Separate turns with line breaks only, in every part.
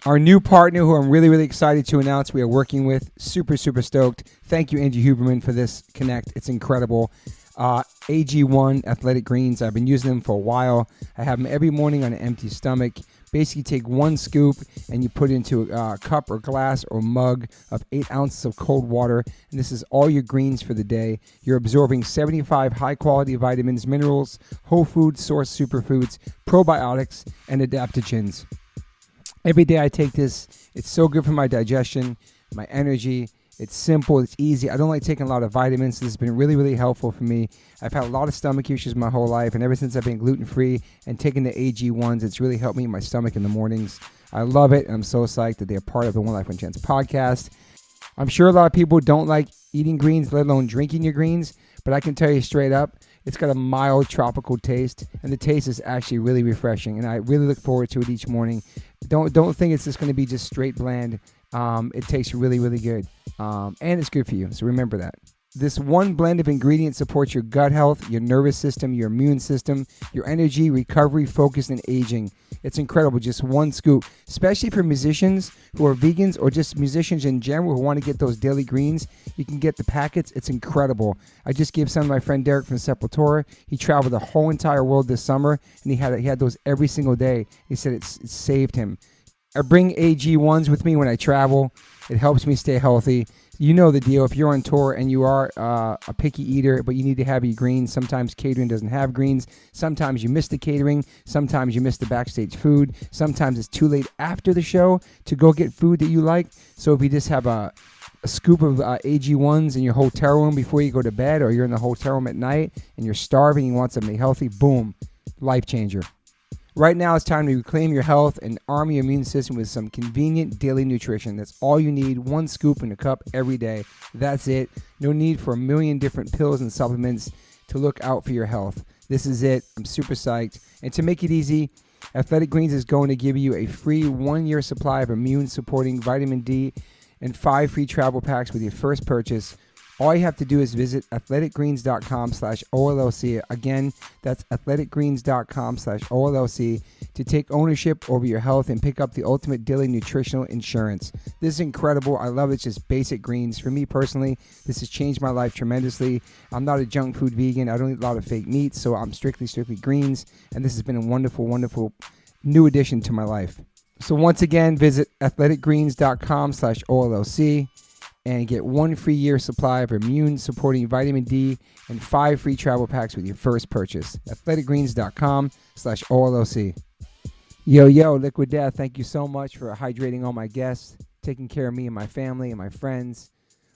Our new partner, who I'm really, really excited to announce we are working with. Super, super stoked. Thank you, Angie Huberman, for this connect. It's incredible. AG1 Athletic Greens. I've been using them for a while. I have them every morning on an empty stomach. Basically, take one scoop and you put it into a cup or glass or mug of 8 ounces of cold water. And this is all your greens for the day. You're absorbing 75 high-quality vitamins, minerals, whole food source superfoods, probiotics, and adaptogens. Every day I take this. It's so good for my digestion, my energy. It's simple. It's easy. I don't like taking a lot of vitamins. This has been really, really helpful for me. I've had a lot of stomach issues my whole life, and ever since I've been gluten-free and taking the AG1s, it's really helped me in my stomach in the mornings. I love it, and I'm so psyched that they're part of the One Life One Chance podcast. I'm sure a lot of people don't like eating greens, let alone drinking your greens, but I can tell you straight up, it's got a mild tropical taste, and the taste is actually really refreshing, and I really look forward to it each morning. Don't think it's just going to be just straight bland. It tastes really, really good, and it's good for you, so remember that. This one blend of ingredients supports your gut health, your nervous system, your immune system, your energy, recovery, focus, and aging. It's incredible, just one scoop, especially for musicians who are vegans or just musicians in general who want to get those daily greens. You can get the packets. It's incredible. I just gave some to my friend Derek from Sepultura. He traveled the whole entire world this summer, and he had those every single day. He said it saved him. I bring AG1s with me when I travel. It helps me stay healthy. You know the deal. If you're on tour and you are a picky eater, but you need to have your greens, sometimes catering doesn't have greens. Sometimes you miss the catering. Sometimes you miss the backstage food. Sometimes it's too late after the show to go get food that you like. So if you just have a scoop of AG1s in your hotel room before you go to bed, or you're in the hotel room at night and you're starving and you want something healthy, boom, life changer. Right now, it's time to reclaim your health and arm your immune system with some convenient daily nutrition. That's all you need, one scoop in a cup every day. That's it. No need for a million different pills and supplements to look out for your health. This is it. I'm super psyched. And to make it easy, Athletic Greens is going to give you a free 1-year supply of immune-supporting vitamin D and 5 free travel packs with your first purchase. All you have to do is visit athleticgreens.com/OLLC. Again, that's athleticgreens.com/OLLC to take ownership over your health and pick up the ultimate daily nutritional insurance. This is incredible. I love it. It's just basic greens. For me personally, this has changed my life tremendously. I'm not a junk food vegan. I don't eat a lot of fake meats, so I'm strictly greens. And this has been a wonderful, wonderful new addition to my life. So once again, visit athleticgreens.com/OLLC. and get 1 free year supply of immune-supporting vitamin D and 5 free travel packs with your first purchase. athleticgreens.com/OLLC. Yo, Liquid Death, thank you so much for hydrating all my guests, taking care of me and my family and my friends.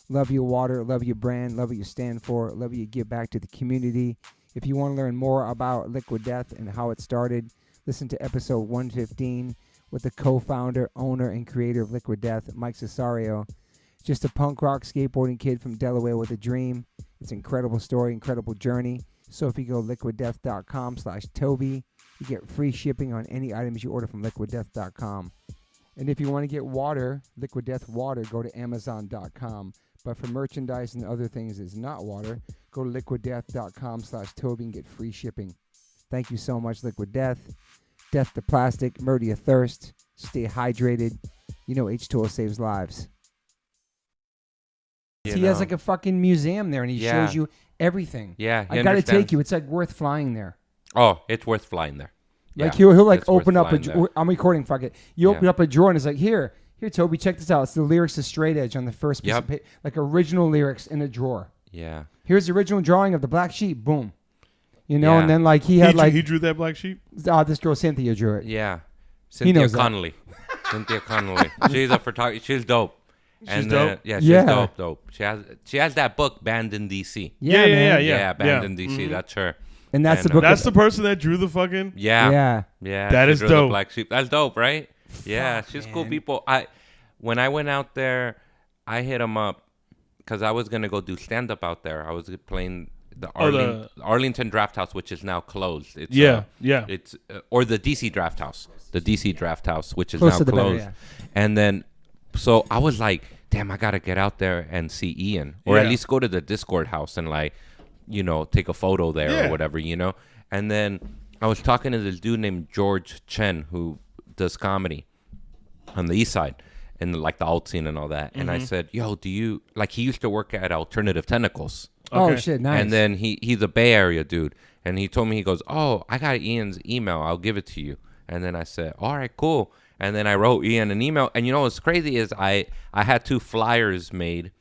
Love your water, love your brand, love what you stand for, love what you give back to the community. If you want to learn more about Liquid Death and how it started, listen to episode 115 with the co-founder, owner, and creator of Liquid Death, Mike Cesario. Just a punk rock skateboarding kid from Delaware with a dream. It's an incredible story, incredible journey. So if you go liquiddeath.com/Toby, you get free shipping on any items you order from liquiddeath.com. And if you want to get water, Liquid Death water, go to amazon.com. But for merchandise and other things that's not water, go to liquiddeath.com/Toby and get free shipping. Thank you so much, Liquid Death. Death to plastic, murder your thirst, stay hydrated. You know H2O saves lives. He has like a fucking museum there, and he shows you everything.
Yeah,
I got to take you. It's like worth flying there.
Oh, it's worth flying there.
Like he'll like open up a. I'm recording. Fuck it. You open up a drawer and it's like here, Toby, check this out. It's the lyrics to Straight Edge on the first piece of paper, like original lyrics in a drawer.
Yeah.
Here's the original drawing of the black sheep. Boom. You know, and then like he
drew that black sheep.
This girl Cynthia drew it.
Yeah. Cynthia Connolly. Cynthia Connolly. She's a photographer. She's dope.
She's dope.
Yeah, she's dope. She has that book, Banned in DC.
Yeah,
Banned in DC. Mm-hmm. That's her.
And that's the book.
That's the person that drew the fucking.
Yeah.
That is dope.
The black sheep. That's dope, right? Yeah, she's cool people. When I went out there, I hit them up because I was gonna go do stand up out there. I was playing the Arlington Draft House, which is now closed. It's, It's or the DC Draft House, which is now closed. And then. So I was like, damn, I got to get out there and see Ian. Or at least go to the Discord house and like, you know, take a photo there or whatever, you know. And then I was talking to this dude named George Chen who does comedy. on the east side, and like the alt scene and all that. And I said, yo, do you like? He used to work at Alternative Tentacles.
Oh shit, nice.
And then he's a Bay Area dude, and he told me, he goes, oh, I got Ian's email. I'll give it to you. And then I said, all right, cool. And then I wrote Ian an email. And you know what's crazy is I had 2 flyers made,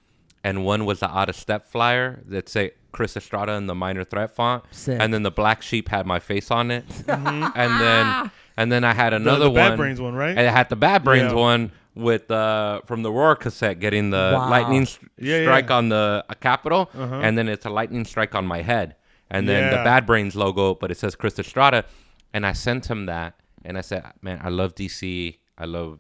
and one was the Out of Step flyer that say Chris Estrada in the Minor Threat font.
Sick.
And then the black sheep had my face on it. And then I had another
the
one.
Bad Brains one, right?
And I had the Bad Brains one with from the Roar cassette, getting the lightning strike on the Capitol, and then it's a lightning strike on my head, and then the Bad Brains logo, but it says Chris Estrada. And I sent him that, and I said, man, I love DC. I love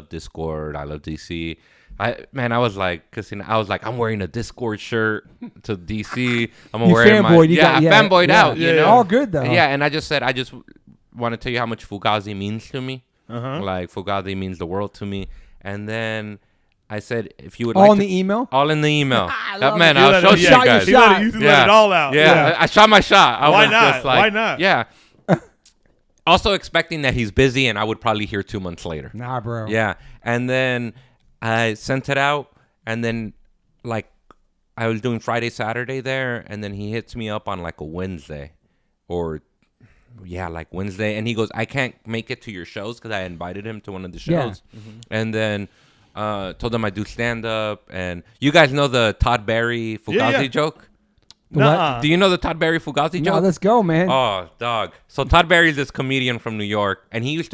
Discord. I love DC. I was like, I'm wearing a Discord shirt to DC. I'm wearing my fanboyed out. You know,
all good though.
Yeah, and I just said, I just want to tell you how much Fugazi means to me. Like Fugazi means the world to me. And then I said, if you would
all in the email.
All in the email.
Man,
I'll show you guys.
You let it all out.
Yeah, I shot my shot.
Why not? Why not?
Yeah. Also expecting that he's busy, and I would probably hear 2 months later.
Nah, bro.
Yeah, and then I sent it out, and then like I was doing Friday, Saturday there, and then he hits me up on like a Wednesday, like Wednesday, and he goes, I can't make it to your shows because I invited him to one of the shows, and then told him I do stand up, and you guys know the Todd Barry Fugazi joke.
What?
Do you know the Todd Barry Fugazi joke?
No, let's go, man.
Oh, dog. So Todd Barry is this comedian from New York, and he's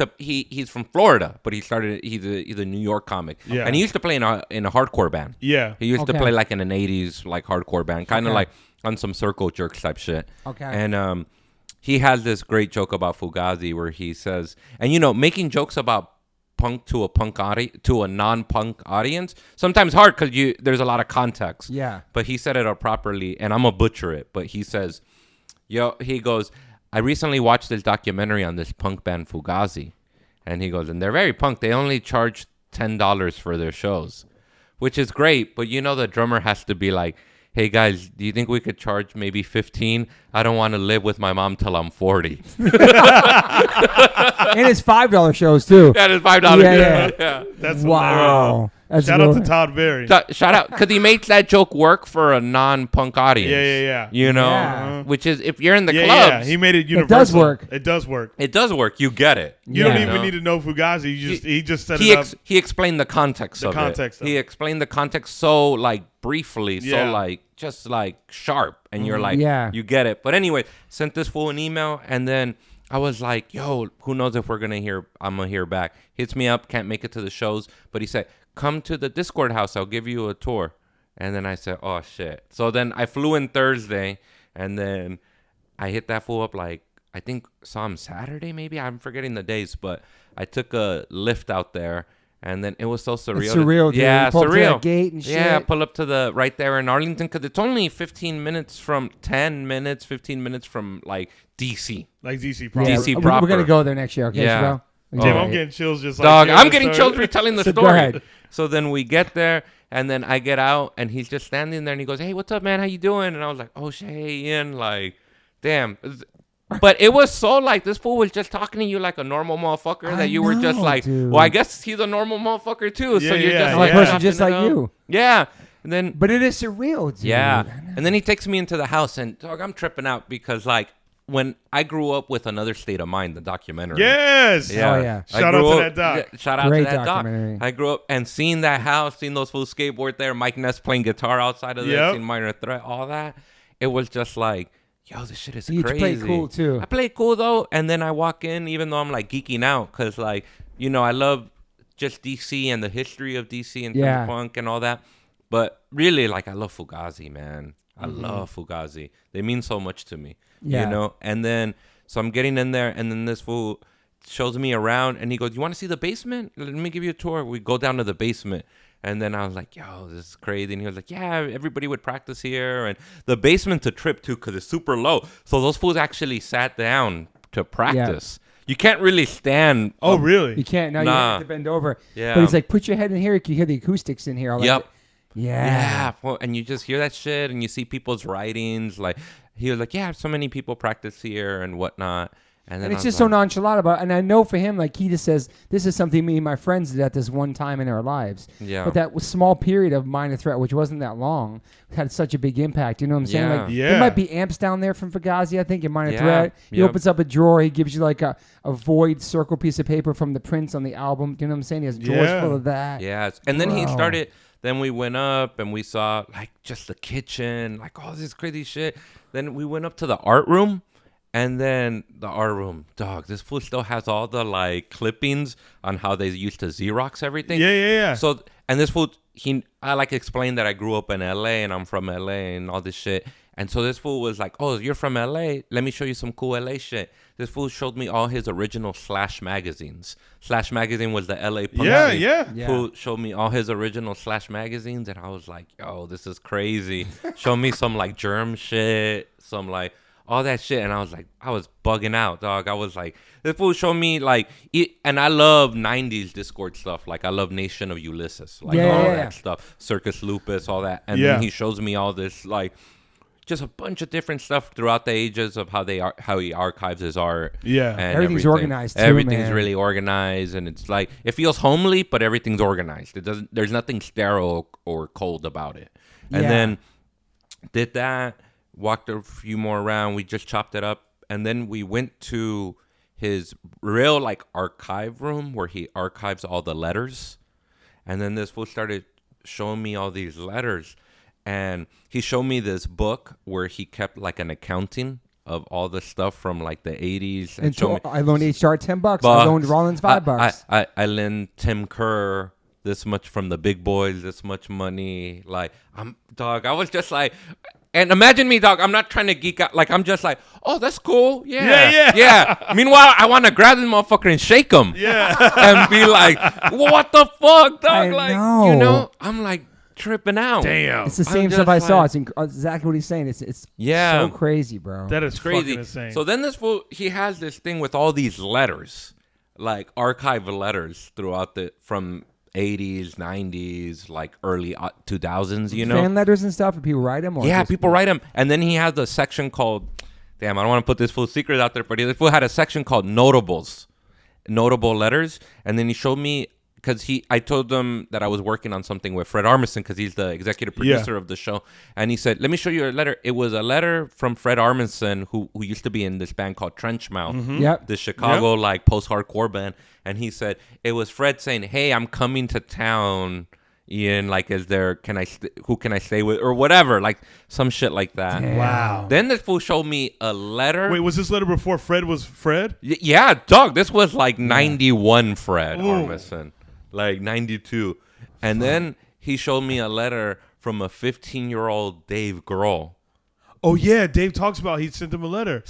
from Florida, but he's a New York comic. Yeah. And he used to play in a hardcore band.
Yeah.
He used to play like in an 80s like hardcore band, kind of like on some Circle Jerks type shit.
Okay.
And he has this great joke about Fugazi where he says, and you know, making jokes about punk to a non-punk audience sometimes hard because there's a lot of context.
Yeah.
But he said it up properly, and I'm gonna butcher it, but he says, he goes, I recently watched this documentary on this punk band Fugazi, and he goes, and they're very punk. They only charge $10 for their shows, which is great, but you know the drummer has to be like, hey guys, do you think we could charge maybe $15? I don't want to live with my mom till I'm 40.
And it's $5 shows too.
That is $5.
Yeah.
That's
wow. That's
Shout out to Todd Barry.
Shout out, because he makes that joke work for a non-punk audience.
Yeah.
You know,
Yeah.
which is if you're in the clubs.
Yeah, he made it universal.
It does work.
It does work.
It does work. You get it.
You don't even need to know Fugazi. He just set it up.
He explained the context of it. He explained the context so like briefly, so like just like sharp, and you're like, you get it. But anyway, sent this fool an email, and then I was like, yo, who knows if I'm gonna hear back. Hits me up, can't make it to the shows, but he said, come to the Discord house, I'll give you a tour. And then I said, oh shit. So then I flew in Thursday, and then I hit that fool up, like I think saw him Saturday maybe, I'm forgetting the days, but I took a lift out there, and then it was so surreal.
It's surreal, dude.
Yeah,
pull
surreal.
Up to that gate and shit.
Yeah, pull up to right there in Arlington, because it's only 15 minutes from like DC.
Like DC proper.
DC proper.
We're going to go there next year, okay, bro?
Tim, I'm getting chills just like
dog. I'm getting chills retelling the story.
Go ahead.
So then we get there, and then I get out, and he's just standing there, and he goes, "Hey, what's up, man? How you doing?" And I was like, "Oh shit, hey, Ian, like, damn." But it was so like this fool was just talking to you like a normal motherfucker that you were just like,
dude.
well, I guess he's a normal motherfucker too. So you're just
like a person just like you.
Yeah. And then,
but it is surreal, dude.
Yeah. And then he takes me into the house, and dog, I'm tripping out because like. When I grew up with Another State of Mind, the documentary.
Yes.
Yeah. Oh, yeah.
Shout out to that doc.
Shout out to that doc. I grew up and seeing that house, seeing those fools skateboard there, Mike Ness playing guitar outside of there, seeing Minor Threat, all that. It was just like, yo, this shit is crazy.
You play cool, too.
I play cool, though. And then I walk in, even though I'm like geeking out, because, like, you know, I love just DC and the history of DC and punk and all that. But really, like, I love Fugazi, man. I love Fugazi. They mean so much to me. You know? And then, so I'm getting in there, and then this fool shows me around, and he goes, you want to see the basement? Let me give you a tour. We go down to the basement. And then I was like, yo, this is crazy. And he was like, yeah, everybody would practice here. And the basement's a trip, too, because it's super low. So those fools actually sat down to practice. Yeah. You can't really stand.
Oh, really?
You can't. No, you have to bend over.
Yeah.
But he's like, put your head in here. You can hear the acoustics in here.
Yep.
Yeah.
Well, and you just hear that shit, and you see people's writings. Like, he was like, yeah, so many people practice here and whatnot. And
it's just so nonchalant about it. And I know for him, like, he just says, this is something me and my friends did at this one time in our lives.
Yeah.
But that was small period of Minor Threat, which wasn't that long, had such a big impact. You know what I'm saying? Like, there might be amps down there from Fugazi, I think, in Minor Threat. He opens up a drawer. He gives you, like, a void circle piece of paper from the Prince on the album. You know what I'm saying? He has drawers full of that.
Yeah. And then he started... Then we went up and we saw, like, just the kitchen, like, all this crazy shit. Then we went up to the art room. And then the art room, dog, this fool still has all the, like, clippings on how they used to Xerox everything.
Yeah.
So, and this fool, I, like, explained that I grew up in L.A. and I'm from L.A. and all this shit. And so this fool was like, oh, you're from L.A.? Let me show you some cool L.A. shit. This fool showed me all his original Slash magazines. Slash magazine was the L.A. punk magazine.
Yeah.
Fool showed me all his original Slash magazines, and I was like, yo, this is crazy. Show me some, like, germ shit, some, like... all that shit, and I was like, I was bugging out, dog. I was like, this fool showed me, like, and I love 90s Discord stuff. Like, I love Nation of Ulysses, like, all that stuff. Circus Lupus, all that. And then he shows me all this, like, just a bunch of different stuff throughout the ages of how he archives his art.
Yeah.
And
everything's organized, too,
everything's
man.
really organized, and it's like, it feels homely, but everything's organized. There's nothing sterile or cold about it. And then did that. Walked a few more around. We just chopped it up. And then we went to his real, like, archive room where he archives all the letters. And then this fool started showing me all these letters. And he showed me this book where he kept, like, an accounting of all the stuff from, like, the 80s.
And I loaned HR $10. I loaned Rollins $5.
I lent Tim Kerr this much from the big boys, this much money. Like, I was just like... And imagine me, dog, I'm not trying to geek out. Like, I'm just like, oh, that's cool. Yeah. Meanwhile, I want to grab this motherfucker and shake him. Yeah. And be like, what the fuck, dog?
I know.
You know, I'm like tripping out.
Damn.
It's the same stuff I saw. It's exactly what he's saying. It's so crazy, bro.
That is
crazy.
fucking insane.
So then this fool, he has this thing with all these letters, like archive letters throughout from 80s, 90s, like early 2000s, you know?
Fan letters and stuff, or people write them? Or
people write them. And then he has a section called, damn, I don't want to put this full secret out there, but this fool had a section called notables, notable letters. And then he showed me, because I told them that I was working on something with Fred Armisen, because he's the executive producer of the show. And he said, let me show you a letter. It was a letter from Fred Armisen, who used to be in this band called Trenchmouth, the Chicago, like, post-hardcore band. And he said, it was Fred saying, hey, I'm coming to town, Ian, like, who can I stay with, or whatever, like, some shit like that.
Damn.
Wow.
Then this fool showed me a letter.
Wait, was this letter before Fred was Fred?
Yeah, dog, this was like 91 Fred Armisen, like 92. And then he showed me a letter from a 15-year-old Dave Grohl.
Oh, yeah, Dave talks about he sent him a letter.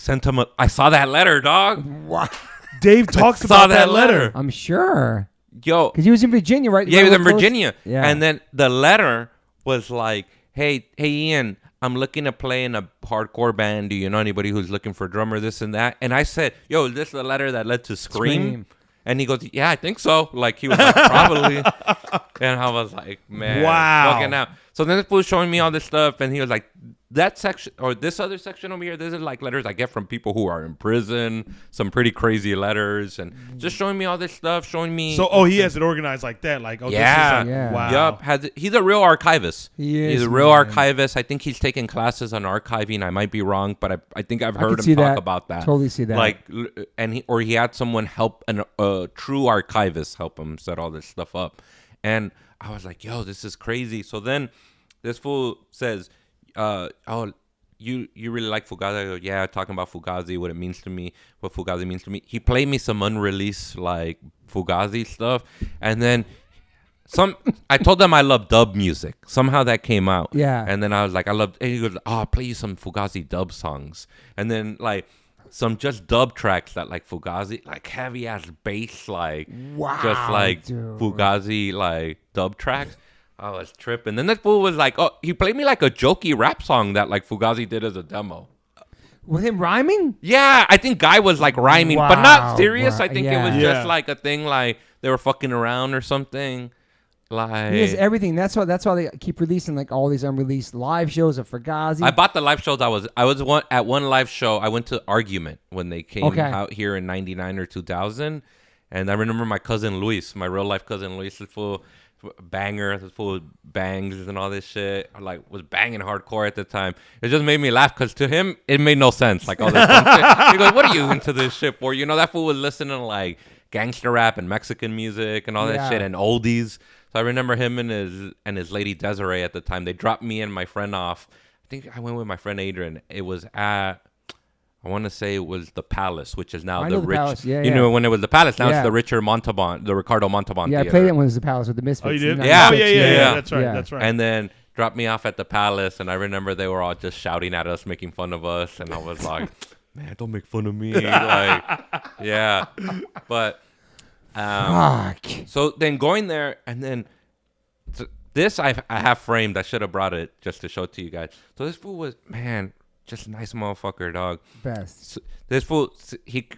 I saw that letter, dog.
What?
Dave talks about that letter.
I'm sure.
Yo.
Because he was in Virginia, right?
Yeah, he was in Virginia.
Yeah.
And then the letter was like, hey, Ian, I'm looking to play in a hardcore band. Do you know anybody who's looking for a drummer, this and that? And I said, yo, is this the letter that led to Scream? And he goes, yeah, I think so. Like, he was like, probably. And I was like, man.
Wow.
Fucking out. So then this fool was showing me all this stuff, and he was like, that section, or this other section over here, this is like letters I get from people who are in prison, some pretty crazy letters, and just showing me all this stuff, showing me.
So, he has it organized like that. Like, oh, this is like, wow.
Yup. He's a real archivist.
He's
a real archivist. I think he's taking classes on archiving. I might be wrong, but I think I've heard him talk about that.
Totally see that.
Like, and he had someone help, a true archivist help him set all this stuff up. And I was like, yo, this is crazy. So then this fool says, oh, you really like Fugazi? I go, yeah, talking about Fugazi, what it means to me, what Fugazi means to me. He played me some unreleased, like, Fugazi stuff. And then I told them I love dub music. Somehow that came out.
Yeah.
And then I was like, and he goes, oh, I'll play you some Fugazi dub songs. And then, like, some just dub tracks that, like, Fugazi, like, heavy-ass bass, like, just, like, dude. Fugazi, like, dub tracks. I was tripping. Then that fool was like, oh, he played me like a jokey rap song that like Fugazi did as a demo.
With him rhyming?
Yeah, I think Guy was like rhyming, but not serious. I think it was just like a thing like they were fucking around or something. Like
he has everything. That's why they keep releasing like all these unreleased live shows of Fugazi.
I bought the live shows. I was at one live show. I went to Argument when they came out here in '99 or 2000, and I remember my cousin Luis, my real life cousin Luis, is full banger, full bangs and all this shit. I like was banging hardcore at the time. It just made me laugh because to him it made no sense. Like all this shit. He goes, "What are you into this shit for?" You know, that fool was listening to like gangster rap and Mexican music and all that shit and oldies. So I remember him and his lady Desiree at the time. They dropped me and my friend off. I think I went with my friend Adrian. It was at, I want to say it was the Palace, which is now the Rich.
Palace. Yeah,
you know when it was the Palace. Now it's the the Ricardo Montalban.
Yeah,
theater.
I played it when it was the Palace with the Misfits.
Oh, you did?
Yeah.
Yeah. That's right. That's right.
And then dropped me off at the Palace, and I remember they were all just shouting at us, making fun of us, and I was like, "Man, don't make fun of me!" Like, yeah, but.
Fuck.
So then going there, and then this I have framed. I should have brought it just to show it to you guys. So this fool was, man, just a nice motherfucker, dog.
Best.
So this fool, he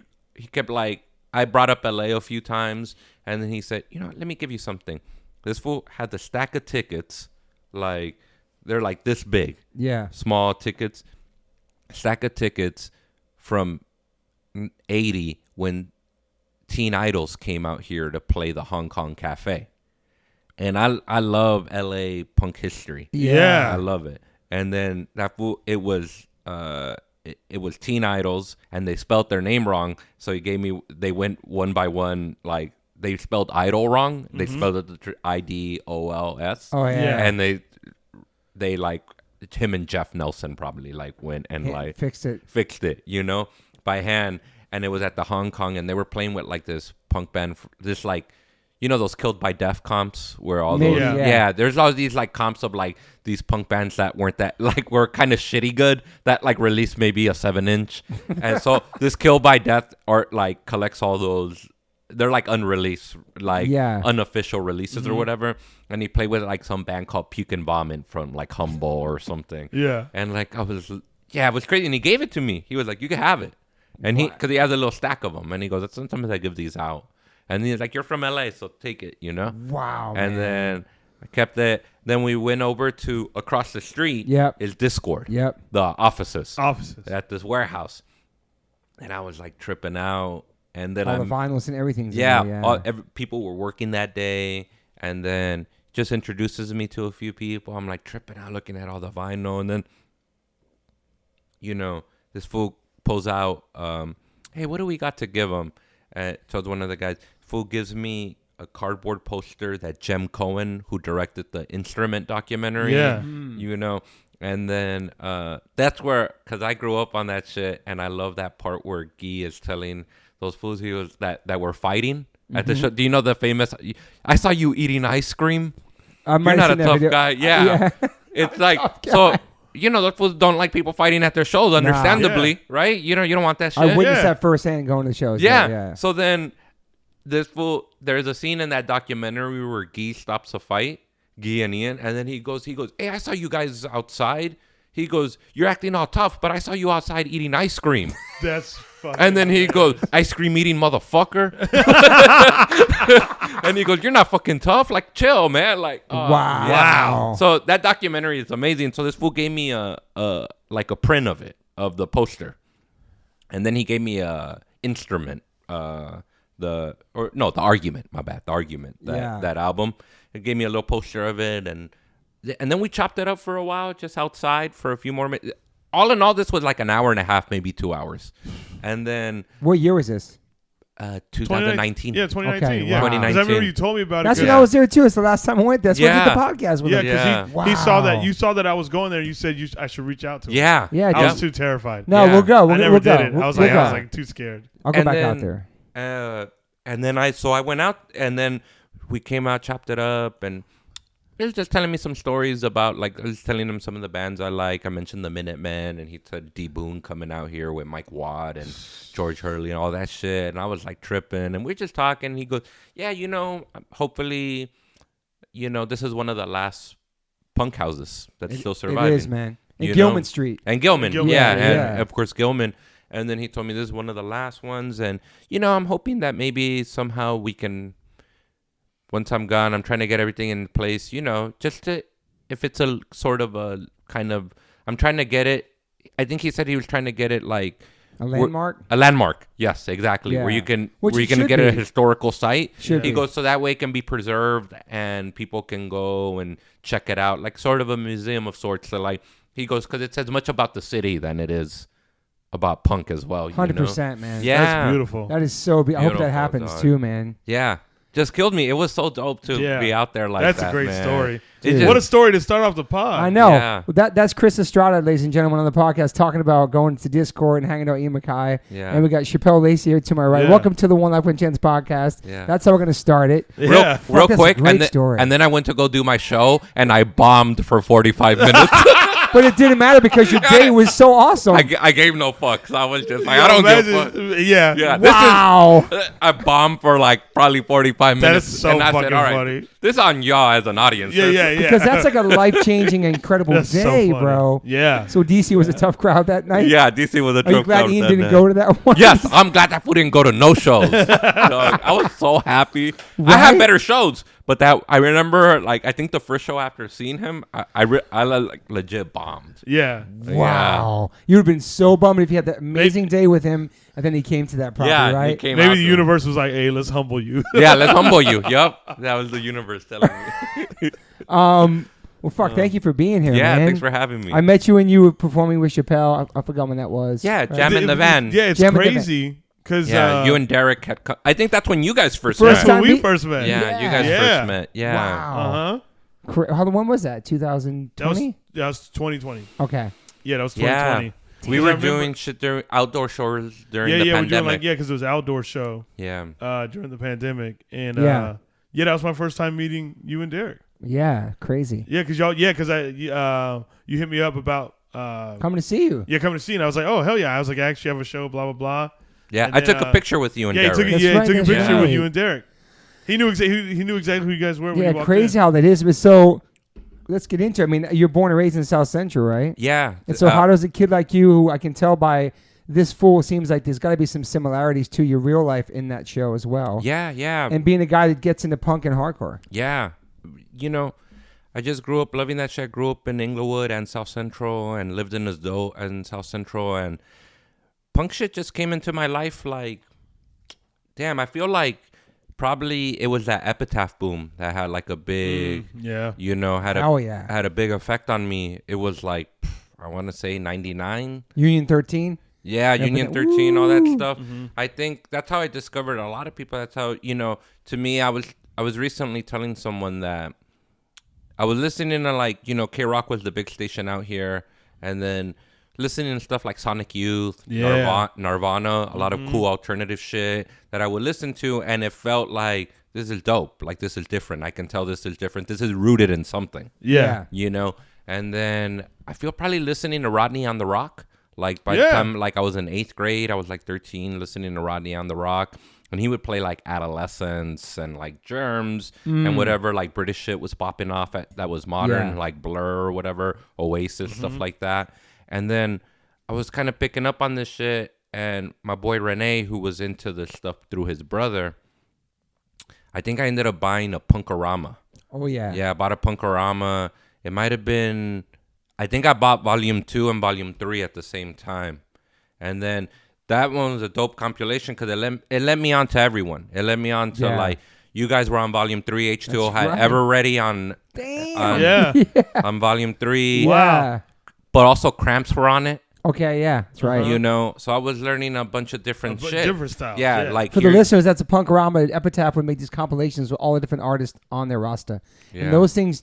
kept like, I brought up LA a few times, and then he said, you know, let me give you something. This fool had the stack of tickets, like they're like this big.
Yeah.
Small tickets, stack of tickets from '80 when Teen Idols came out here to play the Hong Kong Cafe. And I love LA punk history.
Yeah.
I love it. And then it was Teen Idols, and they spelled their name wrong. So they went one by one, like they spelled idol wrong. They spelled it IDOLS.
Oh yeah.
And they like him and Jeff Nelson probably like went and like
fixed it,
you know, by hand. And it was at the Hong Kong, and they were playing with like this punk band, this like, you know, those Killed by Death comps where all those, there's all these like comps of like these punk bands that weren't that like were kind of shitty good that like released maybe a 7-inch. And so this Killed by Death art like collects all those, they're like unreleased, like unofficial releases or whatever. And he played with like some band called Puke and Vomit from like Humble or something.
Yeah.
And like it was crazy. And he gave it to me. He was like, you can have it. And because he has a little stack of them, and he goes, sometimes I give these out. And he's like, you're from LA, so take it, you know?
Wow.
And then I kept it. Then we went over to across the street is Discord.
Yep.
The offices.
At
this warehouse. And I was like tripping out. And then
all the vinyls and everything.
People were working that day. And then just introduces me to a few people. I'm like tripping out looking at all the vinyl. And then, you know, this fool pulls out, hey, what do we got to give him? Tells one of the guys, fool gives me a cardboard poster that Jem Cohen, who directed the Instrument documentary, you know, and then that's where, because I grew up on that shit, and I love that part where Guy is telling those fools that were fighting at the show. Do you know the famous, I saw you eating ice cream? You're not a tough guy. Yeah. It's like, so... You know, those fools don't like people fighting at their shows, understandably, right? You know, you don't want that shit.
I witnessed that firsthand going to the shows.
Yeah. So then this fool, there's a scene in that documentary where Guy stops a fight, Guy and Ian, and then he goes, hey, I saw you guys outside. He goes, you're acting all tough, but I saw you outside eating ice cream.
That's fucking
And then he goes, ice cream eating motherfucker. And he goes, you're not fucking tough. Like, chill, man. Like,
wow.
So that documentary is amazing. So this fool gave me a print of it, of the poster. And then he gave me a instrument, the Argument, my bad. The Argument, that album. He gave me a little poster of it. And then we chopped it up for a while, just outside for a few more minutes. All in all, this was like an hour and a half, maybe 2 hours. And then...
What year was this?
2019.
Yeah, 2019.
Okay,
yeah.
wow.
2019.
Because I remember you told me about
That's
it.
when I was there too. It's the last time I went. That's when I did the podcast with him.
Yeah, because he saw that. You saw that I was going there. You said I should reach out to him.
Yeah.
Yeah.
I was too terrified.
No, we'll go.
I never did it. I was like too scared.
I'll go back out there.
And then I went out, and then we came out, chopped it up, and he was just telling me some stories about, like, I was telling him some of the bands I like. I mentioned the Minutemen, and he said D. Boone coming out here with Mike Watt and George Hurley and all that shit. And I was like tripping, and we're just talking. He goes, yeah, you know, hopefully, you know, this is one of the last punk houses that's still surviving.
It is, man. And Gilman Street.
And Gilman.
Yeah.
And of course, Gilman. And then he told me this is one of the last ones. And, you know, I'm hoping that maybe somehow we can once I'm gone, I'm trying to get everything in place, just to, if it's a sort of a kind of, I'm trying to get it. I think he said he was trying to get it like
a landmark.
A landmark, yes, exactly. Yeah. Where you can get a historical site. He goes so that way it can be preserved and people can go and check it out, like sort of a museum of sorts. So like he goes because it says much about the city than it is about punk as well.
100%, man.
Yeah,
that's beautiful.
That is so beautiful. I hope that happens too, man.
Yeah. Just killed me. It was so dope to be out there like that.
That's a great story.
Dude.
What a story to start off the pod.
I know. Yeah. That's Chris Estrada, ladies and gentlemen, on the podcast, talking about going to Discord and hanging out with Ian Mackay.
Yeah.
And we got Chappelle Lacey here to my right. Yeah. Welcome to the One Life One Chance podcast.
Yeah.
That's how we're going to start it.
Yeah. Real quick. And then I went to go do my show and I bombed for 45 minutes.
But it didn't matter because your day was so awesome.
I gave no fucks. I was just like, I don't give a fuck.
Yeah.
Wow.
I bombed for like probably 45 minutes.
That is so fucking funny.
This is on y'all as an audience.
Yeah.
Because that's like a life-changing, incredible day, so bro.
Yeah.
So DC was a tough crowd that night?
Yeah, DC was a tough crowd.
Are you glad Ian didn't go to that one?
Yes, I'm glad that fool didn't go to no shows. I was so happy. Right? I had better shows. But that I remember, like I think the first show after seeing him, I like legit bombed.
Yeah.
Wow. You would have been so bummed if you had that amazing day with him, and then he came to that property, right?
He came
Maybe the universe was like, "Hey, let's humble you."
Yeah, let's humble you. Yep, that was the universe telling me.
Well, fuck. Thank you for being here, man.
Thanks for having me.
I met you when you were performing with Chappelle. I forgot when that was.
Yeah, right? Jam in the van.
Yeah, it's crazy. Cause
you and Derek had I think that's when you guys first
met. That's when we first met.
Yeah, you guys first met. Yeah.
Wow. When was that? 2020?
That was 2020.
Okay.
Yeah, that was 2020.
Yeah. We were doing shit during outdoor shows during the pandemic.
We're doing because it was an outdoor show.
Yeah.
During the pandemic, and that was my first time meeting you and Derek.
Yeah, crazy.
Yeah, because you hit me up about
coming to see you.
Yeah, coming to see you. And I was like, oh hell yeah! I was like, I actually have a show. Blah blah blah.
Yeah, I took a picture with you and Derek.
He took a picture with you and Derek. He knew exactly who you guys were. When he walked
crazy
in.
How that is. But so, let's get into it. I mean, you're born and raised in South Central, right?
Yeah.
And so, how does a kid like you, who I can tell by this fool, seems like there's got to be some similarities to your real life in that show as well.
Yeah.
And being a guy that gets into punk and hardcore.
Yeah. I just grew up loving that shit. Grew up in Inglewood and South Central and lived in South Central, and punk shit just came into my life like, damn, I feel like probably it was that Epitaph boom that had like a big, had a big effect on me. It was like, I want to say 99.
Union 13?
Yeah, Union 13, all that stuff. Mm-hmm. I think that's how I discovered a lot of people. That's how, to me, I was recently telling someone that I was listening to like, K-Rock was the big station out here, and then listening to stuff like Sonic Youth, Nirvana, a lot of cool alternative shit that I would listen to, and it felt like this is dope. Like, this is different. I can tell this is different. This is rooted in something.
Yeah.
And then I feel probably listening to Rodney on the Rock. Like, by the time like I was in 8th grade, I was like 13 listening to Rodney on the Rock. And he would play like Adolescence and like Germs and whatever like British shit was popping off that was modern, like Blur or whatever, Oasis, stuff like that. And then I was kind of picking up on this shit, and my boy Rene, who was into this stuff through his brother, I think I ended up buying a Punkorama.
Oh, yeah.
Yeah, I bought a Punkorama. It might have been, I think I bought Volume 2 and Volume 3 at the same time. And then that one was a dope compilation because it led me on to everyone. It led me on to like, you guys were on Volume 3. H2O had Ever Ready on Volume 3.
Wow.
But also Cramps were on it.
Okay, yeah, that's right.
So I was learning a bunch of different shit.
Different styles.
Yeah, like
for the listeners, that's a Punkorama. Epitaph would make these compilations with all the different artists on their roster. Yeah. And those things,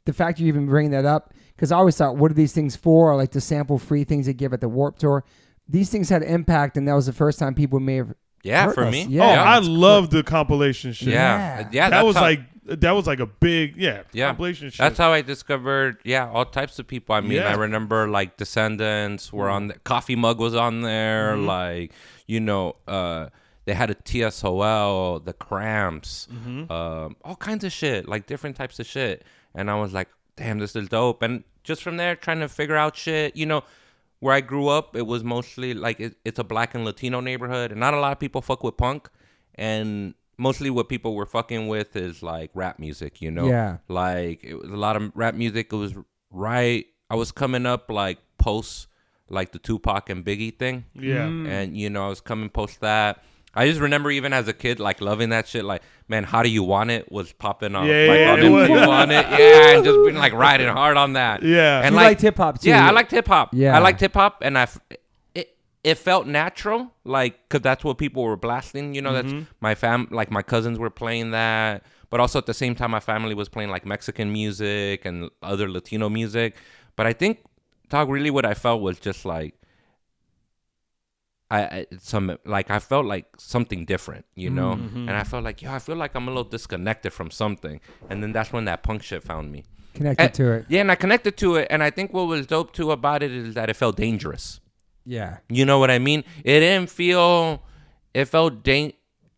the fact you even bring that up, because I always thought, what are these things for? Like the sample-free things they give at the Warped Tour. These things had impact, and that was the first time people may have heard
for
us.
me.
Yeah.
I love the compilation shit.
Yeah.
That was like a big compilation shit.
That's how I discovered all types of people. I mean, I remember like Descendants were on the Coffee Mug was on there, like they had a TSOL, the Cramps, all kinds of shit, like different types of shit. And I was like, damn, this is dope. And just from there, trying to figure out shit, where I grew up, it was mostly like it's a Black and Latino neighborhood, and not a lot of people fuck with punk. And mostly what people were fucking with is like rap music, you know?
Yeah.
Like it was a lot of rap music. It was right. I was coming up like post like the Tupac and Biggie thing.
Yeah.
And, you know, I was coming post that. I just remember even as a kid, like loving that shit. Like, man, How Do You Want It was popping off.
Yeah,
like,
yeah,
on
it was.
You Want It. Yeah, and just being like riding hard on that.
Yeah.
And
You
like
liked hip hop too.
Yeah, I liked hip hop.
Yeah.
I liked hip hop, and it felt natural, like, because that's what people were blasting. You know, that's like my cousins were playing that, but also at the same time, my family was playing like Mexican music and other Latino music. But I think, dog, really what I felt was just like, I felt like something different, you know, and I felt like, I feel like I'm a little disconnected from something, and then that's when that punk shit found me.
Connected to it.
Yeah, and I connected to it, and I think what was dope too about it is that it felt dangerous.
Yeah.
You know what I mean? It didn't feel. It felt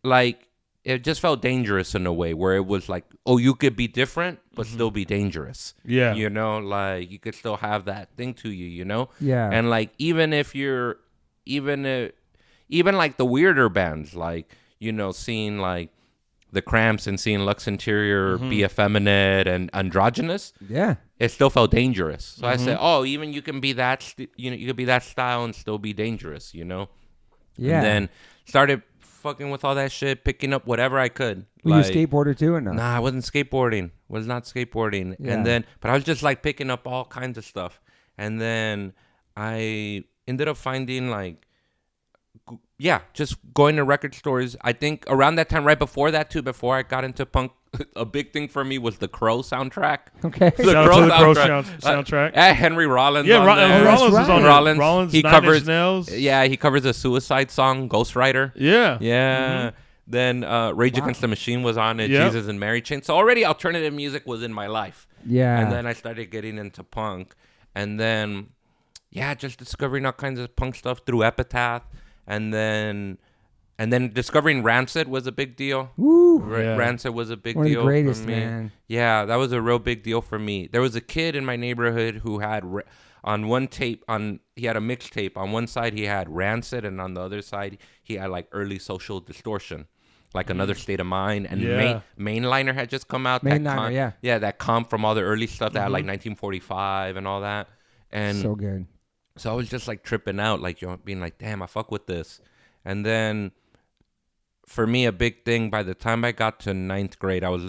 like it just felt dangerous in a way where it was like, oh, you could be different but still be dangerous.
Yeah.
You know, like you could still have that thing to you. You know.
Yeah.
And like even like the weirder bands, like, you know, seeing like the Cramps and seeing Lux Interior be effeminate and androgynous.
Yeah.
It still felt dangerous. So I said, oh, even you can be that, you could be that style and still be dangerous, you know?
Yeah.
And then started fucking with all that shit, picking up whatever I could.
Were you a skateboarder too or no?
Nah, I wasn't skateboarding. Was not skateboarding.
Yeah.
And then, but I was just like picking up all kinds of stuff. And then I ended up finding like, just going to record stores. I think around that time, right before that too, before I got into punk, a big thing for me was the Crow soundtrack.
Okay.
The
Shout out
Crow
to the Crow
soundtrack.
soundtrack.
Henry Rollins.
Yeah,
on there.
Rollins was on
Rollins.
it. Rollins,
He
Nine
covers.
Inch Nails.
Yeah, he covers a Suicide song, Ghostwriter.
Yeah.
Yeah. Then Rage Against the Machine was on it.
Yep.
Jesus and Mary Chain. So already alternative music was in my life.
Yeah.
And then I started getting into punk, and then just discovering all kinds of punk stuff through Epitaph, and then discovering Rancid was a big deal.
Woo.
Rancid was a big
One of
deal
the greatest,
for me.
man.
Yeah, that was a real big deal for me. There was a kid in my neighborhood who had on one tape he had a mixtape. On one side he had Rancid, and on the other side he had like early Social Distortion, like Another State of Mind, and Mainliner had just come out.
Mainliner,
that comp from all the early stuff that had like 1945 and all that. And
so good.
So I was just like tripping out, like, you know, being like, damn, I fuck with this. And then for me, a big thing, by the time I got to 9th grade, I was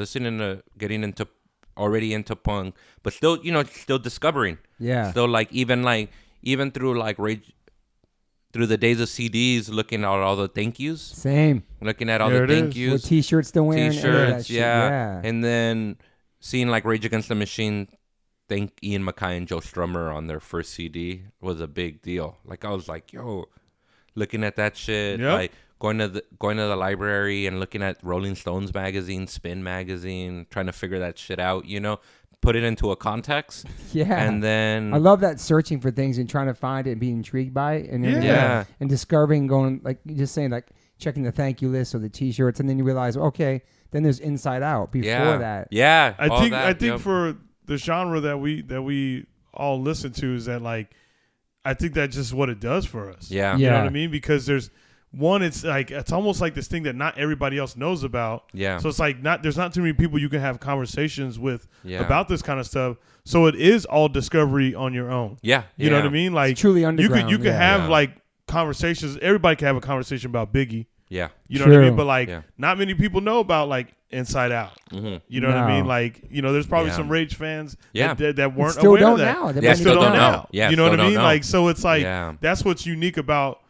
getting already into punk, but still, you know, still discovering.
Yeah.
Still even through like through the days of CDs, looking at all the thank yous.
Same.
Looking at all
There
the
it
thank
is.
yous.
What t-shirts they're wearing.
T-shirts,
Shit.
yeah. And then seeing like Rage Against the Machine thank Ian MacKaye and Joe Strummer on their first CD was a big deal. Like I was like, yo, looking at that shit, like going to the library and looking at Rolling Stones magazine, Spin magazine, trying to figure that shit out, you know, put it into a context.
Yeah.
And then
I love that, searching for things and trying to find it and being intrigued by it, and then, and discovering, going, like you just saying, like checking the thank you list or the t-shirts, and then you realize, okay, then there's Inside Out before that.
Yeah.
I think for the genre that we all listen to is that, like, I think that's just what it does for us.
Yeah.
You know what I mean? Because there's one, it's like, it's almost like this thing that not everybody else knows about.
Yeah.
So it's like there's not too many people you can have conversations with about this kind of stuff. So it is all discovery on your own.
Yeah.
You know what I mean? Like,
it's truly underground.
You could have like conversations. Everybody can have a conversation about Biggie.
Yeah.
You know what I mean? But like, not many people know about like Inside Out.
Mm-hmm.
You know what I mean? Like, you know, there's probably some Rage fans that weren't
still
aware
don't
of that.
now.
They still don't know.
Yeah,
you know what I mean?
Know.
Like, so it's like that's what's unique about,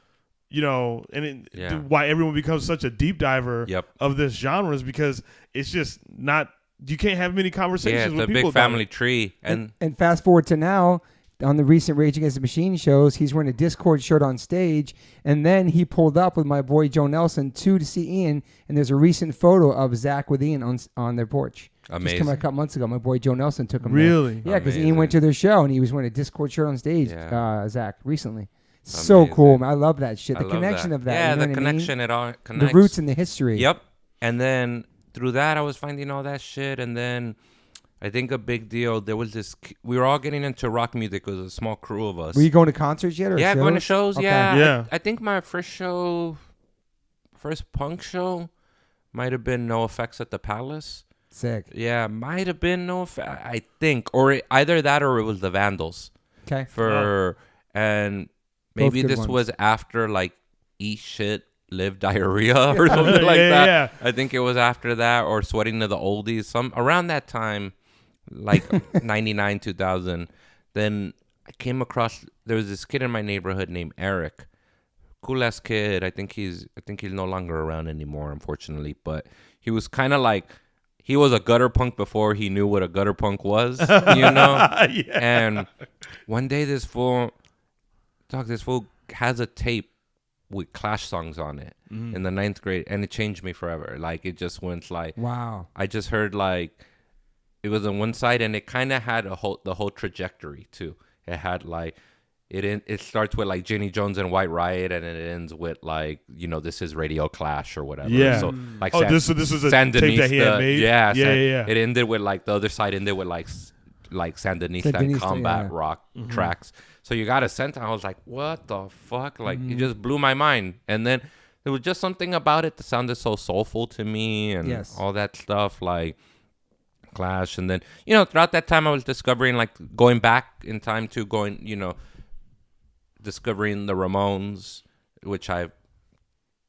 you know, and why everyone becomes such a deep diver of this genre is because it's just not. You can't have many conversations with people.
It's a big family tree, and
fast forward to now. On the recent Rage Against the Machine shows, he's wearing a Discord shirt on stage, and then he pulled up with my boy Joe Nelson to see Ian, and there's a recent photo of Zach with Ian on their porch.
Amazing.
Just came out a couple months ago. My boy Joe Nelson took him
Really?
there. Yeah, because Ian went to their show, and he was wearing a Discord shirt on stage, Zach, recently. So cool, man. I love that shit. The connection of that.
Yeah,
you know
the connection, it all connects.
The roots and the history.
Yep. And then through that, I was finding all that shit, and then I think a big deal, there was this, we were all getting into rock music. It was a small crew of us.
Were you going to concerts yet? Or shows?
Going to shows,
okay.
yeah. I think my first punk show, might have been No Effects at the Palace.
Sick.
Yeah, might have been No Effects, I think. Or either that or it was the Vandals.
Okay.
And maybe this was after like Eat Shit, Live Diarrhea or something like that. Yeah. I think it was after that, or Sweating to the Oldies. Around that time, like 99, 2000. Then I came across, there was this kid in my neighborhood named Eric. Cool ass kid. I think he's no longer around anymore, unfortunately. But he was kind of like, he was a gutter punk before he knew what a gutter punk was, you know? Yeah. And one day this fool has a tape with Clash songs on it in the 9th grade, and it changed me forever. Like, it just went like,
wow.
I just heard like, it was on one side, and it kind of had the whole trajectory too. It had like, it starts with like Jenny Jones and White Riot, and it ends with like, you know, This Is Radio Clash or whatever.
Yeah.
So like,
this was a tape that he had made.
Yeah. It ended with like, the other side ended with like Sandinista and combat rock tracks. So you got a sense. I was like, what the fuck? Like, it just blew my mind. And then there was just something about it that sounded so soulful to me, and all that stuff, like Clash. And then, you know, throughout that time I was discovering, like, going back in time to discovering the Ramones, which I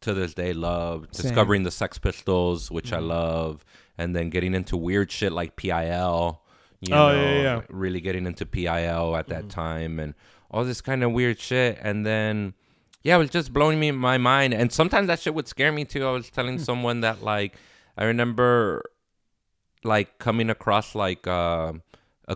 to this day love. Same. Discovering the Sex Pistols, which I love. And then getting into weird shit like PIL. You know, really getting into PIL at that time, and all this kind of weird shit. And then, it was just blowing me my mind. And sometimes that shit would scare me too. I was telling someone that, like, I remember like coming across like a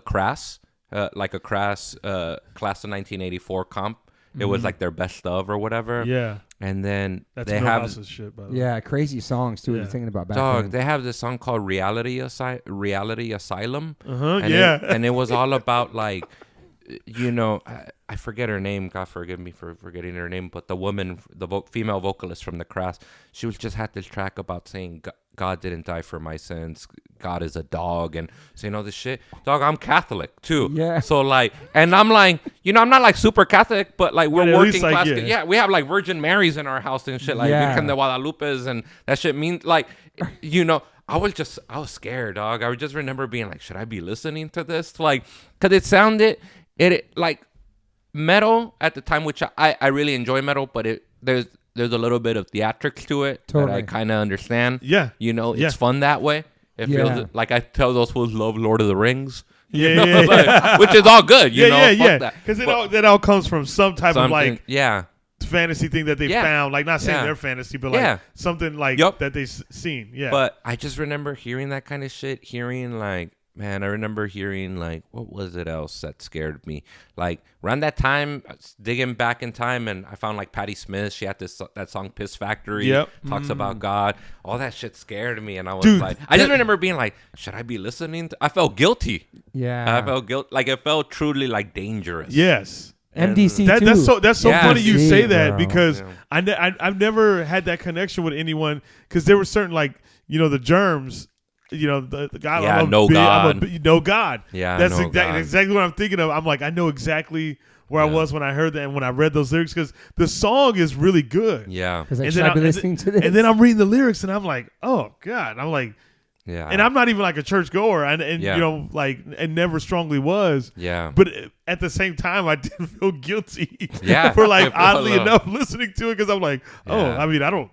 Crass Class of 1984 comp. It was like their best of or whatever. Yeah. And then they have
shit, by the way.
Crazy songs too. You're thinking about back then.
They have this song called Reality Asylum. And it was all about, like, you know, I forget her name. God forgive me for forgetting her name. But the woman, female vocalist from the Crass, she just had this track about saying God didn't die for my sins. God is a dog, and saying all this shit. Dog, I'm Catholic too. Yeah. So like, and I'm like, you know, I'm not like super Catholic, but like we're working class. Like, we have like Virgin Marys in our house and shit, like Virgen de Guadalupes, and that shit means like, you know, I was scared, dog. I just remember being like, should I be listening to this? Like, cause it sounded like metal at the time, which I really enjoy metal, but there's a little bit of theatrics to it that I kind of understand. Yeah. You know, it's fun that way. It feels like I tell those fools love Lord of the Rings. Like, which is all good, you know.
Because that all comes from some type of like fantasy thing that they found. Like, not saying they're fantasy, but like something like that they've seen. Yeah.
But I just remember hearing that kind of shit. I remember hearing, like, what was it else that scared me? Like, around that time, I was digging back in time, and I found, like, Patti Smith. She had that song Piss Factory. Talks about God. All that shit scared me, and I was I just remember being like, should I be listening to? I felt guilty. Yeah. I felt guilty. Like, it felt truly, like, dangerous.
Yes.
MDC too.
That's so funny you say that, because I've never had that connection with anyone, because there were certain, like, you know, the Germs. You know, the God.
Yeah, no God.
No God.
Yeah,
that's exactly what I'm thinking of. I'm like, I know exactly where I was when I heard that and when I read those lyrics, because the song is really good.
Yeah.
Because I've been listening to this.
And then I'm reading the lyrics and I'm like, oh God. I'm like, and I'm not even like a church goer, and you know, like, and never strongly was. Yeah. But at the same time, I didn't feel guilty. For like oddly enough listening to it, because I'm like, I mean, I don't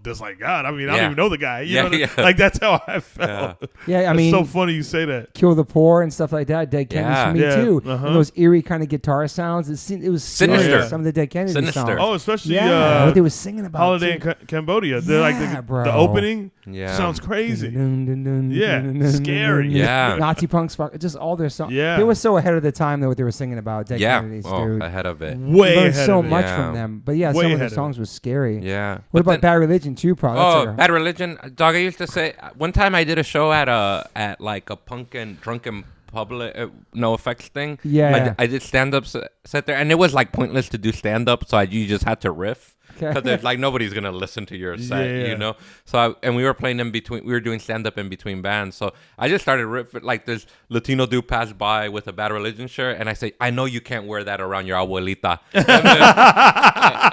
dislike God. I mean, I don't even know the guy. You know, like, that's how I felt.
Yeah, I mean,
it's so funny you say that.
Kill the Poor and stuff like that. Dead Kennedys for me too. And those eerie kind of guitar sounds. It was sinister. Some of the Dead Kennedys songs.
Oh, especially
what they were singing about.
Holiday in Cambodia. They're like the opening. Yeah, sounds crazy. Scary.
Yeah,
Nazi punks, just all their songs. Yeah, they were so ahead of the time though. What they were singing about. Dead Kennedys, dude.
Ahead of it.
Way ahead. So much from them. But yeah, some of their songs was scary.
Yeah.
What about Bad Religion too, probably?
Bad Religion, dog. I used to say one time I did a show at like a punk and drunken public No Effects thing. Yeah. I did stand up set there, and it was like pointless to do stand up, so you just had to riff. because there's like nobody's gonna listen to your set, you know. So and we were playing in between. We were doing stand up in between bands. So I just started ripping. Like this Latino dude passed by with a Bad Religion shirt, and I say, I know you can't wear that around your abuelita.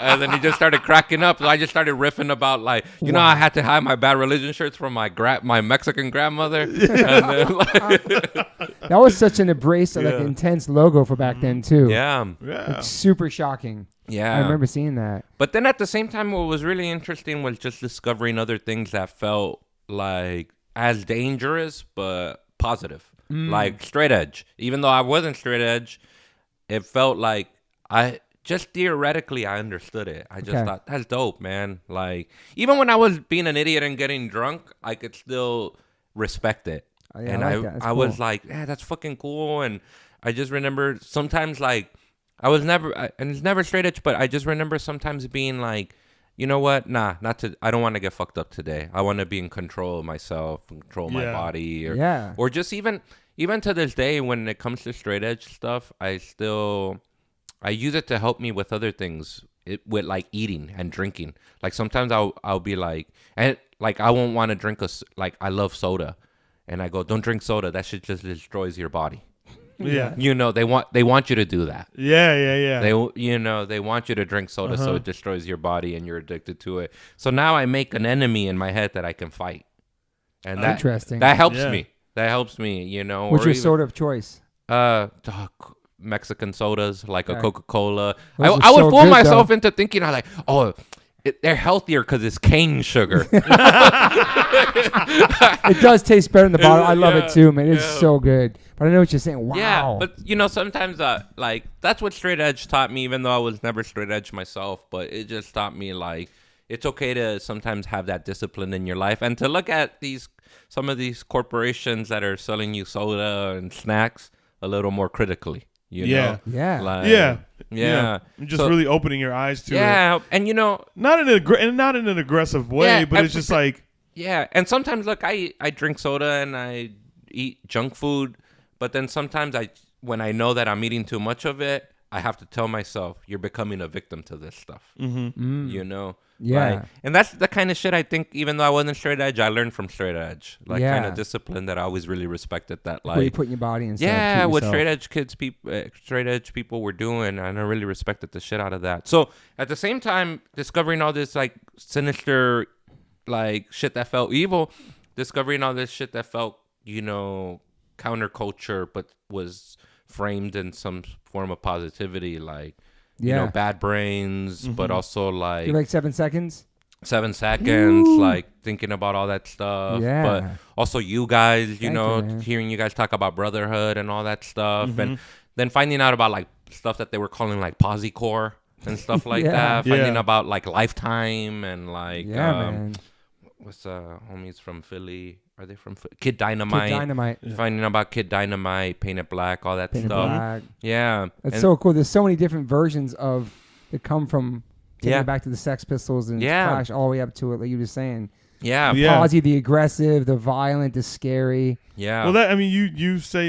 And then he just started cracking up. So I just started riffing about like, you know, I had to hide my Bad Religion shirts from my Mexican grandmother. And then,
that was such an embrace, like intense logo for back then too.
Yeah.
Like, super shocking.
Yeah.
I remember seeing that.
But then at the same time, what was really interesting was just discovering other things that felt like as dangerous but positive. Like straight edge. Even though I wasn't straight edge, it felt like I theoretically understood it. I just thought, that's dope, man. Like, even when I was being an idiot and getting drunk, I could still respect it. And I was like, yeah, that's fucking cool. And I just remember sometimes like I was never, and it's never straight edge, but I just remember sometimes being like, you know what? Nah, I don't want to get fucked up today. I want to be in control of myself, control my body, or just even to this day when it comes to straight edge stuff, I use it to help me with other things, with like eating and drinking. Like sometimes I'll be like, and like I won't want to drink like I love soda, and I go, don't drink soda. That shit just destroys your body.
Yeah.
You know, they want you to do that.
Yeah.
They want you to drink soda so it destroys your body and you're addicted to it. So now I make an enemy in my head that I can fight. And
interesting.
That helps me. That helps me, you know.
What's your soda of choice?
Mexican sodas, like a Coca-Cola. I would fool myself into thinking, I'm like, oh, they're healthier because it's cane sugar.
It does taste better in the bottle. I love it too, man. It's so good. But I know what you're saying. Wow.
Yeah, but you know, sometimes like that's what straight edge taught me, even though I was never straight edge myself. But it just taught me like it's okay to sometimes have that discipline in your life and to look at some of these corporations that are selling you soda and snacks a little more critically. You know?
Yeah.
Just really opening your eyes to it.
Yeah, and you know,
not in an aggressive way, but it's just like
and sometimes look, I drink soda and I eat junk food, but then sometimes when I know that I'm eating too much of it, I have to tell myself, you're becoming a victim to this stuff. You know.
Yeah.
Like, and that's the kind of shit I think, even though I wasn't straight edge, I learned from straight edge. Like kind of discipline that I always really respected, that like
what you put in your body and stuff.
Yeah, what straight edge people were doing, and I really respected the shit out of that. So at the same time, discovering all this like sinister like shit that felt evil, discovering all this shit that felt, you know, counterculture but was framed in some form of positivity, like you know, Bad Brains, but also like...
You like 7 Seconds?
7 Seconds, like thinking about all that stuff.
Yeah.
But also you guys, you know, hearing you guys talk about brotherhood and all that stuff. And then finding out about like stuff that they were calling like Possecore and stuff like that. Finding about like Lifetime and like...
man.
What's homies from Philly? Are they from Kid Dynamite? Finding about Kid Dynamite, Painted Black, all that stuff.
Black.
Yeah.
That's so cool. There's so many different versions of that come from taking it back to the Sex Pistols and Clash all the way up to it, like you were saying.
Yeah.
Posy, the aggressive, the violent, the scary.
Yeah.
Well, that, I mean, you say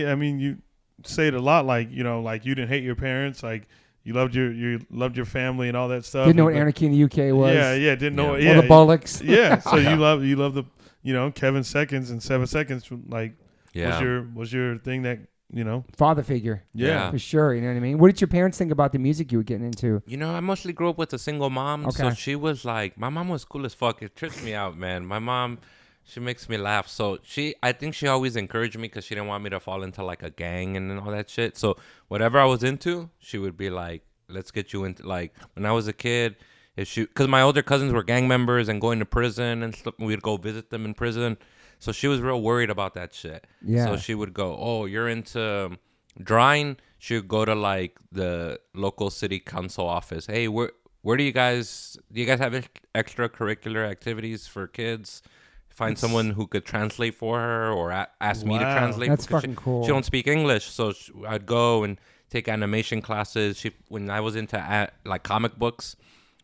it a lot, like, you know, like you didn't hate your parents, like you loved your family and all that stuff.
Didn't know what anarchy in the UK was.
Yeah, didn't know it.
Or the Bullocks.
Yeah. So you love the, you know, Kevin Seconds and 7 Seconds, like was your thing that, you know,
father figure.
Yeah,
for sure. You know what I mean? What did your parents think about the music you were getting into?
You know, I mostly grew up with a single mom, so she was like, my mom was cool as fuck. It tripped me out, man. My mom, she makes me laugh. So I think she always encouraged me because she didn't want me to fall into like a gang and all that shit. So whatever I was into, she would be like, let's get you into, like, when I was a kid, because my older cousins were gang members and going to prison and stuff, and we'd go visit them in prison. So she was real worried about that shit. Yeah. So she would go, oh, you're into drawing? She would go to like the local city council office. Hey, where do you guys have extracurricular activities for kids? Find someone who could translate for her, or ask me to translate.
That's fucking cool.
She don't speak English, so I'd go and take animation classes. When I was into like comic books,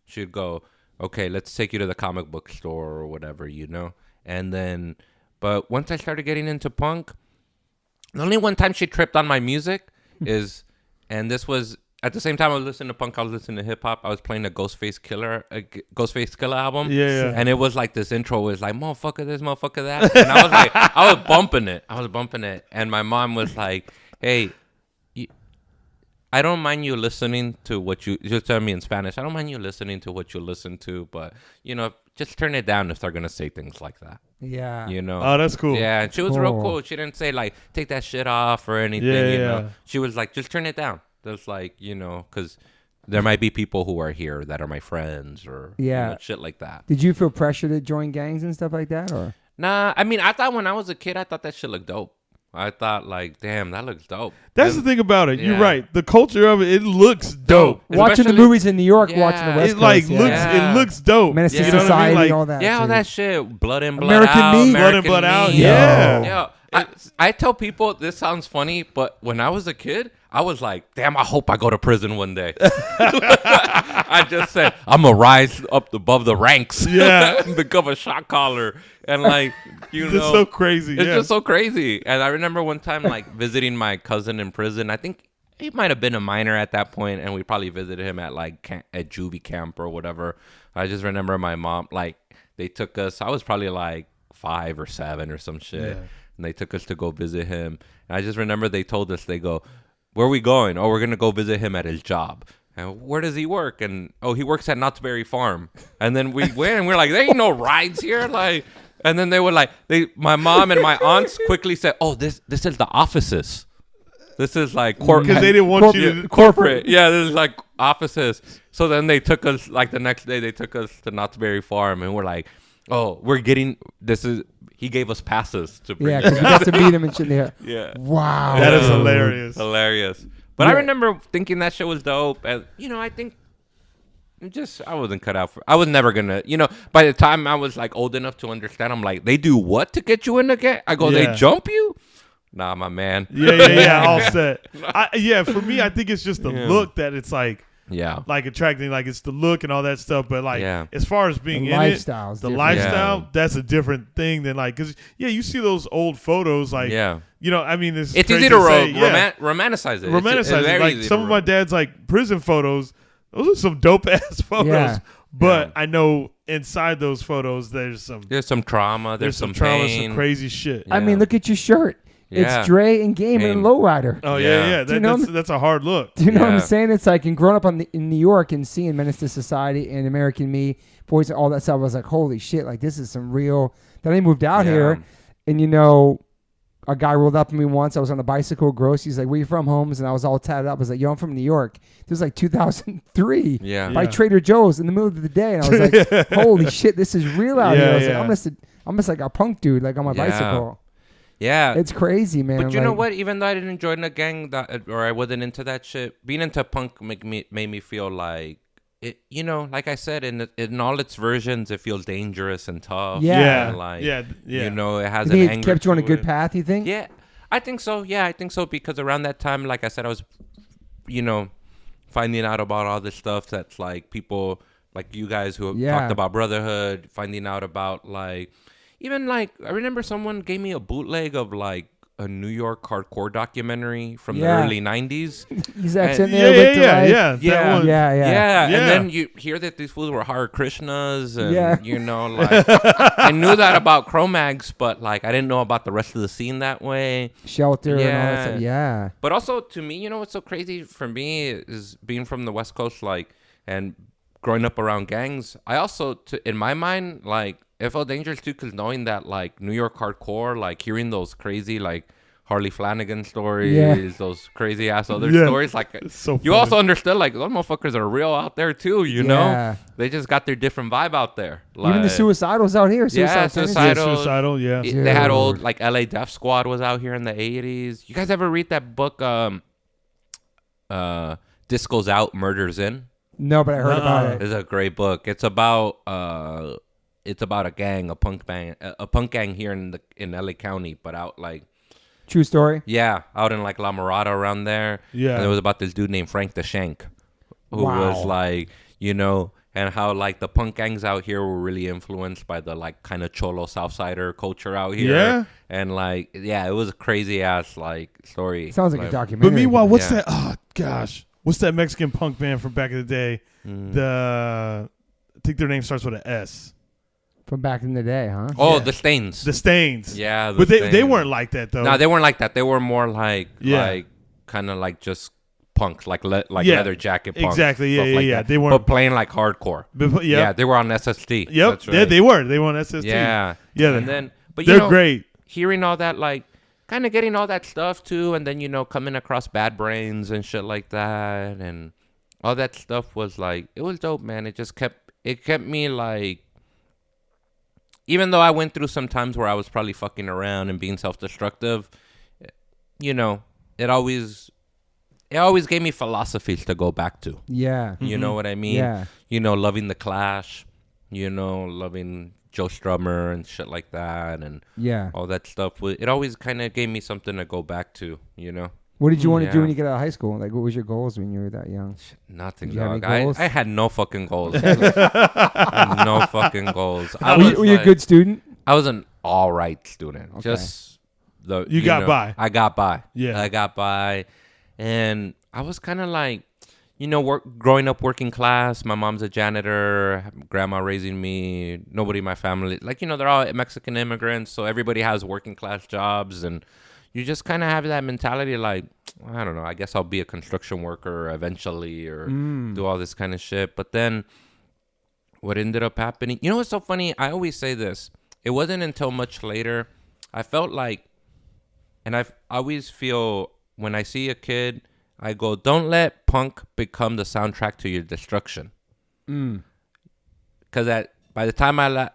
she'd go, okay, let's take you to the comic book store or whatever, you know? And then, but once I started getting into punk, the only one time she tripped on my music and this was at the same time I was listening to punk, I was listening to hip hop. I was playing the Ghostface Killer album.
Yeah.
And it was like this intro was like, motherfucker this, motherfucker that. And I was like, I was bumping it. And my mom was like, hey, I don't mind you listening to what you just tell me in Spanish. I don't mind you listening to what you listen to, but just turn it down if they're gonna say things like that.
Yeah.
Oh, that's cool.
Yeah, and she was real cool. She didn't say like take that shit off or anything. You know, she was like just turn it down. That's like because there might be people who are here that are my friends or shit like that.
Did you feel pressure to join gangs and stuff like that, or?
Nah, I mean, I thought when I was a kid, I thought that shit looked dope. I thought like, damn, that looks dope.
That's the thing about it. You're right. The culture of it looks dope.
Watching the movies in New York, watching the West Coast,
it looks dope.
Menace to Society,
like,
all that.
Yeah,
too.
all that shit. Blood in, blood
American
out.
Me.
Blood in, blood out. Yeah.
I tell people this sounds funny, but when I was a kid, I was like, damn, I hope I go to prison one day. I just said, I'm going to rise up above the ranks.
Yeah.
Become a shot caller. And like,
it's so crazy.
It's just so crazy. And I remember one time like visiting my cousin in prison. I think he might have been a minor at that point, and we probably visited him at like at juvie camp or whatever. I just remember my mom, like they took us, I was probably like 5 or 7 or some shit. Yeah. And they took us to go visit him. And I just remember they told us, they go, where are we going? Oh, we're going to go visit him at his job. And where does he work? And he works at Knott's Berry Farm. And then we went and we're like, there ain't no rides here. Like, and then they were like, my mom and my aunts quickly said, oh, this is the offices. This is like corporate.
Because they didn't want you to
corporate. Yeah, this is like offices. So then they took us, like the next day, they took us to Knott's Berry Farm. And we're like, oh, he gave us passes to bring.
Yeah, because we got to meet him and shit there.
Yeah.
Wow.
That is hilarious.
Hilarious. But I remember thinking that shit was dope. And, I think I wasn't cut out for, I was never going to, by the time I was like old enough to understand, I'm like, they do what to get you in the game? I go, they jump you? Nah, my man.
Yeah, all set. For me, I think it's just the look that it's like, like attracting, like it's the look and all that stuff. But like, as far as being in it, the lifestyle, that's a different thing than like, because you see those old photos, like, I mean, it's
easy to romanticize it.
Romanticize it. Like some of my dad's like prison photos, those are some dope ass photos. Yeah. But I know inside those photos, there's some
trauma. There's some
trauma,
pain.
some crazy shit.
I mean, look at your shirt. Yeah. It's Dre and Game and Lowrider.
Oh, yeah. That's a hard look.
Do you know what I'm saying? It's like, and growing up in New York and seeing Menace to Society and American Me, Boys, all that stuff, I was like, holy shit, like this is some real. Then I moved out here, and a guy rolled up to me once. I was on a bicycle, gross. He's like, where you from, Holmes? And I was all tatted up. I was like, yo, I'm from New York. This was like 2003 by Trader Joe's in the middle of the day. And I was like, holy shit, this is real out here. I was like, I'm just like a punk dude, like on my bicycle.
Yeah.
It's crazy, man.
But you know what? Even though I didn't join a gang or I wasn't into that shit, being into punk made me feel like, it, like I said, in all its versions, it feels dangerous and tough.
Yeah.
And like, it has
an
anger.
It kept you on a good path, you think?
Yeah. I think so. Yeah, I think so. Because around that time, like I said, I was, finding out about all this stuff that's like people like you guys who have talked about brotherhood, finding out about like, even like, I remember someone gave me a bootleg of like a New York hardcore documentary from the early 90s.
He's actually there.
Yeah. And then you hear that these fools were Hare Krishnas and, like, I knew that about Cro-Mags, but like, I didn't know about the rest of the scene that way.
Shelter and all that stuff. Yeah.
But also to me, what's so crazy for me is being from the West Coast, like, and growing up around gangs, I also, in my mind, like, it felt dangerous too, because knowing that like New York hardcore, like hearing those crazy like Harley Flanagan stories, those crazy ass other stories, like so you also understood like those motherfuckers are real out there too, you know? They just got their different vibe out there. Like,
even the Suicidals out here.
Suicidal, yeah.
They had old like LA Death Squad was out here in the 80s. You guys ever read that book, Disco's Out, Murder's In?
No, but I heard about it.
It's a great book. It's about a gang, a punk gang here in LA County, but out like
true story.
Yeah, out in like La Mirada around there. Yeah, and it was about this dude named Frank the Shank, who was like, and how like the punk gangs out here were really influenced by the like kind of cholo Southsider culture out here. Yeah, and like it was a crazy ass like story.
Sounds like a documentary.
But meanwhile, what's that? Oh gosh. what's that Mexican punk band from back in the day? I think their name starts with an S.
From back in the day, huh?
Oh, The Stains.
The Stains.
Yeah,
but they weren't like that though.
No, they weren't like that. They were more like kind of like just punk, like leather jacket punk.
Exactly. Yeah.
That.
They weren't
but playing like hardcore.
Yeah,
they were on SST.
Yep.
That's right.
Yeah, they were. They were on SST.
Yeah.
And
then, but
they're great.
Hearing all that, like, kind of getting all that stuff too, and then coming across Bad Brains and shit like that, and all that stuff was like, it was dope, man. It just kept me like, even though I went through some times where I was probably fucking around and being self-destructive, it always gave me philosophies to go back to.
Yeah.
You know what I mean?
Yeah.
Loving The Clash, loving Joe Strummer and shit like that, and all that stuff. It always kind of gave me something to go back to,
What did you want to do when you get out of high school? Like, what was your goals when you were that young?
Nothing,
did you
dog.
have any goals?
I had no fucking goals. No fucking goals.
Were you a good student?
I was an all right student.
Okay.
Just
you got by.
I got by.
Yeah,
I got by, and I was kind of like, growing up working class. My mom's a janitor, grandma raising me, nobody in my family. Like, they're all Mexican immigrants, so everybody has working class jobs, and you just kind of have that mentality like, I don't know, I guess I'll be a construction worker eventually or do all this kind of shit. But then what ended up happening, what's so funny? I always say this. It wasn't until much later I felt like, and I always feel when I see a kid, I go, don't let punk become the soundtrack to your destruction. Because by the time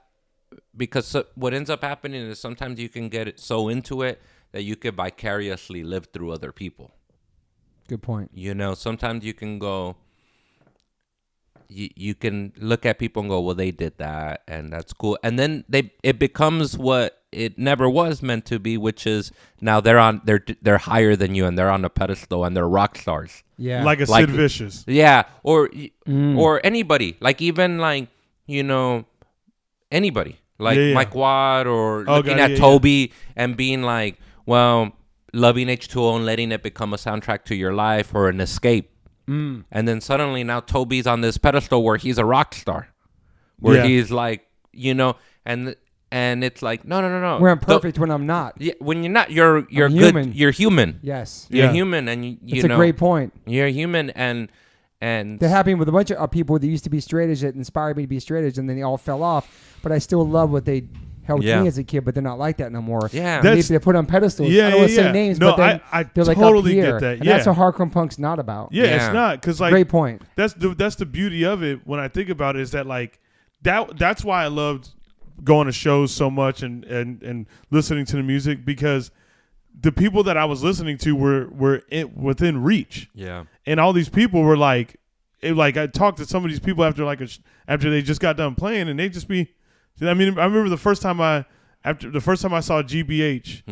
because what ends up happening is sometimes you can get it so into it that you could vicariously live through other people.
Good point.
Sometimes you can go, you can look at people and go, well, they did that, and that's cool. And then it becomes what it never was meant to be, which is now they're higher than you, and they're on a pedestal, and they're rock stars.
Yeah,
like Sid Vicious.
Yeah, or anybody, like even like anybody, like Mike Watt, or looking at Toby and being like, well, loving H2O and letting it become a soundtrack to your life or an escape. And then suddenly now Toby's on this pedestal where he's a rock star, where he's like, and it's like, no.
Where I'm perfect when I'm not.
Yeah, when you're not, you're good.
Human.
You're human.
Yes.
You're human, and
it's a great point.
You're human, and
that happened with a bunch of people that used to be straight edge that inspired me to be straight edge, and then they all fell off. But I still love what they held me as a kid, but they're not like that no more.
Yeah,
they're put on pedestals. I don't want to say names, but then they're like
totally
up here.
get that.
And that's what hardcore punk's not about.
Yeah, it's not, because like,
great point.
That's the beauty of it. When I think about it, is that like that's why I loved going to shows so much and listening to the music, because the people that I was listening to were within reach.
Yeah,
and all these people were like, I talked to some of these people after after they just got done playing, and they just be. I mean, I remember the first time I saw GBH,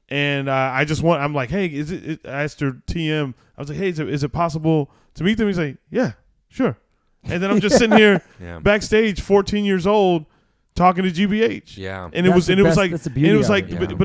and I'm like, hey, I asked her TM, I was like, hey, is it possible to meet them? He's like, yeah, sure. And then I'm just sitting here backstage, 14 years old, talking to GBH.
Yeah,
and it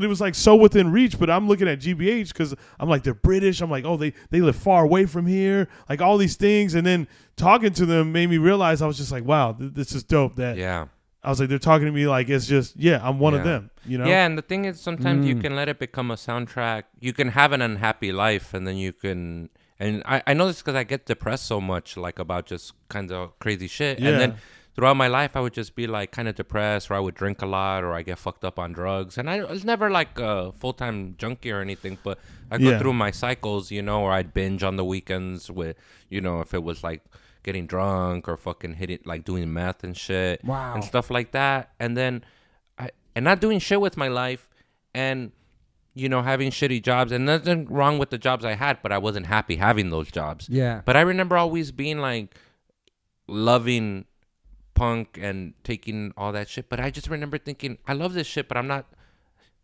was like so within reach. But I'm looking at GBH because I'm like, they're British. I'm like, oh, they live far away from here, like all these things. And then talking to them made me realize, I was just like, wow, this is dope. I was like, they're talking to me like it's just, I'm one of them,
Yeah, and the thing is, sometimes you can let it become a soundtrack. You can have an unhappy life, and then you can, and I know this because I get depressed so much, like about just kinds of crazy shit. Yeah. And then throughout my life, I would just be like kind of depressed, or I would drink a lot, or I get fucked up on drugs. And I was never like a full-time junkie or anything, but I go through my cycles, or I'd binge on the weekends with, if it was like getting drunk or fucking hitting, like doing meth and shit.
Wow.
And stuff like that. And then and not doing shit with my life, and having shitty jobs, and nothing wrong with the jobs I had, but I wasn't happy having those jobs.
Yeah.
But I remember always being like loving punk and taking all that shit, but I just remember thinking, I love this shit, but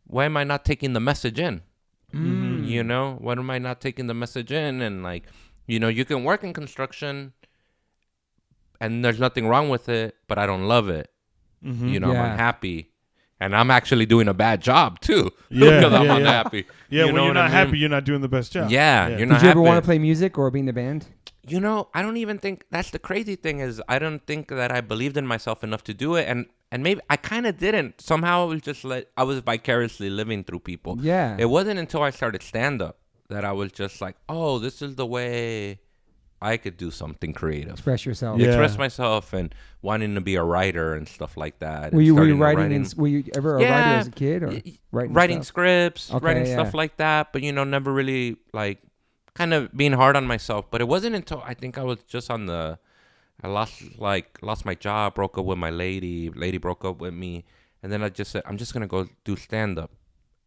why am I not taking the message in? Why am I not taking the message in? And like, you can work in construction and there's nothing wrong with it, but I don't love it. I'm unhappy. And I'm actually doing a bad job too, because I'm unhappy.
Yeah, when you're not happy, you're not doing the best job.
Yeah, you're not happy.
Did you ever want to play music or be in the band?
I don't even think that's the crazy thing is I don't think that I believed in myself enough to do it. And maybe I kind of didn't. Somehow it was just I was vicariously living through people.
Yeah.
It wasn't until I started stand-up that I was just like, oh, this is the way I could do something creative.
Express yourself.
Yeah. Express myself and wanting to be a writer and stuff like that.
Were you writing? Were you ever a writer as a kid, or
writing scripts, writing stuff like that? But never really like kind of being hard on myself. But it wasn't until I think I was just I lost my job, broke up with my lady. Lady broke up with me, and then I just said I'm just gonna go do stand up,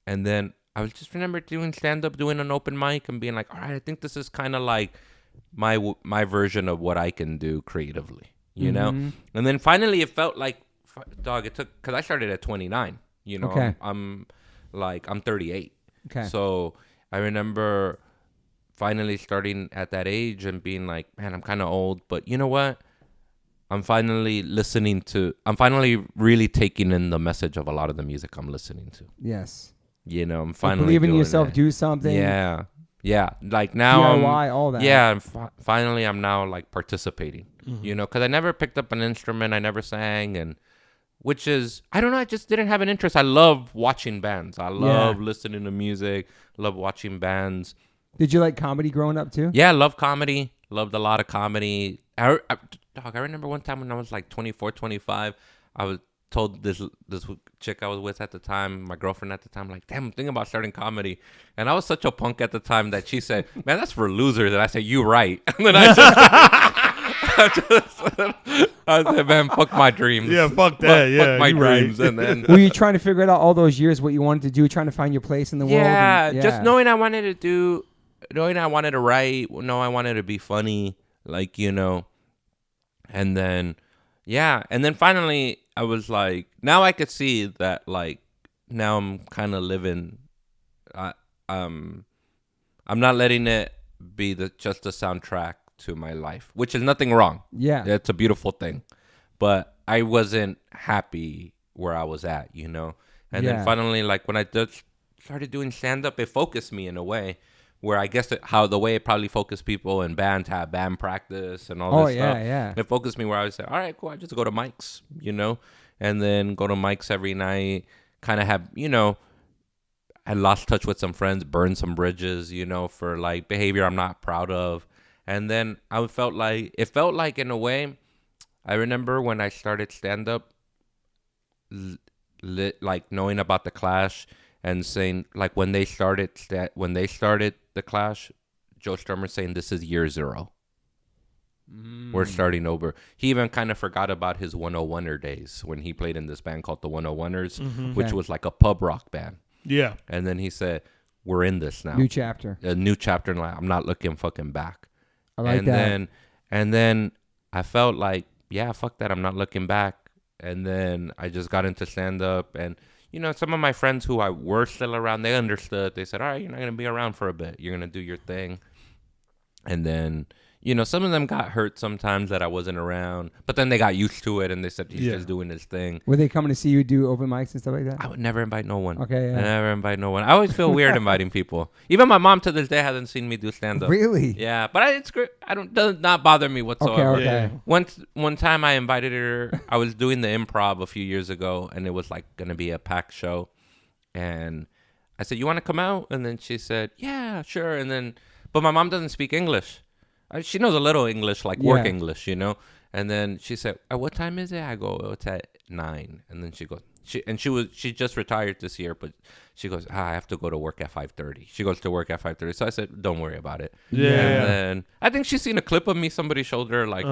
and then I was just remember doing stand up, doing an open mic, and being like, all right, I think this is kind of like my version of what I can do creatively, know? And then finally it felt like, dog, it took, because I started at 29,
Okay.
I'm 38.
Okay.
So I remember finally starting at that age and being like, man, I'm kind of old, but you know what? I'm finally really taking in the message of a lot of the music I'm listening to.
Yes.
I'm finally
believe in
doing
yourself,
it.
do something.
Yeah. Like now
DIY, all that.
Yeah. Finally, I'm now like participating, because I never picked up an instrument. I never sang. And which is, I don't know. I just didn't have an interest. I love watching bands. I love listening to music. Love watching bands.
Did you like comedy growing up too?
Yeah. Love comedy. Loved a lot of comedy. I remember one time when I was like 24, 25, I was told this chick I was with at the time, my girlfriend at the time, like, damn, I'm thinking about starting comedy. And I was such a punk at the time that she said, man, that's for losers. And I said, you right. And then I said, man, fuck my dreams.
Yeah, fuck that.
Fuck my dreams. Right. And then
were you trying to figure it out all those years, what you wanted to do, trying to find your place in the world?
Yeah, just knowing I wanted to write, know I wanted to be funny, like, and then, and then finally I was like, now I could see that, like, now I'm kind of living, I'm not letting it be just a soundtrack to my life, which is nothing wrong.
Yeah.
It's a beautiful thing. But I wasn't happy where I was at, And then finally, like, when I just started doing stand-up, it focused me in a way where I guess the way it probably focused people in band to have band practice and all this stuff.
Yeah.
It focused me where I would say, all right, cool, I just go to mics, and then go to mics every night, kind of have, I lost touch with some friends, burned some bridges, for like behavior I'm not proud of. And then it felt like in a way, I remember when I started stand-up, like knowing about the Clash and saying, like, when they started the Clash, Joe Strummer saying, this is year 0. We're starting over. He even kind of forgot about his 101er days when he played in this band called the 101ers, which was like a pub rock band.
Yeah.
And then he said, we're in this now.
New chapter.
A new chapter in life. I'm not looking fucking back.
I like that.
And then I felt like, yeah, fuck that. I'm not looking back. And then I just got into stand-up. And, some of my friends who I were still around, they understood. They said, all right, you're not going to be around for a bit. You're going to do your thing. And then, some of them got hurt sometimes that I wasn't around. But then they got used to it, and they said, he's just doing his thing.
Were they coming to see you do open mics and stuff like that?
I would never invite no one.
Okay, yeah.
I never invite no one. I always feel weird inviting people. Even my mom to this day hasn't seen me do stand-up.
Really?
Yeah, but it's great. Does not bother me whatsoever.
Okay.
One time I invited her. I was doing the Improv a few years ago, and it was like going to be a packed show. And I said, you want to come out? And then she said, yeah, sure. And then, but my mom doesn't speak English. She knows a little English, like work English, And then she said, what time is it? I go, it's at 9. And then she goes, she just retired this year, but she goes, I have to go to work at 5:30. She goes to work at 5:30. So I said, don't worry about it.
Yeah.
And then I think she's seen a clip of me. Somebody showed her like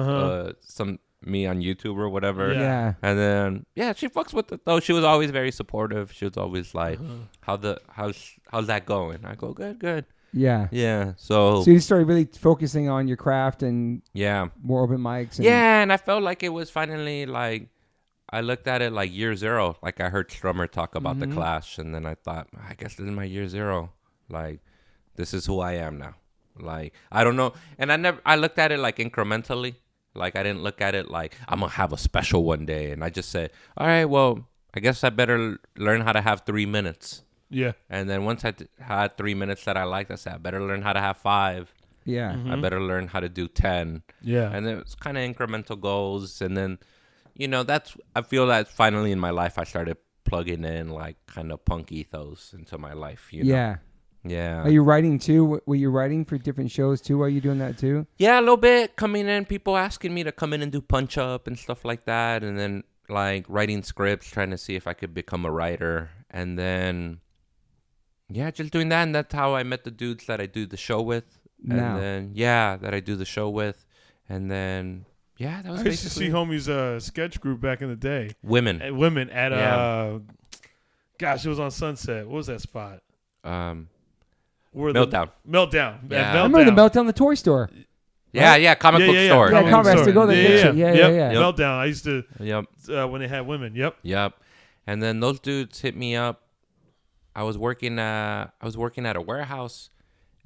me on YouTube or whatever.
Yeah.
And then she fucks with it though. She was always very supportive. She was always like, how's that going? I go, good.
Yeah.
Yeah. So
you started really focusing on your craft and more open mics.
And I felt like it was finally like, I looked at it like year 0. Like I heard Strummer talk about the Clash, and then I thought, I guess this is my year 0. Like, this is who I am now. Like, I don't know. And I looked at it like incrementally. Like, I didn't look at it like I'm going to have a special one day. And I just said, all right, well, I guess I better learn how to have 3 minutes.
Yeah.
And then once I had 3 minutes that I liked, I said, I better learn how to have 5.
Yeah.
I better learn how to do 10.
Yeah.
And it was kind of incremental goals. And then, I feel that finally in my life, I started plugging in like kind of punk ethos into my life,
Yeah.
Yeah.
Are you writing too? Were you writing for different shows too? Are you doing that too?
Yeah, a little bit. Coming in, people asking me to come in and do punch up and stuff like that. And then like writing scripts, trying to see if I could become a writer. And then, yeah, just doing that. And that's how I met the dudes that I do the show with.
Now.
And then, that I do the show with. And then, that was
I used to see homies' sketch group back in the day.
Women
at gosh, it was on Sunset. What was that spot?
Meltdown.
Meltdown.
Yeah. I remember the Meltdown, the toy store.
Yeah, comic book store.
Yeah, comic book store. Go there. Yeah.
Meltdown. I used to. When they had women.
Yep. And then those dudes hit me up. I was working at a warehouse,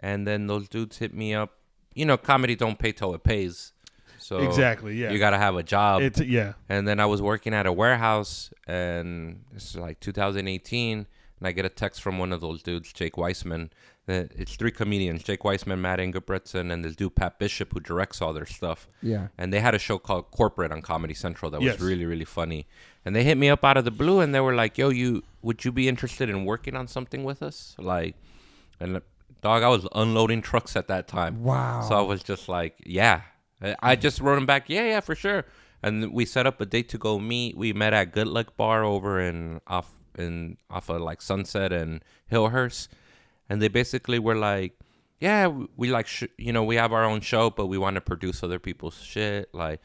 and then those dudes hit me up. Comedy don't pay till it pays. So
exactly. Yeah.
You gotta have a job.
Yeah.
And then I was working at a warehouse, and this is like 2018, and I get a text from one of those dudes, Jake Weissman. It's 3 comedians, Jake Weissman, Matt Ingebretson, and this dude, Pat Bishop, who directs all their stuff.
Yeah.
And they had a show called Corporate on Comedy Central that was really, really funny. And they hit me up out of the blue, and they were like, yo, would you be interested in working on something with us? And dog, I was unloading trucks at that time.
Wow.
So I was just like, yeah. I just wrote him back, yeah, for sure. And we set up a date to go meet. We met at Good Luck Bar over off of like Sunset and Hillhurst. And they basically were like, yeah, we like, we have our own show, but we want to produce other people's shit. Like,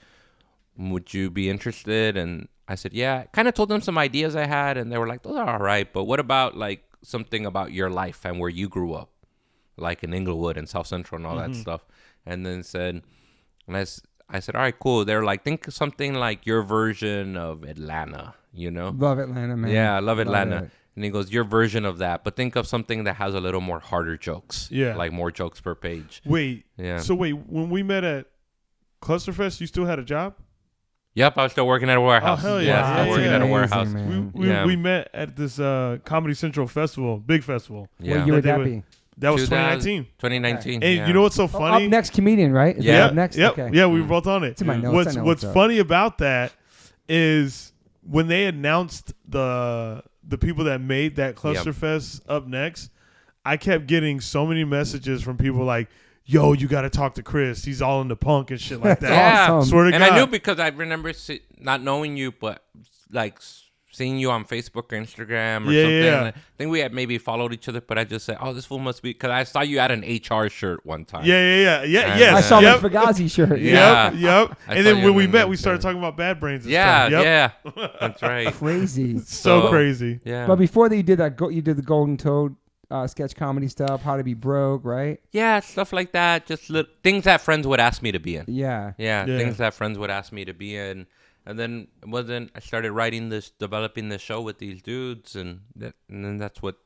would you be interested? And I said, yeah. Kind of told them some ideas I had, and they were like, those are all right. But what about like something about your life and where you grew up, like in Inglewood and South Central and all that stuff? And then I said, all right, cool. They're like, think of something like your version of Atlanta,
Love Atlanta, man.
Yeah, I love Atlanta. And he goes, your version of that, but think of something that has a little more harder jokes. Yeah. Like more jokes per page.
Wait. Yeah. So when we met at Clusterfest, you still had a job?
Yep, I was still working at a warehouse.
Oh, hell yeah.
I was working at a warehouse.
We met at this Comedy Central festival, big festival.
Yeah. What year would that be?
That was 2019.
2019.
And you know what's so funny?
Up Next comedian, right? Is that Up Next?
Yep.
Okay.
Yeah, we were both on it.
It's in my notes.
What's funny about that is when they announced the people that made that Clusterfest Up Next, I kept getting so many messages from people like, yo, you got to talk to Chris. He's all into punk and shit like that.
Yeah.
Awesome.
Swear to
God.
God.
I knew because I remember not knowing you, but like seeing you on Facebook or Instagram or something.
Yeah.
I think we had maybe followed each other, but I just said, oh, this fool must be, because I saw you had an HR shirt one time.
Yes.
I saw the Fugazi shirt.
Yep. And then when we met, we started talking about Bad Brains and stuff.
Yeah. That's right.
Crazy.
So crazy.
Yeah.
But before that, you did you did the Golden Toad sketch comedy stuff, How to Be Broke, right?
Yeah, stuff like that. Just things that friends would ask me to be in.
Yeah.
Things that friends would ask me to be in. And then I started developing this show with these dudes, and then that's what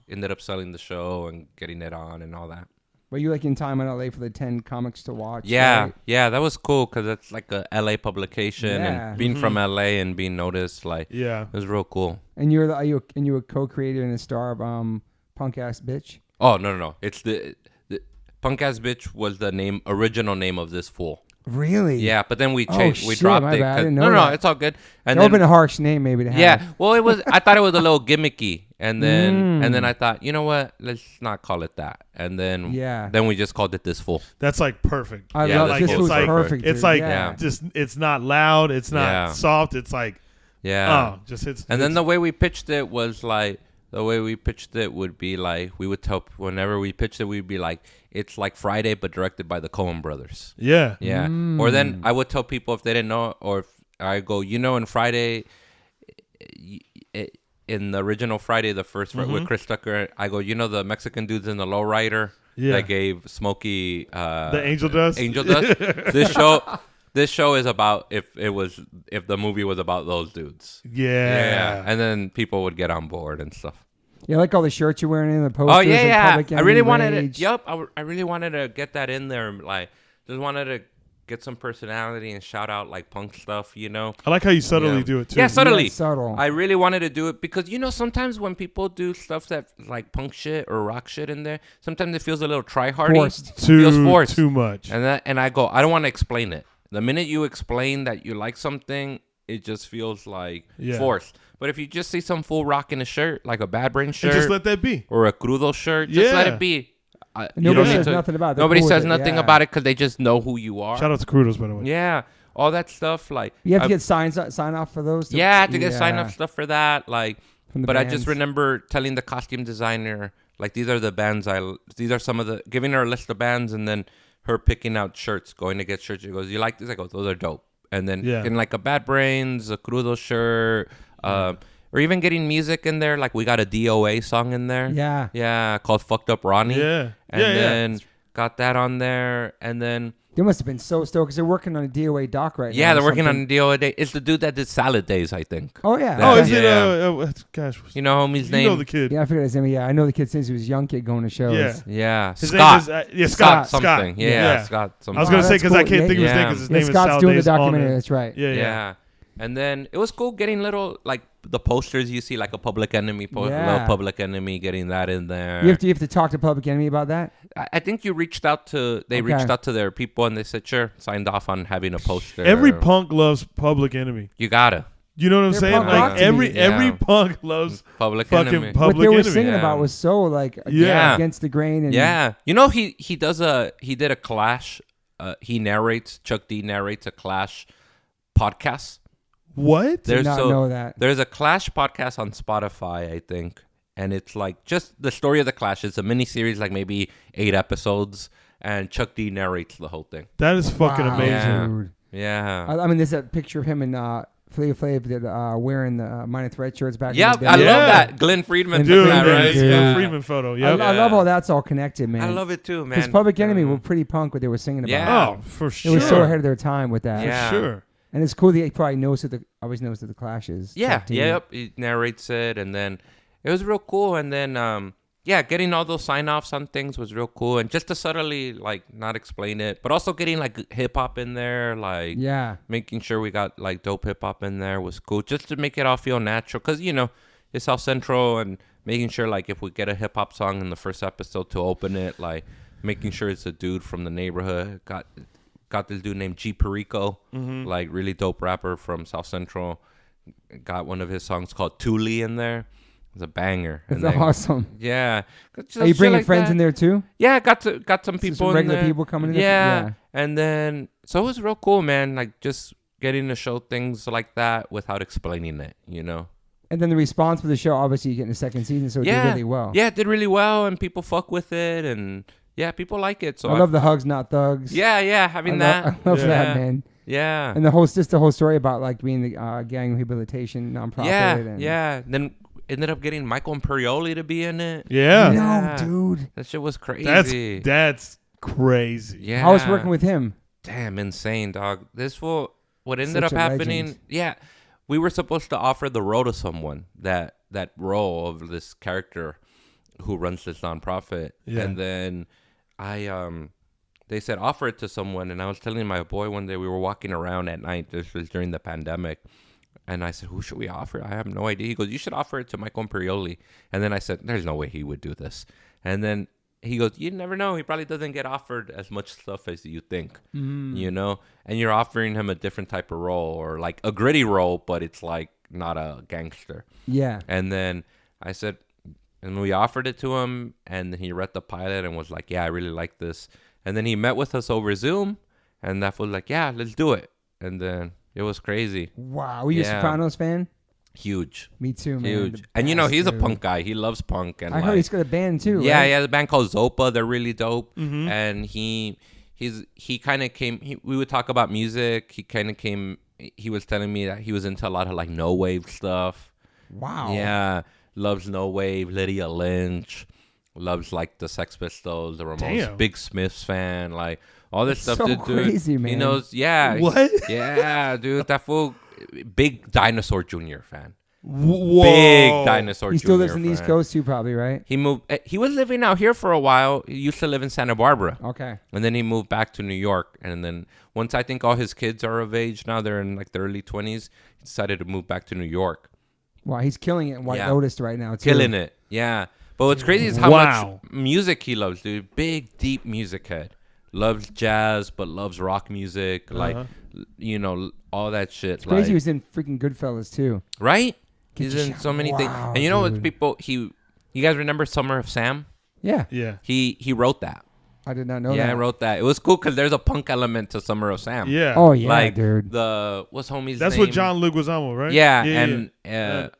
ended up selling the show and getting it on and all that.
Were you like in time in LA for the 10 comics to watch?
Yeah,
right?
yeah, that was cool because it's like a LA publication, and being from LA and being noticed, it was real cool.
And you're a co-creator and a star of Punk Ass Bitch.
Oh no, it's the Punk Ass Bitch was the original name of this fool.
Really?
Yeah, but then we changed. We dropped it.
I didn't know that.
It's all good.
And that would have been a harsh name, maybe to have.
Yeah, well, it was. I thought it was a little gimmicky, and then I thought, you know what? Let's not call it that. And then we just called it This Fool.
That's like perfect.
I love This Fool's perfect.
It's like just it's not loud. It's not soft. It's like just hits.
And then the way we pitched it was like. The way we pitched it would be like, we would tell, whenever we pitched it, we'd be like, it's like Friday, but directed by the Coen brothers.
Yeah.
Yeah. Or then I would tell people if they didn't know, or if I go, in Friday, in the original Friday, the first with Chris Tucker, I go, the Mexican dudes in the lowrider that gave Smokey
the angel dust.
Angel dust. This show is about if the movie was about those dudes.
Yeah.
And then people would get on board and stuff.
Yeah, like all the shirts you're wearing in the posters.
Oh yeah.
Public
I really
wanted
it. Yep. I really wanted to get that in there. Like, just wanted to get some personality and shout out like punk stuff, you know.
I like how you subtly do it too.
Yeah, subtly.
Yeah, subtle.
I really wanted to do it because, you know, sometimes when people do stuff that like punk shit or rock shit in there, sometimes it feels a little try-hardy.
Forced.
Feels forced.
Too much.
And I go, I don't want to explain it. The minute you explain that you like something, it just feels like forced. But if you just see some fool rocking a shirt, like a Bad Brain shirt.
And just let that be.
Or a Crudo shirt, just let it be.
Nobody says nothing about it.
Nobody says nothing about it because they just know who you are.
Shout out to Crudos, by the way.
Yeah, all that stuff. Like
you have to get sign off for those.
I have to get sign off stuff for that. Like, but
bands.
I just remember telling the costume designer, like, these are the bands these are some of the, giving her a list of bands, and then her picking out shirts, going to get shirts. She goes, "You like this?" I go, "Those are dope." And then in like a Bad Brains, a Crudo shirt, or even getting music in there. Like we got a DOA song in there. Yeah, called "Fucked Up Ronnie."
Yeah,
and then got that on there, and then
they must have been so stoked because they're working on a DOA doc right now.
Yeah, they're working on a DOA day. It's the dude that did Salad Days, I think.
Oh yeah.
Oh, is it? Gosh,
you know homie's name?
You know the kid.
Yeah, I forget his name. Yeah, I know the kid since he was a young kid going to shows.
Yeah.
His
Scott.
name is, Scott
something. Yeah, Scott something.
I was gonna say because I can't think of his name because his name is
Scott's
Salad
doing
Days
the documentary. That's right.
Yeah. And then it was cool getting little, like, the posters you see, like a Public Enemy little Public Enemy, getting that in there.
You have to talk to Public Enemy about that?
I think you reached out to their people, and they said, sure, signed off on having a poster.
Every punk loves Public Enemy.
You gotta.
You know what I'm saying? Like every punk loves Public Enemy. What
they were singing about was so like against the grain. And
you know, he did a Clash. Chuck D narrates a Clash podcast.
What?
Did not know that.
There's a Clash podcast on Spotify, I think, and it's like just the story of the Clash. It's a mini series, like maybe 8 episodes, and Chuck D narrates the whole thing.
That is fucking amazing.
Dude.
Yeah.
I mean, there's that picture of him and Flavor Flav did wearing the Minor Threat shirts back.
Yeah,
in the day.
I love that. Glenn Friedman
dude,
that, right?
Glenn Friedman photo. Yeah,
I love how that's all connected, man.
I love it too, man.
Because Public Enemy were pretty punk what they were singing about.
Yeah.
Oh, for sure.
It was so ahead of their time with that.
Yeah.
For sure.
And it's cool that he probably always knows that the Clash is.
Yeah, yep. He narrates it, and then it was real cool. And then, getting all those sign-offs on things was real cool. And just to subtly, like, not explain it, but also getting, like, hip-hop in there, like, making sure we got, like, dope hip-hop in there was cool. Just to make it all feel natural. Because, you know, it's South Central, and making sure, like, if we get a hip-hop song in the first episode to open it, like, making sure it's a dude from the neighborhood. Got this dude named G Perico, like really dope rapper from South Central. Got one of his songs called Thule in there. It's a banger.
That's awesome.
Yeah.
Are you bringing friends in there too?
Yeah, got some people
some regular in there. People coming in there?
Yeah. And then, so it was real cool, man. Like just getting to show things like that without explaining it, you know?
And then the response for the show, obviously you get in the second season, so it did really well.
Yeah, it did really well, and people fuck with it, and yeah, people like it. So
I love the hugs, not thugs.
Yeah, having that.
I love that, man.
Yeah.
And the whole story about like being the gang rehabilitation nonprofit.
Yeah. Then ended up getting Michael Imperioli to be in it.
Yeah.
No, dude.
That shit was crazy.
That's crazy.
Yeah.
How was working with him?
Damn, insane, dog. What ended up happening?
Legend.
Yeah. We were supposed to offer the role to someone, that role of this character who runs this nonprofit. Yeah. And then they said offer it to someone, and I was telling my boy one day, we were walking around at night, this was during the pandemic, and I said, who should we offer? I have no idea. He goes, you should offer it to Michael Imperioli. And then I said, there's no way he would do this. And then he goes, you never know, he probably doesn't get offered as much stuff as you think, you know, and you're offering him a different type of role, or like a gritty role, but it's like not a gangster.
Yeah.
And then I said, and we offered it to him, and he read the pilot and was like, yeah, I really like this. And then he met with us over Zoom, and that was like, yeah, let's do it. And then it was crazy.
Wow. Were you a Sopranos fan?
Huge.
Me too, man.
Huge. And you know, he's a punk guy. He loves punk. And
I heard he's got a band too,
Yeah,
right?
he has a band called Zopa. They're really dope. And he kind of came, we would talk about music. He was telling me that he was into a lot of like no wave stuff.
Wow.
Yeah. Loves no wave, Lydia Lynch, loves like the Sex Pistols, the Ramones, Big Smiths fan, like all this stuff.
So
dude,
crazy, man.
He knows, yeah.
What?
Yeah, dude, that fool, big Dinosaur Jr. fan.
Whoa.
Big dinosaur.
He still lives in the East Coast too, probably, right?
He moved. He was living out here for a while. He used to live in Santa Barbara.
Okay.
And then he moved back to New York. And then once I think all his kids are of age now, they're in like their early 20s, he decided to move back to New York.
Wow, he's killing it in White Lotus right now, too.
Killing it, yeah. But what's crazy is how much music he loves, dude. Big, deep music head. Loves jazz, but loves rock music. Like, you know, all that shit.
It's crazy he was in freaking Goodfellas, too.
Right? He's in so many things. And you know what, people, you guys remember Summer of Sam?
Yeah.
Yeah.
He wrote that.
I did not know that.
Yeah, I wrote that. It was cool because there's a punk element to Summer of Sam.
Yeah.
Oh, yeah,
like
dude.
What's homie's
That's
name?
what John Leguizamo, right?
Yeah,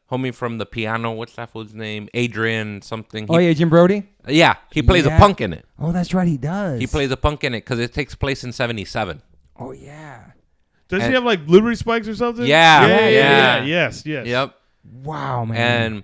homie from the piano, what's that fool's name? Adrian something.
Adrian Brody?
Yeah, he plays a punk in it.
Oh, that's right, he does.
He plays a punk in it because it takes place in 1977.
Oh, yeah.
Does he have like Liberty Spikes or something?
Yeah.
Yes.
Yep.
Wow, man.
And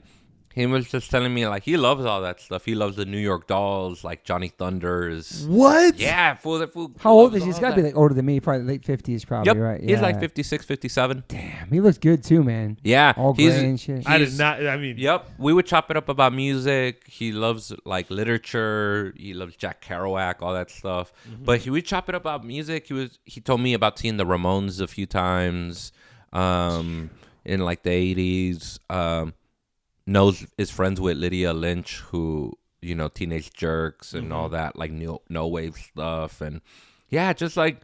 he was just telling me, like, he loves all that stuff. He loves the New York Dolls, like Johnny Thunders.
What?
Yeah, fool.
How old is he? He's got to be like older than me, probably late 50s, probably, right?
He's like 56, 57.
Damn, he looks good too, man.
Yeah.
All gray and shit.
I did not, I mean.
Yep. We would chop it up about music. He loves, like, literature. He loves Jack Kerouac, all that stuff. Mm-hmm. But we chop it up about music. He told me about seeing the Ramones a few times in, like, the 80s. Is friends with Lydia Lynch, who, you know, Teenage Jerks and all that, like no wave stuff. And yeah, just like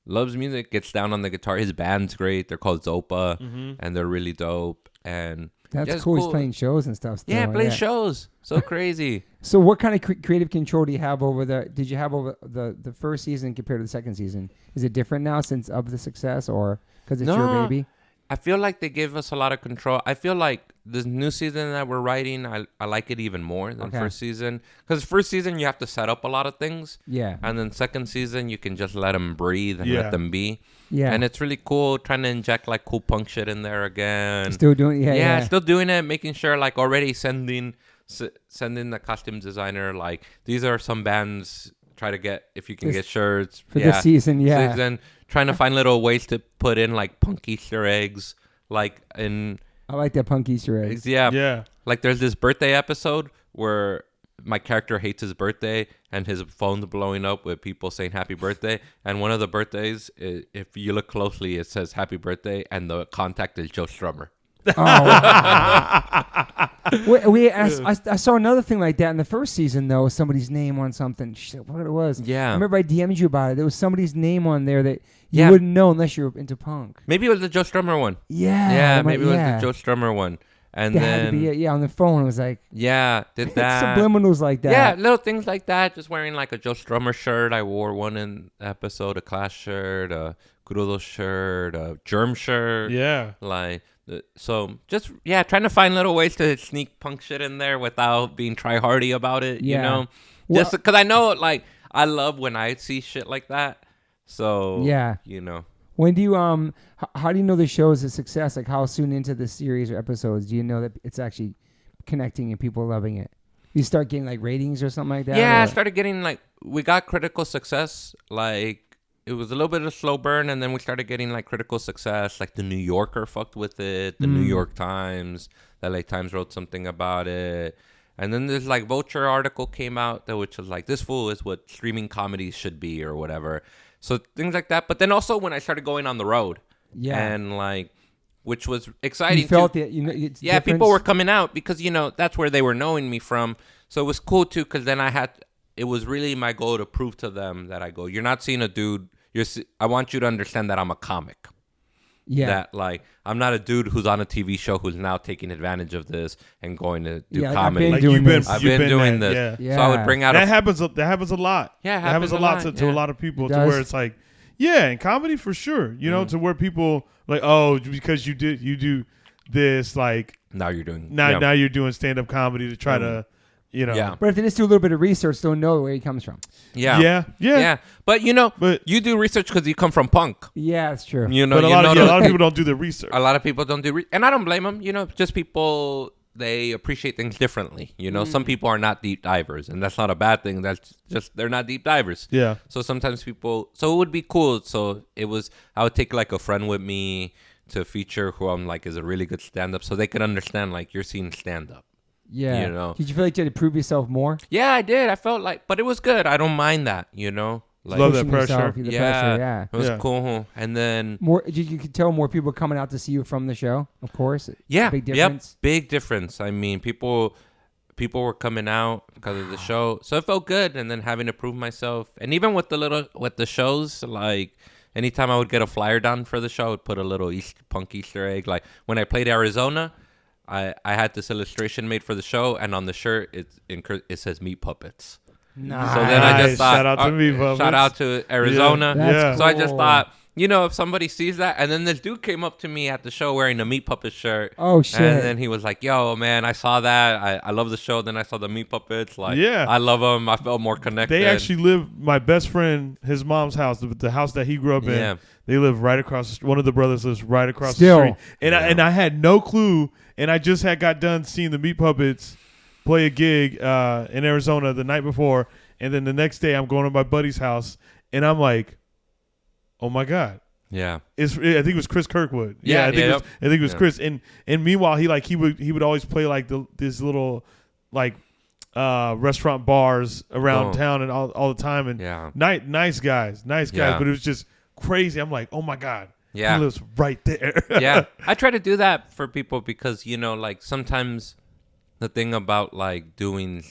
loves music, gets down on the guitar. His band's great. They're called Zopa, and they're really dope. And
that's cool. He's playing shows and stuff still.
Yeah, plays shows. So crazy.
So what kind of creative control do you have over did you have over the first season compared to the second season? Is it different now since of the success, or because it's your baby?
I feel like they gave us a lot of control. I feel like this new season that we're writing, I like it even more than first season. Because first season, you have to set up a lot of things. Yeah. And then second season, you can just let them breathe and let them be. Yeah. And it's really cool trying to inject like cool punk shit in there again.
Still doing it?
Yeah, still doing it, making sure like already sending the costume designer like, these are some bands, try to get, if you can get shirts.
For this season, Season.
Trying to find little ways to put in like punk Easter eggs, like in.
I like that punk Easter eggs.
Yeah. Like there's this birthday episode where my character hates his birthday and his phone's blowing up with people saying happy birthday. And one of the birthdays, if you look closely, it says happy birthday and the contact is Joe Strummer.
Oh, wow. I saw another thing like that in the first season, though. Somebody's name on something. She said what it was.
Yeah.
I remember I DM'd you about it. There was somebody's name on there that you wouldn't know unless you're into punk.
Maybe it was the Joe Strummer one.
Yeah.
Yeah, maybe it was the Joe Strummer one. And
that
then
had to be on the phone. It was like,
did that.
Subliminals like that.
Yeah, little things like that. Just wearing like a Joe Strummer shirt. I wore one in the episode, a Clash shirt, a Crudo shirt, a Germ shirt.
Yeah.
Like, so just, trying to find little ways to sneak punk shit in there without being try-hardy about it, you know? Just because I know, like, I love when I see shit like that. So, you know.
When do you, how do you know the show is a success? Like, how soon into the series or episodes do you know that it's actually connecting and people loving it? You start getting, like, ratings or something like that?
Yeah, I started getting, like, we got critical success, like, it was a little bit of a slow burn, and then we started getting, like, critical success. Like, the New Yorker fucked with it. The New York Times. The LA Times wrote something about it. And then this, like, Vulture article came out, which was like, this fool is what streaming comedies should be or whatever. So things like that. But then also when I started going on the road. Yeah. And, like, which was exciting.
You felt it. You know, it's difference.
People were coming out because, you know, that's where they were knowing me from. So it was cool, too, because then it was really my goal to prove to them that you're not seeing a dude. I want you to understand that I'm a comic. Yeah. That, like, I'm not a dude who's on a TV show who's now taking advantage of this and going to do comedy.
I've been doing
this. So I would bring out
that happens a lot.
Yeah,
it happens a lot to a lot of people, to where it's like, in comedy for sure. You know, to where people like, oh, because you do this, like
now you're doing
now you're doing stand-up comedy to try to. You know.
Yeah. But if they just do a little bit of research, they'll know where he comes from.
Yeah.
But you know, you do research because you come from punk.
Yeah, that's true.
You know,
but a lot of people don't do their research.
A lot of people don't do and I don't blame them. You know, just people, they appreciate things differently. You know, some people are not deep divers, and that's not a bad thing. That's just they're not deep divers.
Yeah.
So sometimes so it would be cool. So I would take like a friend with me to feature who I'm like is a really good stand-up, so they can understand like you're seeing stand-up.
Yeah.
You know.
Did you feel like you had to prove yourself more?
Yeah, I did. I felt like, but it was good. I don't mind that. You know.
Like, love that pressure.
Yeah.
It was cool. And then
you could tell more people coming out to see you from the show, of course.
Yeah.
Big difference.
Yep. Big difference. I mean, people were coming out because of the show. So it felt good. And then having to prove myself. And even with the shows, like anytime I would get a flyer done for the show, I would put a little punk Easter egg. Like when I played Arizona, I had this illustration made for the show. And on the shirt, it says Meat Puppets.
Nice.
So then I just thought,
shout out
to Arizona.
Yeah.
So I just thought, if somebody sees that, and then this dude came up to me at the show wearing a Meat Puppet shirt.
Oh shit!
And then he was like, "Yo, man, I saw that. I love the show. Then I saw the Meat Puppets. Like, I love them. I felt more connected."
They actually live. My best friend, his mom's house, the house that he grew up in. Yeah. They live right across. One of the brothers lives right across the street. And I had no clue. And I just got done seeing the Meat Puppets play a gig in Arizona the night before, and then the next day I'm going to my buddy's house, and I'm like, "Oh my god!"
Yeah,
I think it was Chris Kirkwood.
I
think it was Chris. And meanwhile, he would always play like this little like restaurant bars around town and all the time, and nice guys, but it was just crazy. I'm like, "Oh my god!"
Yeah,
he lives right there.
Yeah, I try to do that for people because like sometimes. The thing about like doing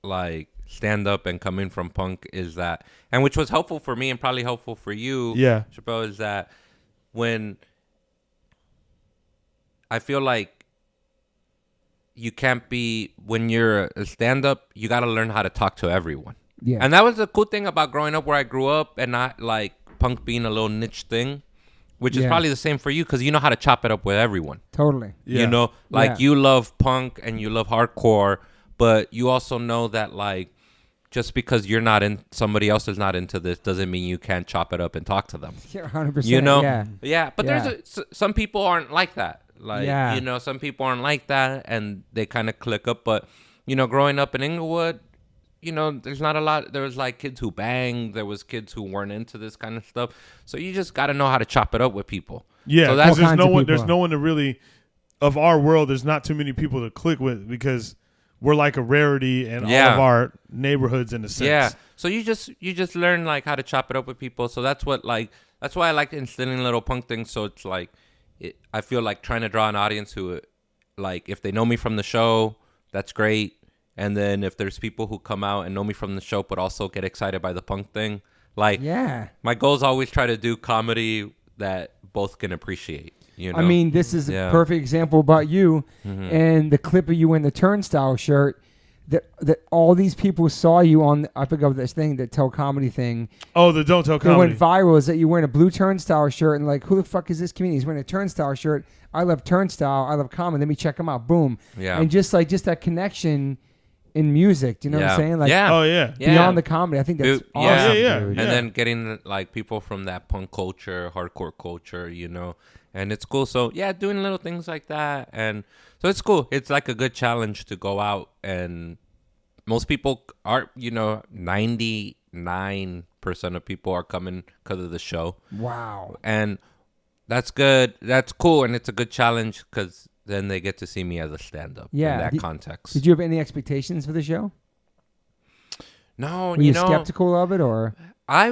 like stand up and coming from punk is that, and which was helpful for me and probably helpful for you, Chappelle, is that when I feel like you can't be, when you're a stand up, you got to learn how to talk to everyone. Yeah. And that was the cool thing about growing up where I grew up and not like punk being a little niche thing. Which is probably the same for you because you know how to chop it up with everyone.
Totally.
Yeah. You love punk and you love hardcore, but you also know that like just because you're not in, somebody else is not into this doesn't mean you can't chop it up and talk to them.
Yeah, 100%.
Yeah. But there's some people aren't like that. Like, some people aren't like that and they kind of click up. But, growing up in Inglewood, there's not a lot. There was like kids who banged. There was kids who weren't into this kind of stuff. So you just got to know how to chop it up with people.
Yeah, so there's no one to really, of our world, there's not too many people to click with because we're like a rarity in all of our neighborhoods in a sense. Yeah.
So you just learn like how to chop it up with people. So that's why I like instilling little punk things. So it's like, I feel like trying to draw an audience who, like, if they know me from the show, that's great. And then if there's people who come out and know me from the show but also get excited by the punk thing, like, my goal is always try to do comedy that both can appreciate.
I mean, this is a perfect example about you and the clip of you in the Turnstile shirt that all these people saw you on, I forgot this thing, the Tell Comedy thing.
Oh, the Don't Tell Comedy.
It went viral. Is that you wearing a blue Turnstile shirt and like, who the fuck is this comedian? He's wearing a Turnstile shirt. I love Turnstile. I love comedy. Let me check him out. Boom. Yeah. And just that connection in music, do you know what I'm saying? Like, beyond the comedy, I think that's awesome. Dude.
And then getting like people from that punk culture, hardcore culture, and it's cool. So doing little things like that, and so it's cool. It's like a good challenge to go out, and most people are, 99% of people are coming because of the show.
Wow.
And that's good. That's cool, and it's a good challenge because then they get to see me as a stand-up in that context.
Did you have any expectations for the show?
No,
Were you skeptical of it, or?
I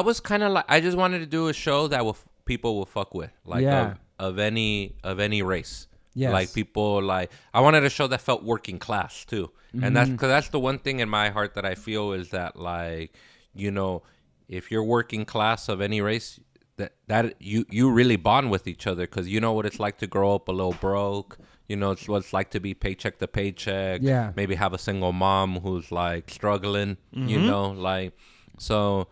was kind of like, I just wanted to do a show that people will fuck with, like of any race. Yes. Like people like, I wanted a show that felt working class too, and that's because that's the one thing in my heart that I feel is that like, if you're working class of any race, that you really bond with each other because you know what it's like to grow up a little broke. It's what it's like to be paycheck to paycheck. Yeah. Maybe have a single mom who's like struggling. So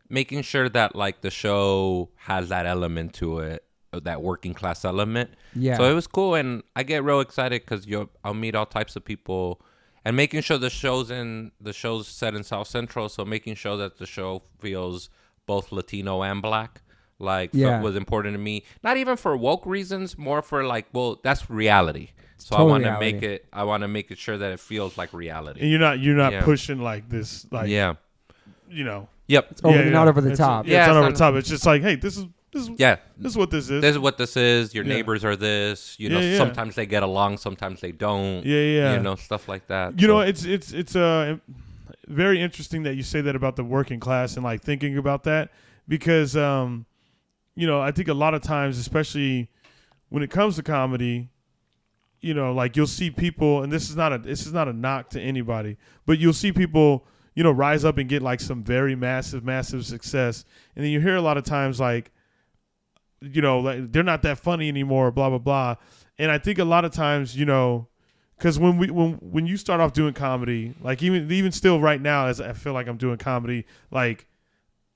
making sure that like the show has that element to it, that working class element. Yeah. So it was cool, and I get real excited because I'll meet all types of people, and making sure the show's set in South Central, so making sure that the show feels both Latino and Black, was important to me. Not even for woke reasons, more for like, well, that's reality. So totally I want to make it sure that it feels like reality.
And you're not pushing like this, like
Yep.
Not over the top.
It's not over the top. It's just like, hey, this is This is what this is.
This is what this is. Your neighbors are this. You know, sometimes they get along, sometimes they don't.
Yeah.
You know, stuff like that.
You know, it's very interesting that you say that about the working class and like thinking about that because, you know, I think a lot of times, especially when it comes to comedy, you know, like you'll see people, and this is not a knock to anybody, but you'll see people, you know, rise up and get like some very massive success, and then you hear a lot of times like, you know, like they're not that funny anymore, blah blah blah. And I think a lot of times, you know, because when you start off doing comedy, like even still right now, as I feel like I'm doing comedy, like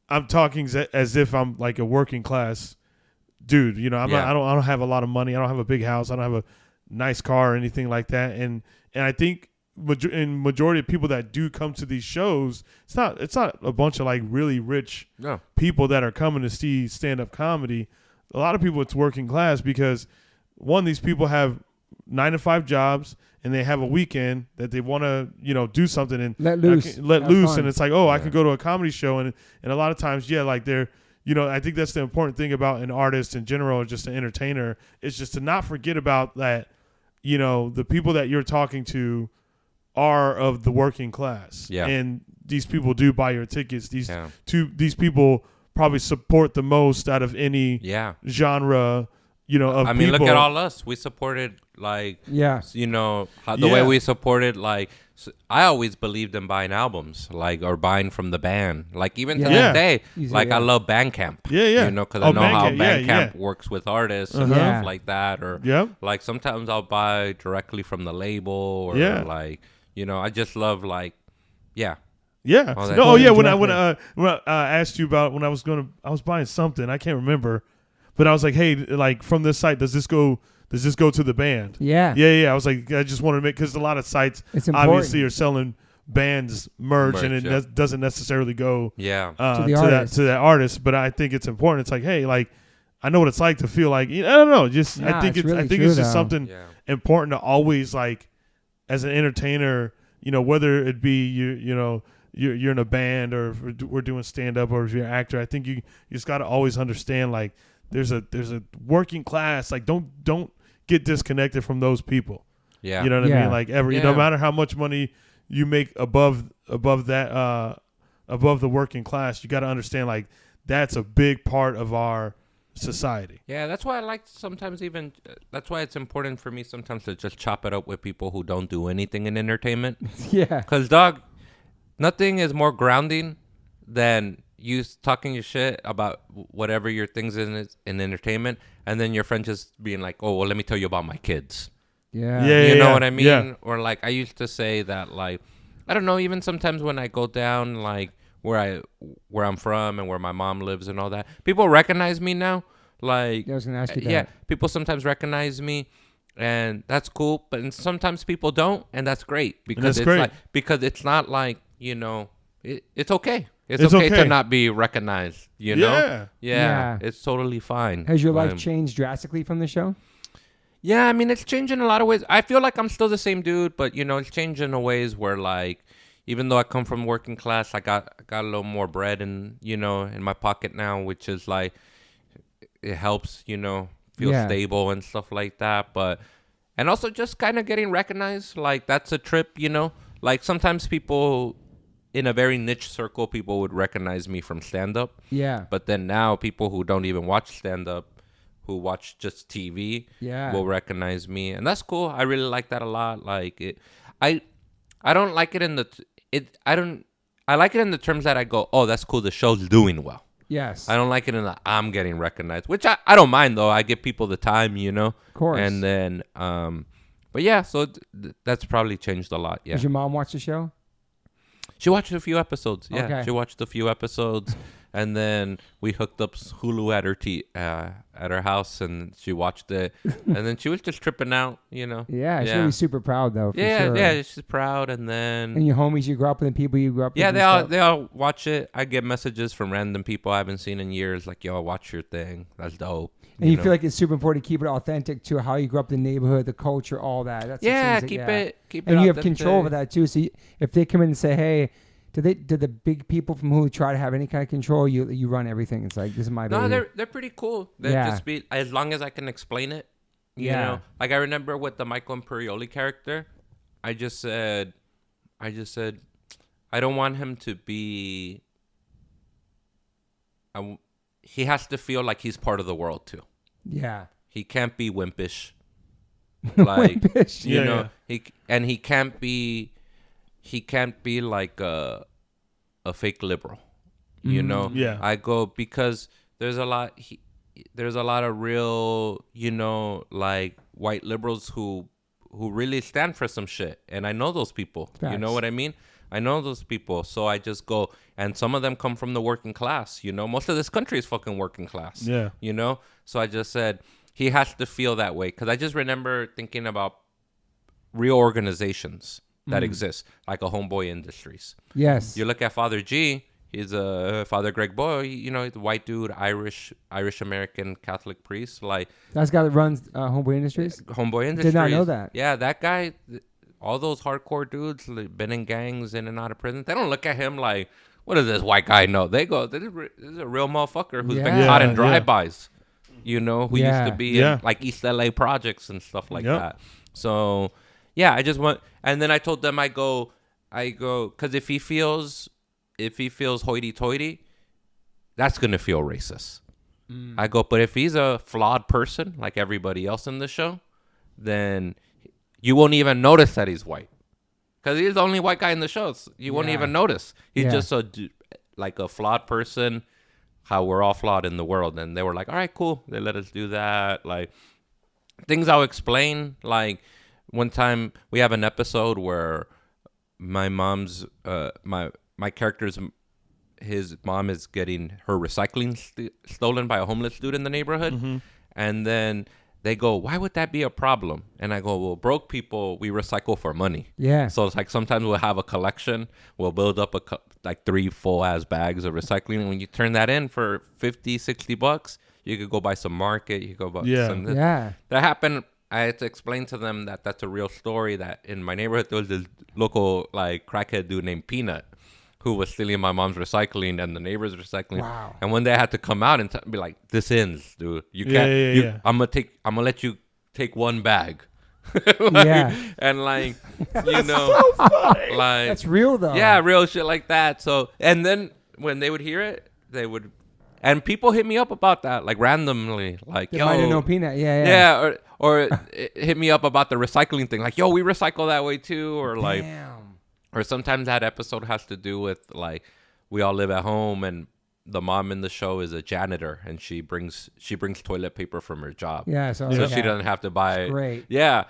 I'm talking as if I'm like a working class dude. You know, I don't have a lot of money, I don't have a big house, I don't have a nice car or anything like that. And I think majority of people that do come to these shows, it's not a bunch of like really rich people that are coming to see stand-up comedy. A lot of people, it's working class because one, these people have 9-to-5 jobs and they have a weekend that they want to, you know, do something and let loose. And it's like, I can go to a comedy show. And a lot of times, like they're, you know, I think that's the important thing about an artist in general, or just an entertainer, is just to not forget about that, you know, the people that you're talking to are of the working class. Yeah. And these people do buy your tickets. These people probably support the most out of any genre, you know, of people.
Look at all us. We supported, like, you know, the way we supported, like, I always believed in buying albums, like, or buying from the band. Like, even to this day, like, I love Bandcamp. You know, because I know how Bandcamp works with artists and stuff like that. Or, like, sometimes I'll buy directly from the label, or, like, you know, I just love, like,
Yeah. When I asked you about when I was buying something, I can't remember, but I was like, hey, like from this site, does this go to the band? Yeah. I was like, I just wanted to make, because a lot of sites obviously are selling bands merch and it doesn't necessarily go to that artist. But I think it's important. It's like, hey, like I know what it's like to feel like, I don't know, just I think it's just something important to always, like, as an entertainer, you know, whether it be you know. You're in a band, or if we're doing stand up, or if you're an actor, I think you just got to always understand, like, there's a working class. Like, don't get disconnected from those people. Yeah, you know what I mean. Like, no matter how much money you make above the working class, you got to understand, like, that's a big part of our society.
Yeah, that's why I like that's why it's important for me sometimes to just chop it up with people who don't do anything in entertainment. Because nothing is more grounding than you talking your shit about whatever your things in entertainment, and then your friend just being like, oh, well, let me tell you about my kids. You know what I mean? Yeah. Or, like, I used to say that, like, I don't know, even sometimes when I go down, like, where I'm from and where my mom lives and all that, people recognize me now. Like,
I was going to ask you that.
Yeah, people sometimes recognize me. And that's cool, but sometimes people don't, and that's great because it's not like, you know, it's okay. It's okay to not be recognized, you know? Yeah. It's totally fine.
Has your life changed drastically from the show?
Yeah, I mean, it's changed in a lot of ways. I feel like I'm still the same dude, but, you know, it's changed in a ways where, like, even though I come from working class, I got a little more bread in my pocket now, which is like, it helps, you know, feel stable and stuff like that. But, and also just kind of getting recognized, like, that's a trip, you know? Like, sometimes people in a very niche circle, people would recognize me from stand-up. Yeah. But then now people who don't even watch stand-up, who watch just TV, will recognize me. And that's cool. I really like that a lot. Like, I don't like it I like it in the terms that I go, oh, that's cool, the show's doing well. Yes. I don't like it in the I'm getting recognized, which I don't mind, though. I give people the time, you know? Of course. And then, but yeah, so that's probably changed a lot. Yeah.
Does your mom watch the show?
She watched a few episodes. Yeah, okay. She watched a few episodes, and then we hooked up Hulu at her house, and she watched it, and then she was just tripping out, you know.
Yeah, she's gonna be super proud though.
Yeah, she's proud, and then
your homies you grew up with, and people you grew up with.
Yeah, they all watch it. I get messages from random people I haven't seen in years, like, "Yo, watch your thing. That's dope."
And you feel like it's super important to keep it authentic to how you grew up in the neighborhood, the culture, all that. That's
keep it.
And you have control over that too. So if they come in and say, "Hey, Did the big people from Hulu try to have any kind of control? You run everything. It's like, this is my baby.
No, they're pretty cool. They just be, as long as I can explain it. You know, like I remember with the Michael Imperioli character, I just said, I don't want him to be. He has to feel like he's part of the world too. Yeah. He can't be wimpish. Like wimpish. You know, he can't be like a fake liberal. You know? Yeah. I go because there's a lot of real, you know, like white liberals who really stand for some shit. And I know those people. Facts. You know what I mean? I know those people. So I just go, and some of them come from the working class, you know? Most of this country is fucking working class. Yeah. You know? So I just said, he has to feel that way. Because I just remember thinking about real organizations that exist, like a Homeboy Industries. Yes. You look at Father G, he's a Father Greg Boy, you know, he's a white dude, Irish American Catholic priest. Like, that's the guy that runs Homeboy Industries? Homeboy Industries. Did not know that. Yeah, that guy, all those hardcore dudes, like, been in gangs, in and out of prison, they don't look at him like, what does this white guy know? They go, this is a real motherfucker who's been caught in drive-bys, you know, who used to be in, like, East LA projects and stuff like that. So, yeah, I just want, and then I told them, I go, because if he feels hoity-toity, that's going to feel racist. I go, but if he's a flawed person, like everybody else in the show, then you won't even notice that he's white. Because he's the only white guy in the show. So you won't even notice. He's just like a flawed person, how we're all flawed in the world. And they were like, all right, cool. They let us do that. Like, things I'll explain. Like, one time we have an episode where my mom's, my character's, his mom is getting her recycling stolen by a homeless dude in the neighborhood. Mm-hmm. And then they go, why would that be a problem? And I go, well, broke people, we recycle for money. Yeah. So it's like sometimes we'll have a collection. We'll build up like 3 full-ass bags of recycling. And when you turn that in for $50, $60, you could go buy some market. You could go buy some. Yeah. That happened. I had to explain to them that that's a real story, that in my neighborhood, there was this local like crackhead dude named Peanut who was stealing my mom's recycling and the neighbor's recycling. Wow. And one day I had to come out and be like, this ends, dude. You can't, I'm going to let you take one bag. Like, and like, you know, so funny. Like, that's real though. Yeah, real shit like that. So, and then when they would hear it, they would, and people hit me up about that, like randomly, like, yo, might have known Peanut. Yeah, or hit me up about the recycling thing, like, yo, we recycle that way too, or like, damn. Or sometimes that episode has to do with like, we all live at home, and the mom in the show is a janitor, and she brings toilet paper from her job. Yeah, so she doesn't have to buy it. Great. Yeah,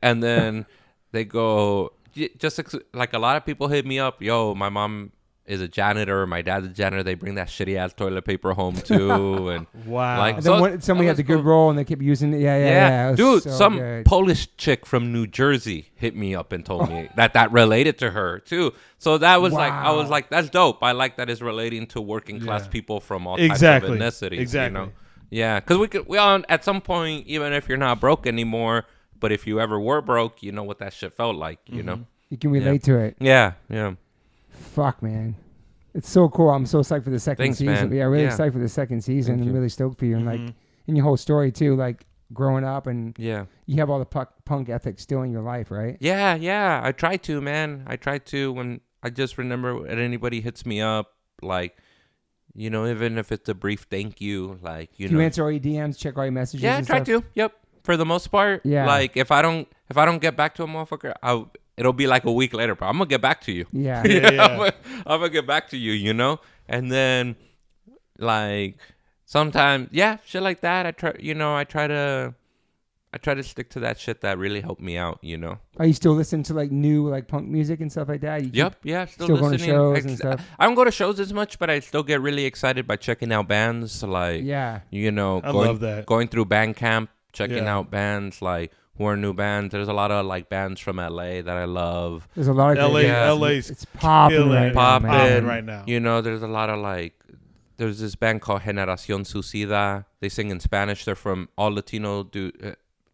and then they go, just like a lot of people hit me up, yo, my mom is a janitor, my dad's a janitor, they bring that shitty ass toilet paper home too. And wow. Like, and then somebody had the good roll and they kept using it. Yeah. Dude, so some good Polish chick from New Jersey hit me up and told me that related to her too. So that was like, I was like, that's dope. I like that it's relating to working class people from all types of ethnicities. Exactly. You know? Yeah, because we all, at some point, even if you're not broke anymore, but if you ever were broke, you know what that shit felt like, you know? You can relate to it. Yeah. Fuck, man. It's so cool. I'm so psyched for the second season. Man. Yeah, really excited for the second season. I'm really stoked for you. And like, in your whole story too, like growing up and you have all the punk ethics still in your life, right? Yeah. I try to, man. I try to. When I just remember when anybody hits me up, like, you know, even if it's a brief thank you, like, you know. You answer all your DMs, check all your messages? Yeah, I try to. Yep. For the most part. Yeah. Like, if I don't get back to a motherfucker, it'll be like a week later, but I'm going to get back to you. Yeah. I'm going to get back to you, you know? And then, like, sometimes, shit like that. I try to stick to that shit that really helped me out, you know? Are you still listening to, like, new, like, punk music and stuff like that? Yep. Still listening. Going to shows and stuff? I don't go to shows as much, but I still get really excited by checking out bands. Like, you know, I love that. Going through Bandcamp, checking out bands, like, who are new bands. There's a lot of like bands from LA that I love. There's a lot of LA's it's popping right now. You know, there's a lot of like, there's this band called Generación Suicida. They sing in Spanish. They're from all Latino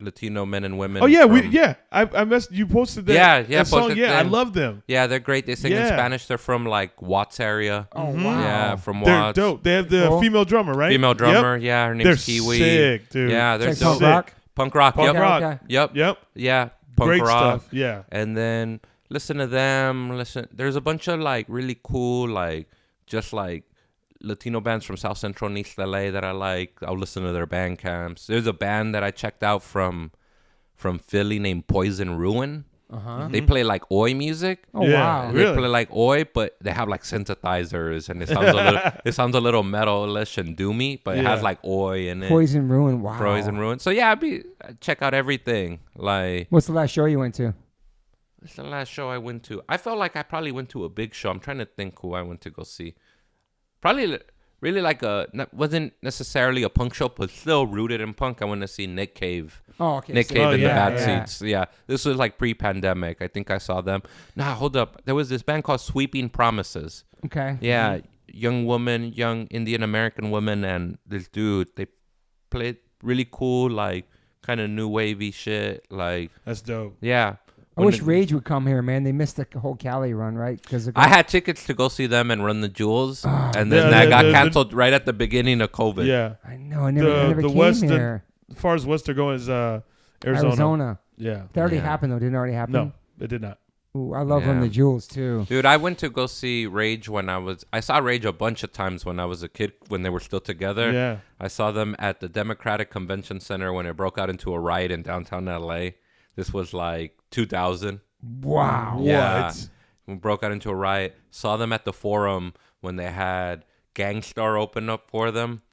Latino men and women.
Oh yeah, I messed. You posted that.
Yeah.
Song. Yeah, I love them.
Yeah, they're great. They sing in Spanish. They're from like Watts area.
Oh wow.
Yeah, from Watts.
They're dope. They have the female drummer, right?
Female drummer. Yep. Yeah, her name's Kiwi.
Sick, dude.
Yeah, they're
like
dope.
Punk rock.
Punk rock.
Okay.
Yep. Yeah. Punk
Great
rock.
stuff. Yeah.
And then listen to them. There's a bunch of like really cool just Latino bands from South Central and East LA that I like. I'll listen to their band camps. There's a band that I checked out from Philly named Poison Ruin. They play like oi music.
Oh wow!
They play like oi, but they have like synthesizers, and it sounds a little metalish and doomy, but it has like oi in it.
Poison Ruin. Wow.
Poison Ruin. So yeah, check out everything. Like,
what's the last show you went to?
What's the last show I went to? I felt like I probably went to a big show. I'm trying to think who I went to go see. Probably really wasn't necessarily a punk show, but still rooted in punk. I went to see Nick Cave.
Oh, okay.
Nick Cave in the Bad Seats. Yeah. This was like pre-pandemic. I think I saw them. Nah, hold up. There was this band called Sweeping Promises.
Okay.
Yeah. Young Indian American woman and this dude. They played really cool, like kind of new wavy shit. Like,
that's dope.
Yeah.
I wish Rage would come here, man. They missed the whole Cali run, right? Because
I had tickets to go see them and Run the Jewels, and then that got canceled right at the beginning of COVID.
Yeah,
I know. I never came here.
As far as west they're going is Arizona. Yeah,
that already happened though. Didn't it already happen?
No, it did not.
Ooh, I love Run the Jewels too.
Dude, I went to go see Rage I saw Rage a bunch of times when I was a kid, when they were still together.
Yeah,
I saw them at the Democratic Convention Center when it broke out into a riot in downtown LA. This was like 2000.
Wow.
Yeah.
What?
We broke out into a riot. Saw them at the Forum when they had Gangstar open up for them.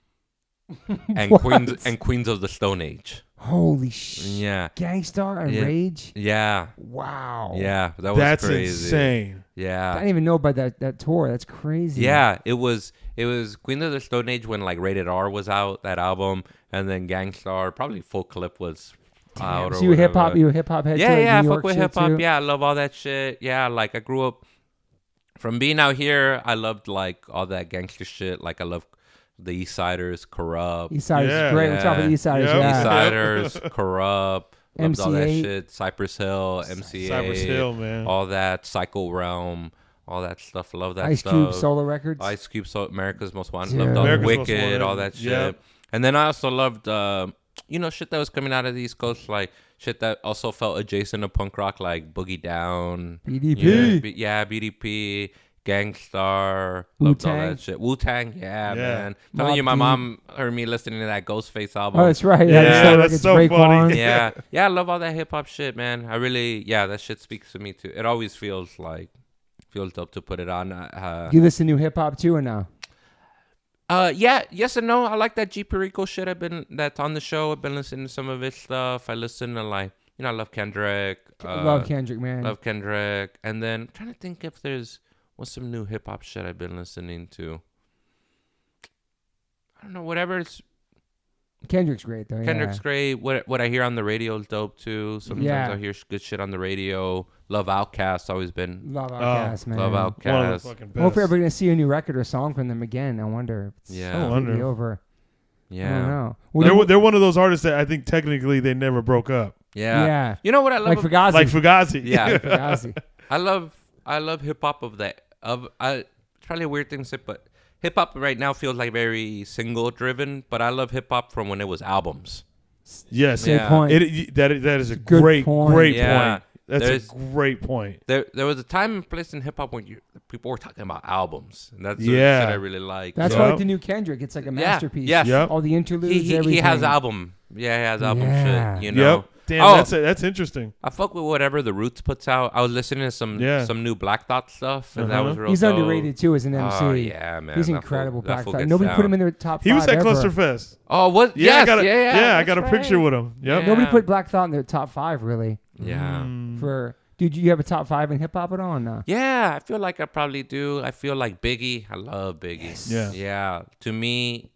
And Queens of the Stone Age.
Holy shit.
Yeah.
Gangstar and Rage?
Yeah.
Wow.
Yeah. That's crazy.
That's insane.
Yeah.
I didn't even know about that tour. That's crazy.
Yeah. It was Queens of the Stone Age when like Rated R was out, that album, and then Gangstar, probably Full Clip was out.
So you a hip hop head?
Yeah, I fuck with hip hop. Yeah, I love all that shit. Yeah, like I grew up from being out here. I loved like all that gangster shit. Like I love the East Siders, Corrupt.
East Siders is great. What's up with East Siders?
Yep. East Siders, Corrupt. Loved
MC8.
all that shit. Cypress Hill, MC8.
Cypress Hill, man.
All that. Psycho Realm. All that stuff. Love that
Ice
stuff.
Cube solo records.
Ice Cube, America's Most Wanted.
Yeah.
Loved all
America's
Wicked, all that shit.
Yep.
And then I also loved, shit that was coming out of the East Coast, like shit that also felt adjacent to punk rock, like Boogie Down.
BDP.
BDP. Gangstar, loved all that shit. Wu-Tang, man. Telling you, my mom heard me listening to that Ghostface album.
Oh, that's right.
Yeah, that's so funny.
Yeah, I love all that hip hop shit, man. I really, that shit speaks to me too. It always feels dope to put it on.
You listen to hip hop too or no?
Yes and no. I like that G Perico shit. That's on the show. I've been listening to some of his stuff. I listen to I love Kendrick.
Love Kendrick, man.
Love Kendrick. And then I'm trying to think if what's some new hip hop shit I've been listening to. I don't know, whatever.
Kendrick's great though.
Kendrick's great. What I hear on the radio is dope too. Sometimes I hear good shit on the radio. Love Outkast. Always been.
Love Outkast, man.
Love Outkast.
Hopefully
we're ever gonna see a new record or song from them again. I wonder.
Yeah.
I wonder. Over.
Yeah.
I don't know. Well,
they're one of those artists that I think technically they never broke up.
Yeah.
Yeah.
You know what I love?
Like Fugazi.
Yeah.
Fugazi.
I love hip hop it's probably a weird thing to say, but hip hop right now feels like very single driven, but I love hip hop from when it was albums.
Yes.
Great point.
That is a great point.
Yeah.
That's a great point.
There was a time and place in hip hop when people were talking about albums, and that's the shit I really like.
That's why I like the new Kendrick. It's like a masterpiece.
Yes.
Yep.
All the interludes.
He has album. Yeah, he has album shit. You know.
Yep. Damn, that's interesting.
I fuck with whatever the Roots puts out. I was listening to some new Black Thought stuff, and that was real.
He's
dope.
underrated too as an MC.
Oh yeah, man.
He's incredible. Black Thought. Nobody put him in their top 5.
He was at
ever.
Clusterfest.
Oh, what?
Yeah,
yes,
I got a picture with him. Yep.
Yeah.
Nobody put Black Thought in their top 5 really.
Yeah.
Dude, you have a top 5 in hip hop at all? Or no?
Yeah, I feel like I probably do. I feel like Biggie. I love Biggie.
Yes.
Yeah.
Yeah. To me,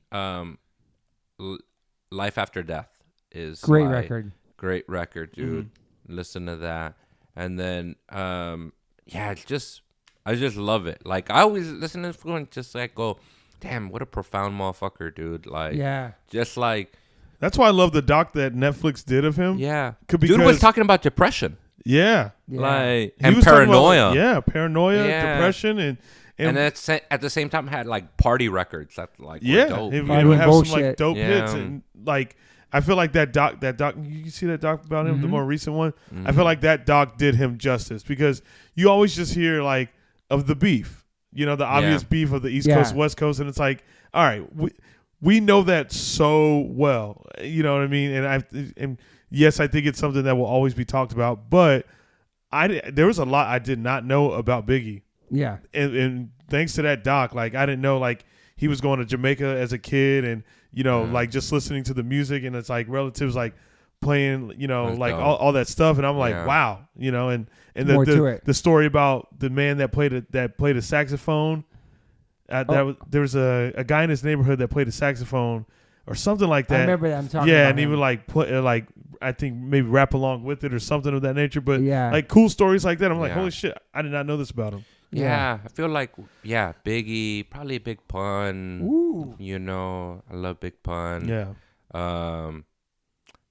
Life After Death is
great record.
Great record, dude. Listen to that. And then, I just love it. Like, I always listen to this and just like go, damn, what a profound motherfucker, dude. Like, just like,
That's why I love the doc that Netflix did of him.
Yeah.
Because,
dude was talking about depression.
Yeah.
Like, and paranoia.
Paranoia, depression, and
that's at the same time had like party records that like were dope.
He would have some like dope hits, and like I feel like that doc you see that doc about him, the more recent one. I feel like that doc did him justice because you always just hear like of the beef, the obvious beef of the East Coast, West Coast, and it's like, all right, we know that so well, you know what I mean? And yes, I think it's something that will always be talked about, but there was a lot I did not know about Biggie.
Yeah.
And thanks to that doc, like I didn't know like he was going to Jamaica as a kid and, like just listening to the music and it's like relatives like playing, like all that stuff. And I'm like, wow, and the story about the man that played a saxophone. There was a guy in his neighborhood that played a saxophone or something like that.
I remember that. I'm talking about
and he
him.
would like play like I think maybe rap along with it or something of that nature. But
like
cool stories like that. I'm like, holy shit, I did not know this about him.
Yeah, I feel like Biggie, probably Big Pun.
Ooh.
I love Big Pun.
Yeah.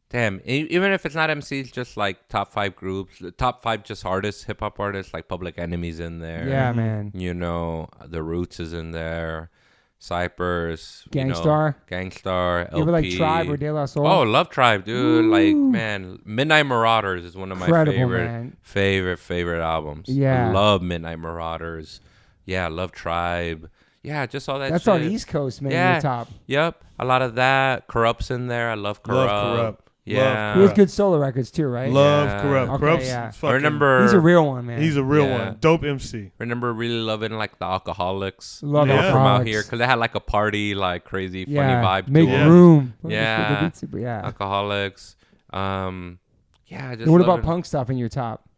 Damn, even if it's not MCs, just like top 5 groups, top 5 just artists, hip hop artists, like Public Enemy's in there.
Yeah, man.
The Roots is in there. Cypress,
Gangstar,
LP.
You ever like Tribe or De La Soul?
Oh, love Tribe, dude.
Ooh.
Like, man, Midnight Marauders is one of my favorite albums.
Yeah,
I love Midnight Marauders. Yeah, I love Tribe. Yeah, just all that.
That's
shit.
on the East Coast, man.
Yeah,
the top.
Yep, a lot of that. Corrupt's in there. I love Corrupt. Yeah,
he has good solo records too, right?
Love Corrupt.
Okay,
Corrupt's
I remember
he's a real one, man.
He's a real one. Dope MC.
Remember really loving like the Alcoholics.
Love Alcoholics
from out here because they had like a party, like crazy, funny vibe.
Make
to
room.
Yeah, Alcoholics. Just.
What about punk stuff in your top?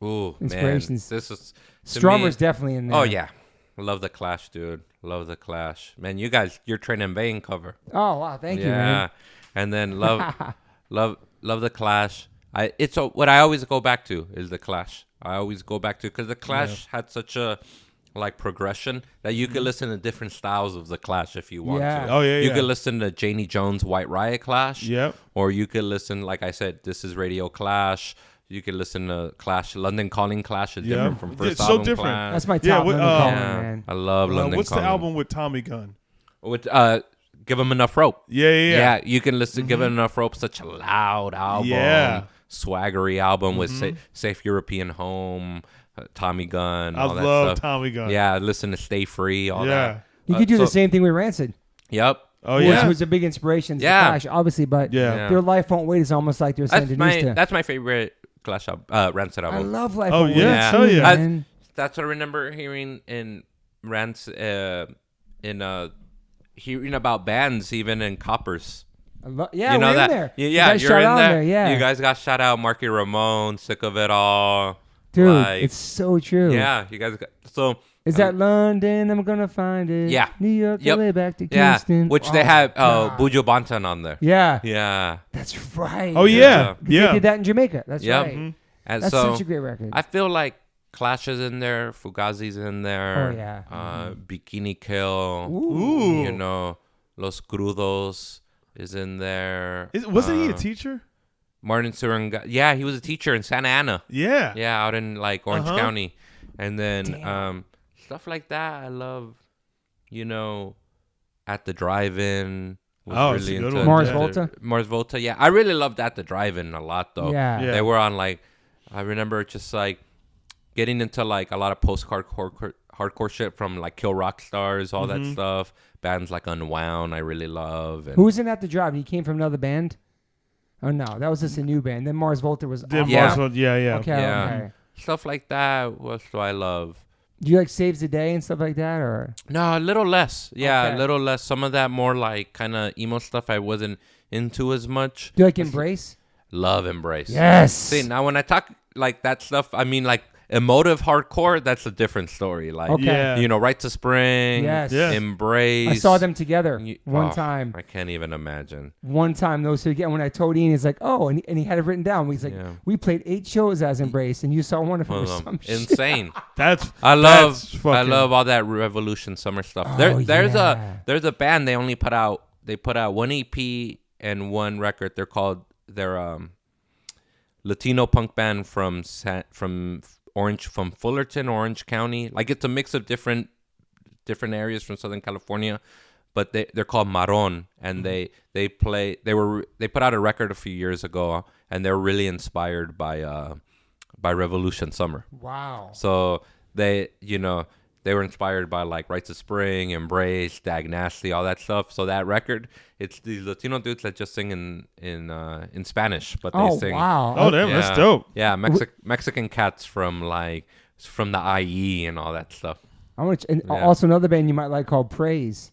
Ooh,
inspirations.
Man, this is
Strummer's definitely in there.
Oh yeah, love the Clash, dude. Love the Clash, man. You guys, your Train in Vain cover.
Oh wow, thank you, man.
Yeah, and then love the Clash. What I always go back to is the Clash. I always go back to because the Clash had such a like progression that you could listen to different styles of the Clash if you want to.
Oh yeah,
you could listen to Janie Jones' White Riot Clash.
Yep.
Or you could listen, like I said, This Is Radio Clash. You could listen to Clash. London Calling Clash is different from first album.
So different.
Clash.
That's my top. London Calling, man.
I love London Calling.
What's the album with Tommy Gunn?
With Give 'Em Enough Rope.
Yeah.
You can listen to Give 'Em Enough Rope. Such a loud album. Swaggery album with Safe European Home, Tommy Gunn.
I love Tommy Gunn.
Yeah, listen to Stay Free. All that.
You could do the same thing with Rancid.
Yep.
Oh yeah.
Which was a big inspiration to Clash, obviously, but Their Life Won't Wait is almost like they're saying
That's my favorite Clash Rancid album.
I love Life Won't Wait.
Hell yeah.
That's what I remember hearing in Rancid, hearing about bands even in Coppers.
we're
in
there.
Yeah, you're in there.
Yeah.
You guys got shout out Marky Ramone, Sick of It All.
Dude, it's so true.
Yeah, you guys got
Is that London? I'm gonna find it.
Yeah.
New York, LA, back to Kingston.
Which they have Buju Banton on there.
Yeah.
Yeah.
That's right.
Oh yeah.
They did that in Jamaica. That's right.
Mm-hmm.
That's such a great record.
I feel like Clash is in there, Fugazi's in there.
Oh yeah.
Bikini Kill.
Ooh.
Los Crudos is in there.
Wasn't he a teacher?
Martin Suranga. Yeah, he was a teacher in Santa Ana.
Yeah.
Yeah, out in like Orange County. And then stuff like that. I love, At the Drive-In.
Really into
Mars Volta.
Mars Volta. Yeah, I really loved At the Drive-In a lot though.
Yeah.
They were on like, I remember just like getting into like a lot of hardcore shit from like Kill Rock Stars, all that stuff. Bands like Unwound, I really love.
Who was in At the Drive? He came from another band. Oh no, that was just a new band. Then Mars Volta was.
Yeah.
Okay.
Stuff like that. What do I love?
Do you like Saves the Day and stuff like that, or?
No, a little less. Yeah, a little less. Some of that more like kind of emo stuff I wasn't into as much.
Do you like Embrace?
Love Embrace.
Yes.
See, now when I talk like that stuff, I mean like emotive hardcore, that's a different story. Like, Right to Spring, Embrace.
I saw them together one time.
I can't even imagine.
One time, those two again. When I told Ian, he's like, "Oh," and he had it written down. He's like, "We played 8 shows as Embrace, and you saw one of them."
Insane.
I love
all that Revolution summer stuff. There's a band they put out 1 EP and one record. They're Latino punk band from Fullerton, Orange County. Like it's a mix of different areas from Southern California, but they're called Marron, and they put out a record a few years ago, and they're really inspired by Revolution Summer.
Wow.
So they were inspired by like Rites of Spring, Embrace, Dag Nasty, all that stuff. So that record, it's these Latino dudes that just sing in Spanish, but they sing.
Wow.
Oh, damn, that's dope.
Yeah, Mexican cats from the IE and all that stuff.
Also another band you might like called Praise.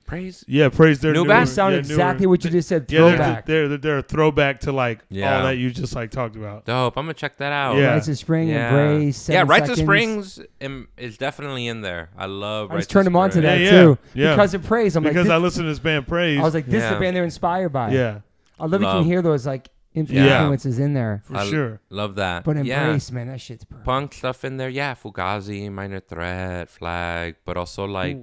Praise?
Yeah, Praise. Their
new band.
Sound exactly what you just said. Throwback.
They're a throwback to like all that you just like talked about.
Dope. I'm gonna check that out.
Yeah.
Rites of Spring, Embrace.
Rites of Springs is definitely in there. I love.
I just turned them on to that too because of Praise.
Because I listened to this band Praise.
I was like, this is the band they're inspired by.
Yeah.
I love you can hear those like influences in there.
For sure.
Love that.
But Embrace, man, that shit's perfect.
Punk stuff in there. Yeah, Fugazi, Minor Threat, Flag, but also like.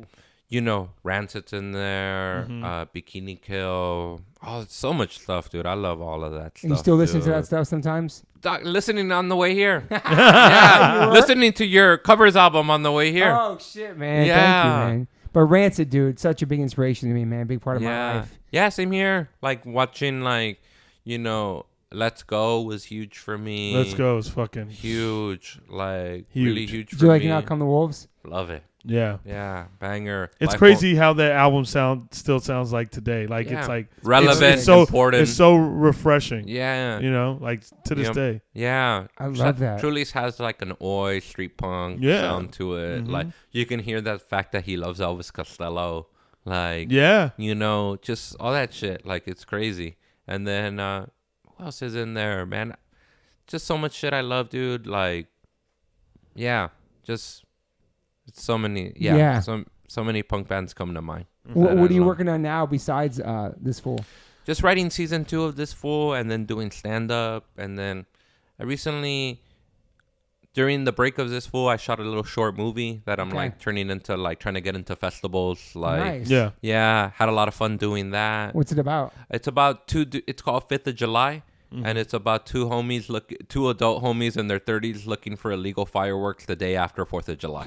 Rancid's in there, Bikini Kill. Oh, so much stuff, dude. I love all of that stuff.
And you still listen to that stuff sometimes?
Listening on the way here. Yeah, listening to your covers album on the way here.
Oh, shit, man. Yeah. Thank you, man. But Rancid, dude, such a big inspiration to me, man. Big part of my life.
Yeah, same here. Like watching, Let's Go was huge for me.
Let's Go is fucking
huge. Like, really huge for me.
Did you like Out Come the Wolves?
Love it.
Yeah,
banger.
It's crazy how that album still sounds like today. Like it's like
relevant,
it's so
important.
It's so refreshing.
Yeah,
like to this day.
Yeah,
I love that.
Truly's has like an oi street punk sound to it. Like you can hear that fact that he loves Elvis Costello. Like just all that shit. Like it's crazy. And then what else is in there, man? Just so much shit I love, dude. Like just. So many, so many punk bands come to mind.
What are you working on now besides This Fool?
Just writing season 2 of This Fool, and then doing stand up, and then I recently, during the break of This Fool, I shot a little short movie that I'm like turning into like trying to get into festivals. Like,
nice.
Had a lot of fun doing that.
What's it about?
It's about it's called 5th of July. And it's about two adult homies in their 30s looking for illegal fireworks the day after 4th of July.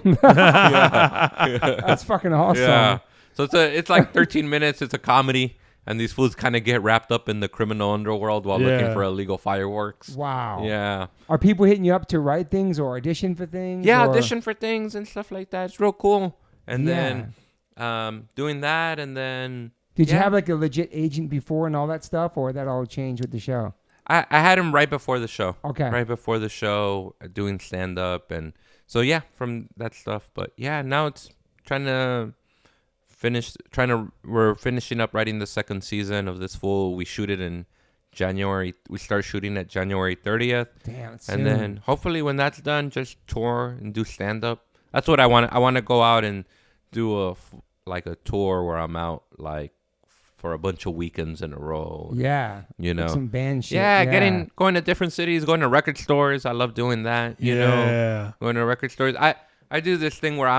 That's fucking awesome.
Yeah. So it's like 13 minutes. It's a comedy. And these fools kind of get wrapped up in the criminal underworld while looking for illegal fireworks.
Wow.
Yeah.
Are people hitting you up to write things or audition for things?
Yeah, audition for things and stuff like that. It's real cool. And then doing that, and then...
Did you have like a legit agent before and all that stuff, or that all changed with the show?
I had him right before the show.
Okay.
Right before the show, doing stand-up. And so, from that stuff. But, now it's we're finishing up writing the second season of This Fool. We shoot it in January. We start shooting it January 30th.
Damn, it's
and then hopefully when that's done, just tour and do stand-up. That's what I want. I want to go out and do a tour where I'm out, like, for a bunch of weekends in a row.
Yeah.
Like
some band shit.
Yeah, going to different cities, going to record stores. I love doing that. You know, going to record stores. I do this thing where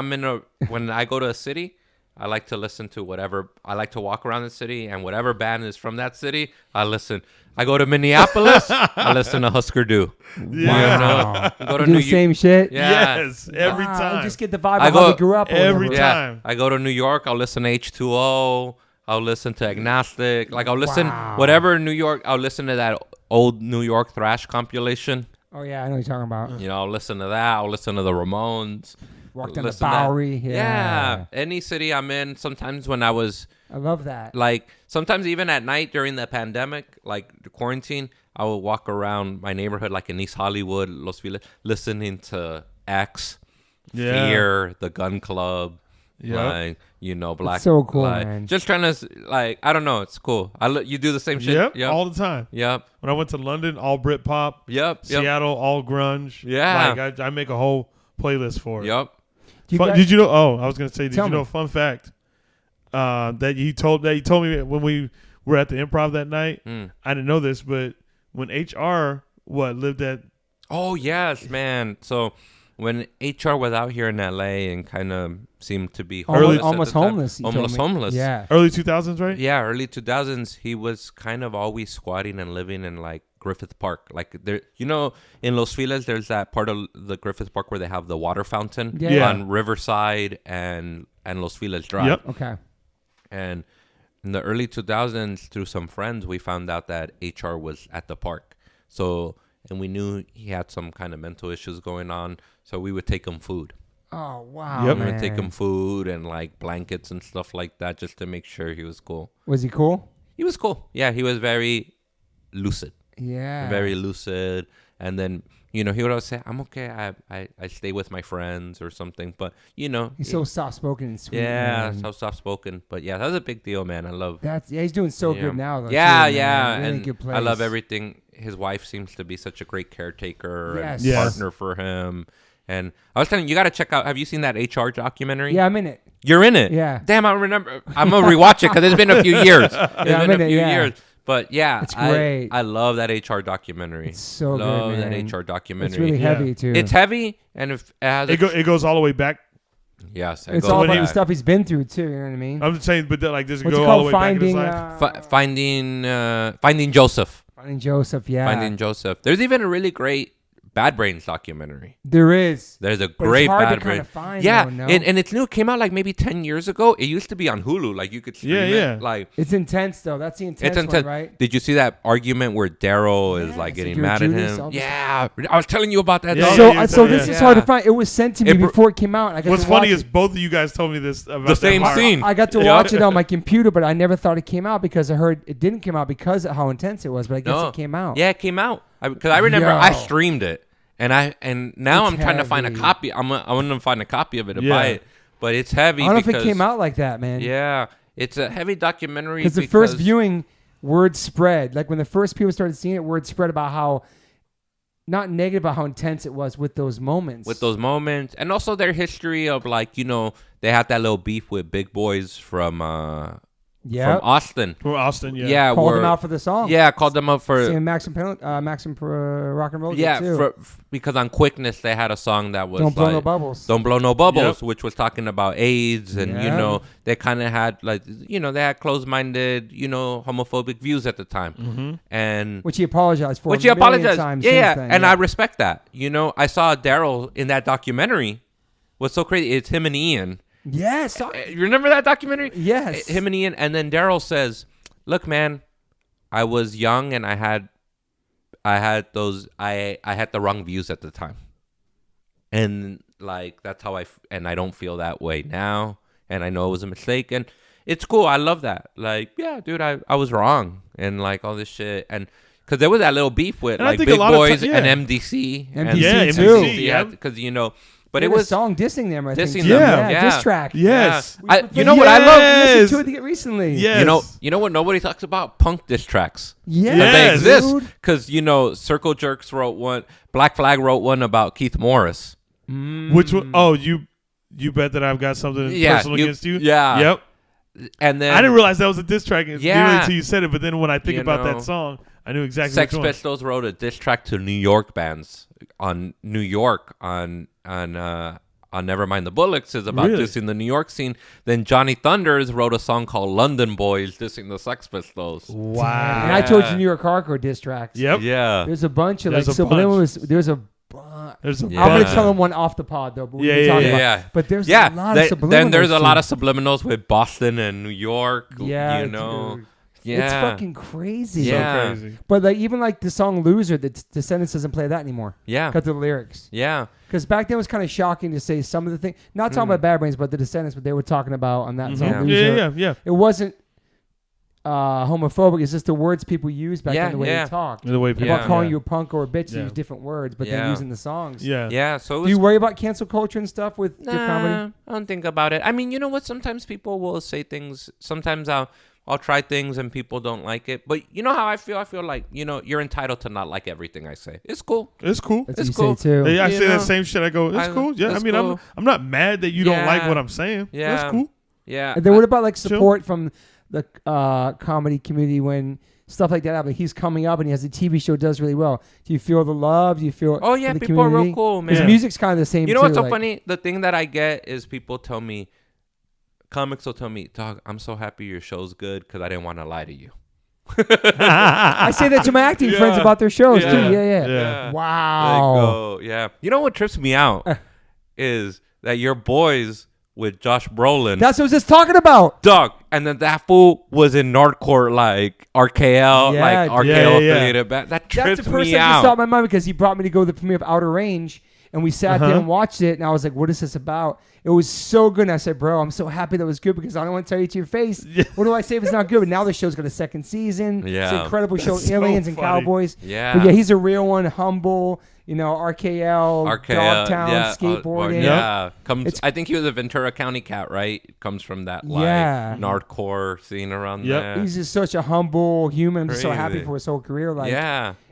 when I go to a city, I like to listen to whatever. I like to walk around the city, and whatever band is from that city, I listen. I go to Minneapolis, I listen to Husker Du.
Yeah.
Go to
the same shit?
Yeah.
Yes, every time.
Just get the vibe of how we grew up.
Every time.
I go to New York, I'll listen to H2O. I'll listen to Agnostic. Like, I'll listen whatever New York. I'll listen to that old New York thrash compilation.
Oh, yeah. I know what you're talking about.
I'll listen to that. I'll listen to the Ramones.
Walked on the Bowery.
Yeah. Any city I'm in. Sometimes when I
love that.
Like, sometimes even at night during the pandemic, like the quarantine, I would walk around my neighborhood, like in East Hollywood, Los Feliz, listening to X, Fear, The Gun Club. Like, Black.
It's so cool, man.
Just trying to, like, I don't know. It's cool. You do the same shit?
Yep, all the time.
Yep.
When I went to London, all Britpop.
Yep.
Seattle, all grunge.
Yeah.
Like, I make a whole playlist for it.
Yep.
Did you know? Oh, I was going to say, did you know a fun fact? That he told me when we were at the Improv that night. I didn't know this, but when HR lived at...
Oh, yes, man. So... when HR was out here in LA and kind of seemed to be
almost homeless.
Yeah. Early 2000s, right?
Yeah, early 2000s. He was kind of always squatting and living in like Griffith Park. Like there, in Los Feliz, there's that part of the Griffith Park where they have the water fountain on Riverside and Los Feliz Drive.
Yep.
Okay.
And in the early 2000s, through some friends, we found out that HR was at the park. So, and we knew he had some kind of mental issues going on. So we would take him food.
Oh, wow.
Yep.
We would take him food and like blankets and stuff like that just to make sure he was cool.
Was he cool?
He was cool. Yeah, he was very lucid.
Yeah.
Very lucid. And then, he would always say, I'm okay. I stay with my friends or something. But,
He's so soft-spoken and sweet.
Yeah,
man.
so soft-spoken. But, yeah, that was a big deal, man. I love
he's doing so good now, though.
Yeah,
too,
yeah.
Really
and
good place.
I love everything. His wife seems to be such a great caretaker and
Yes.
partner for him. And I was telling you, got to check out. Have you seen that HR documentary?
Yeah, I'm in it.
You're in it?
Yeah.
Damn, I remember. I'm going to rewatch it because it's been a few years.
I'm in it,
years. But yeah,
it's great.
I love that HR documentary.
It's so
love
good, man.
that HR documentary.
It's really heavy too.
It's heavy, and if it has
it goes all the way back.
Yes,
it's all about the stuff he's been through too. You know what I mean?
I'm just saying, but does it
What's
go all the way back in his life?
Finding Joseph.
Finding Joseph, yeah.
Finding Joseph. There's even a really great Bad Brains documentary.
There is.
There's a
But
great
it's hard
Bad
to
Brains.
kind of find,
yeah,
though, no?
and it's new. It came out like maybe 10 years ago. It used to be on Hulu. Like you could stream it. Like
it's intense though. That's the intense, one, right?
Did you see that argument where Daryl is like getting mad at him? Yeah, I was telling you about that.
So this is hard to find. It was sent to me before it came out.
What's funny is both of you guys told me this about
the same scene.
I got to watch it on my computer, but I never thought it came out because I heard it didn't come out because of how intense it was. But I guess it came out.
Yeah, it came out because I remember I streamed it. And now I'm trying to find a copy. I want to find a copy of it to buy it, but it's heavy.
I don't know if it came out like that, man.
Yeah, it's a heavy documentary.
Because the first viewing, word spread. Like when the first people started seeing it, word spread about how not negative, but how intense it was with those moments.
And also their history of like they had that little beef with Big Boys from Austin.
From Austin, yeah.
Yeah,
called them out for the song.
Yeah, called them up for
Maxim Rock and Roll.
Yeah,
too.
because on Quickness they had a song that was
Don't Blow No Bubbles.
Don't Blow No Bubbles, which was talking about AIDS and they kind of had like they had closed-minded homophobic views at the time, and
which he apologized for.
Times
then,
and I respect that. I saw Daryl in that documentary. What's so crazy? It's him and Ian.
Yes.
You remember that documentary?
Yes.
Him and Ian. And then Daryl says, look, man, I was young and I had the wrong views at the time. And like, that's how and I don't feel that way now. And I know it was a mistake. And it's cool. I love that. Like, yeah, dude, I was wrong. And like all this shit. And because there was that little beef with like Big Boys and MDC.
MDC too.
Yeah. Because, but it
was
was
a song dissing them. I think.
Dissing them.
Yeah. Diss track.
Yes.
What I love?
Listened to it recently.
Yes.
You know what nobody talks about? Punk diss tracks.
Yes.
They exist because Circle Jerks wrote one. Black Flag wrote one about Keith Morris.
Which one? Oh, you bet that I've got something personal against you.
Yeah.
Yep.
And then
I didn't realize that was a diss track until you said it. But then when I think about that song, I knew exactly.
Sex Pistols wrote a diss track to New York bands on Nevermind the Bullocks is about dissing the New York scene. Then Johnny Thunders wrote a song called London Boys dissing the Sex Pistols.
Wow.
And I told you New York hardcore diss tracks.
Yep.
Yeah.
There's a bunch of there's a bunch. I'm going to tell them one off the pod though. But But there's a lot of subliminals.
Then there's a lot of subliminals with Boston and New York.
Yeah.
Dude.
Yeah. It's fucking crazy.
Yeah.
So crazy.
But like even like the song Loser, the Descendants doesn't play that anymore.
Yeah.
Cut the lyrics.
Yeah.
Because back then it was kind of shocking to say some of the things. Not talking about Bad Brains, but the Descendants, what they were talking about on that song. Loser.
Yeah.
It wasn't homophobic. It's just the words people use back then, the way they talked.
The way people
calling you a punk or a bitch, they use different words, but they're using the songs.
Yeah.
Yeah. So
do you worry about cancel culture and stuff with your comedy?
I don't think about it. I mean, you know what? Sometimes people will say things. Sometimes I'll try things and people don't like it. But you know how I feel? I feel like, you're entitled to not like everything I say. It's cool.
It's cool.
That's
it's
what you say too.
Yeah, I say that same shit. I go, it's cool. Yeah, I mean,
cool.
I'm not mad that you don't like what I'm saying.
Yeah.
That's cool.
Yeah.
And then what about like support from the comedy community when stuff like that. But he's coming up and he has a TV show does really well. Do you feel the love? Do you feel?
Oh yeah, people are real cool, man.
His music's kind of the same.
You know what's so funny? The thing that I get is people tell me, comics will tell me, "Dog, I'm so happy your show's good because I didn't want to lie to you."
I say that to my acting friends about their shows too. Yeah. Wow.
Yeah. You know what trips me out is that your boys with Josh Brolin.
That's what I was just talking about.
Dog. And then that fool was in Nardcore, like RKL, like RKL affiliated. That trips me out. That's the person that just stopped my mind because he brought me to go to the premiere of Outer Range. And we sat there and watched it, and I was like, what is this about? It was so good. And I said, bro, I'm so happy that was good because I don't want to tell you to your face. What do I say if it's not good? But now the show's got a second season. Yeah. It's an incredible show.
That's
Aliens
so
and
funny.
Cowboys.
Yeah.
But yeah, he's a real one, humble, RKL, Dogtown, skateboarding.
I think he was a Ventura County cat, right? Comes from that Nardcore scene around there.
He's just such a humble human. I'm just so happy for his whole career.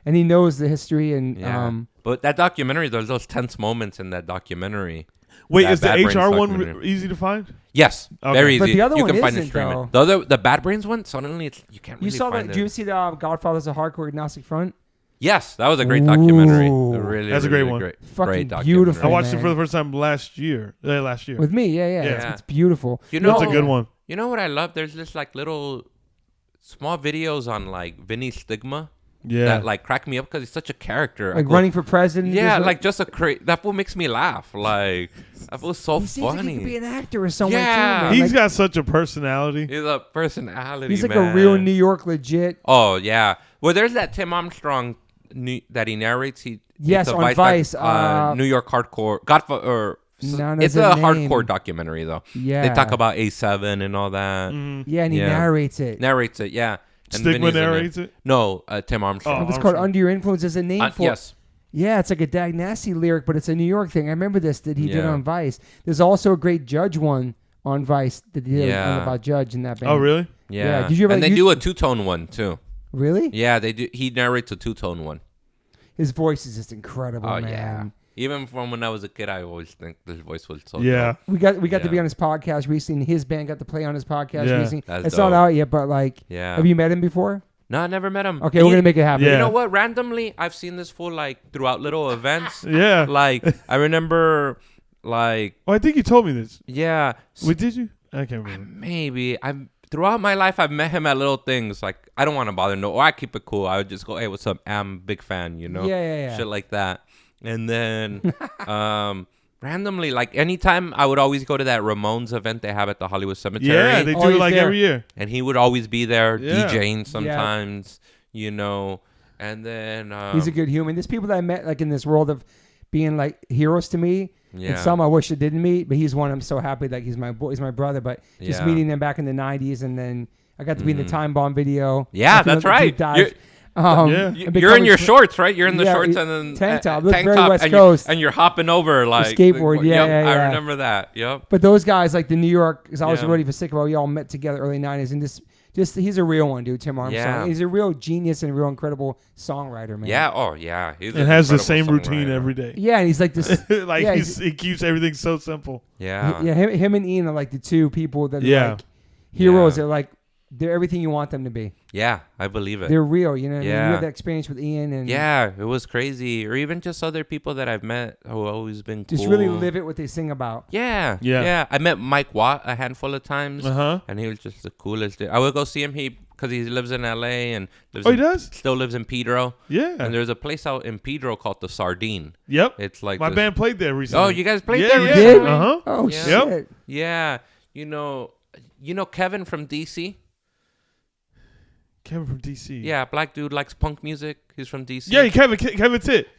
And he knows the history. And
but that documentary, there's those tense moments in that documentary.
Wait, is the HR one easy to find?
Yes, very easy.
But the other
you
one
can find
isn't,
it streaming. The Bad Brains one, suddenly you can't really
saw
find
that?
it.
Do you see the Godfather's a Hardcore Agnostic Front?
Yes, that was a great documentary.
That's a great one.
Great
documentary. Beautiful.
I watched it for the first time last year.
With me, It's beautiful.
That's a good one.
You know what I love? There's just like little small videos on like Vinny Stigma.
Yeah,
that crack me up because he's such a character.
Like running for president.
Yeah, like just that fool makes me laugh. Like that fool's so funny.
Seems like he could be an actor or something.
Yeah,
too,
he's got such a personality.
He's a personality.
He's like a real New York legit.
Oh yeah. Well, there's that Tim Armstrong that he narrates.
On Vice.
New York hardcore. Godfather. It's a hardcore documentary though.
Yeah,
they talk about A7 and all that.
Yeah, and he narrates it.
Yeah. And
Stigma narrates it?
No, Tim Armstrong.
It's called Under Your Influence. There's a name for it.
Yes.
Yeah, it's like a Dag Nasty lyric, but it's a New York thing. I remember this that he did on Vice. There's also a great Judge one on Vice that he did about Judge in that band.
Oh, really?
Yeah.
Did you ever,
and they do a two-tone one, too.
Really?
Yeah, they do. He narrates a two-tone one.
His voice is just incredible, man. Yeah.
Even from when I was a kid, I always think his voice was so
dope.
We got to be on his podcast recently. His band got to play on his podcast recently. It's
dope.
not out yet, but have you met him before?
No, I never met him.
Okay, we're going to make it happen.
You know what? Randomly, I've seen this fool throughout little events.
Yeah.
I remember
Oh, I think you told me this.
Yeah.
Wait, did you? I can't remember.
Maybe. Throughout my life, I've met him at little things. Like, I don't want to bother or I keep it cool. I would just go, hey, what's up? I'm a big fan,
Yeah.
Shit like that. And then randomly, anytime I would always go to that Ramones event they have at the Hollywood Cemetery.
Yeah, they do it every year.
And he would always be there DJing sometimes, And then
he's a good human. There's people that I met in this world of being heroes to me. Yeah. And some I wish I didn't meet, but he's one I'm so happy that he's my boy, he's my brother. But just meeting them back in the 90s, and then I got to be in the Time Bomb video.
Yeah, that's right. You're in your shorts, right? You're in the shorts and then
tank top, tank top West Coast,
and you're hopping over
skateboard.
I remember that. Yep.
But those guys, the New York, because I was already for sick of we all met together early 90s, and just he's a real one, dude. Tim Armstrong. Yeah. He's a real genius and a real incredible songwriter, man.
Yeah. Oh yeah.
He's has the same routine every day.
Yeah, and he's like this.
He keeps everything so simple.
Yeah.
Him and Ian are the two people that are heroes. They're they're everything you want them to be.
Yeah, I believe it.
They're real, you had that experience with Ian, and
it was crazy. Or even just other people that I've met who have always been cool.
Just really live it what they sing about.
Yeah. I met Mike Watt a handful of times, and he was just the coolest dude. I would go see him because he lives in LA and
he does?
Still lives in Pedro.
Yeah,
and there's a place out in Pedro called the Sardine.
Yep,
it's like
my band played there recently.
Oh, you guys played there?
Yeah.
Recently?
Oh shit.
Yeah, you know Kevin from DC.
Kevin from DC.
Yeah, black dude likes punk music. He's from DC.
Yeah, Kevin Titt.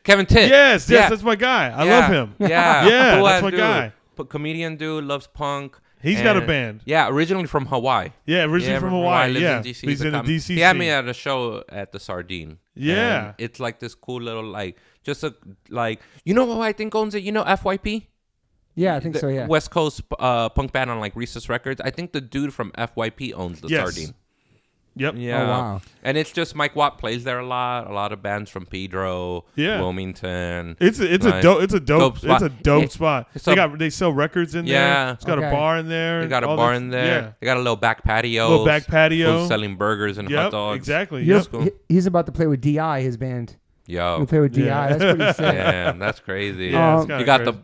Kevin Titt.
Yes, that's my guy. I love him.
Yeah,
that's my guy.
Comedian dude, loves punk.
He's got a band.
Yeah, originally from Hawaii.
Yeah, originally from Hawaii.
Lives in DC.
He's in the DC scene.
He had me at a show at the Sardine.
Yeah.
And it's like this cool little who I think owns it? FYP?
Yeah, I think so, yeah.
West Coast punk band on Rhesus Records. I think the dude from FYP owns the Sardine.
Yep.
Yeah.
Oh, wow.
And it's just Mike Watt plays there a lot. A lot of bands from Pedro, Wilmington.
It's a dope spot. They sell records in there. It's got a bar in there.
They got a bar in there.
Yeah.
They got a little back patio. Who's selling burgers and hot dogs.
Exactly.
He's about to play with DI, his band.
Yo.
He'll play with DI. That's pretty sick.
Yeah, that's crazy.
You
got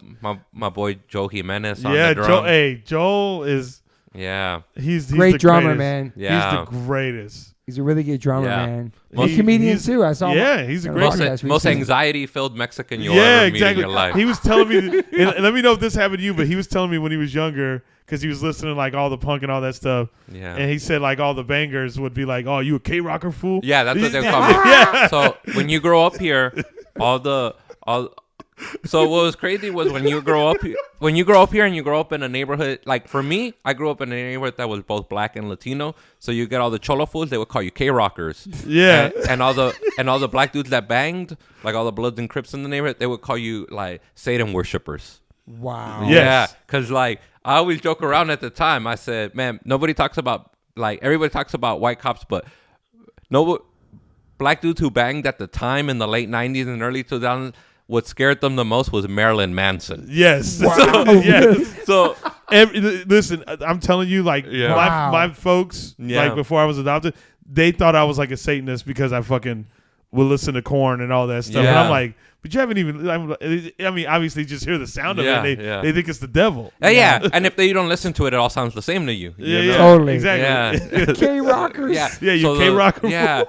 my boy Joe Jimenez on the drum.
Joel is...
Yeah.
He's
great
the
drummer,
greatest.
man.
Yeah.
He's the greatest.
He's a really good drummer, man.
He's
comedian too. I saw him.
Yeah, he's a great
most anxiety-filled Mexican you'll ever meet in your life.
He was telling me, and let me know if this happened to you, but he was telling me when he was younger, because he was listening to like all the punk and all that stuff. Yeah. And he said like all the bangers would be like, "Oh, you a K-rocker fool?"
Yeah, that's what they call me.
Yeah.
So when you grow up here, so what was crazy was when you grow up here and you grow up in a neighborhood, like for me, I grew up in a neighborhood that was both black and Latino. So you get all the cholo fools, they would call you K-rockers.
Yeah.
And all the black dudes that banged, like all the Bloods and Crips in the neighborhood, they would call you like Satan worshipers.
Wow.
Yes.
Yeah. Cause like I always joke around at the time. I said, man, nobody talks about, like everybody talks about white cops, but black dudes who banged at the time in the late 90s and early 2000s, what scared them the most was Marilyn Manson.
Yes.
Wow.
Yes.
So
listen, I'm telling you, like my folks, like before I was adopted, they thought I was like a Satanist because I fucking would listen to Korn and all that stuff. And I'm like, but you haven't even. I mean, obviously, just hear the sound of it. They think it's the devil.
Yeah, and if you don't listen to it, it all sounds the same to you.
Yeah,
totally.
Exactly.
Yeah. K-rockers.
Yeah, you K-rocker.
Yeah.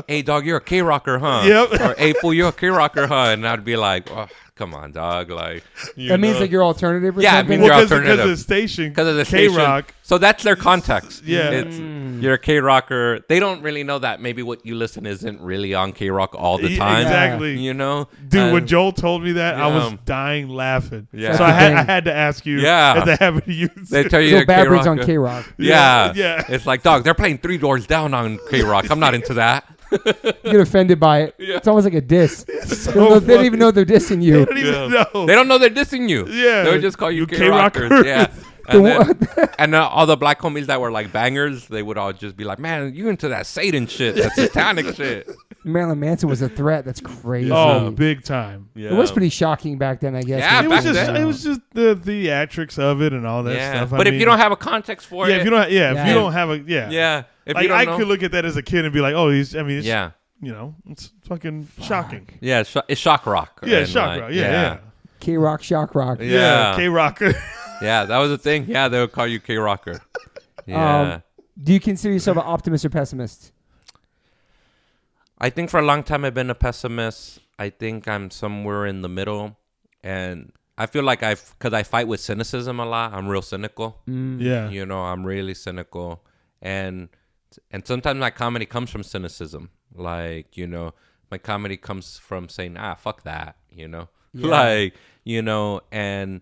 Hey, dog, you're a K-rocker, huh?
Yep.
Or, hey, fool, you're a K-rocker, huh? And I'd be like, oh, come on, dog. Like,
that means like your alternative. Or
yeah,
something?
I mean,
because of the station.
Because of the
K-rock.
station. So that's their context.
Yeah.
You're a K-rocker. They don't really know that maybe what you listen isn't really on K-rock all the time.
Exactly.
You know?
Dude, when Joel told me that, I was dying laughing.
Yeah.
So I had to ask you.
Yeah.
If they happened to you.
They tell you
so Bad Birds on K-rock.
Yeah.
Yeah.
It's like, dog, they're playing 3 Doors Down on K-rock. I'm not into that.
You get offended by it. Yeah. It's almost like a diss.
So
they don't even know they're dissing you.
They don't even know.
They don't know they're dissing you.
Yeah.
They would just call you
K-rockers.
Yeah. And all the black homies that were like bangers, they would all just be like, man, you into that Satan shit, that satanic shit.
Marilyn Manson was a threat. That's crazy.
Oh, big time.
Yeah. It was pretty shocking back then, I guess.
Yeah,
it was just the theatrics of it and all that stuff.
But if you don't have a context for it.
If you don't have a
If
like
you don't
I
know.
could look at that as a kid and be like, oh, it's you know, it's fucking shocking.
Yeah, it's shock rock.
Yeah, shock rock. Yeah.
K-rock, shock rock.
Yeah, K-rocker.
Yeah, that was the thing. Yeah, they would call you K-rocker. Yeah.
Do you consider yourself an optimist or pessimist?
I think for a long time I've been a pessimist. I think I'm somewhere in the middle. And I feel like because I fight with cynicism a lot, I'm real cynical.
Yeah.
You know, I'm really cynical. And sometimes my comedy comes from cynicism. Like, you know, my comedy comes from saying, fuck that, you know? Yeah. Like, you know, and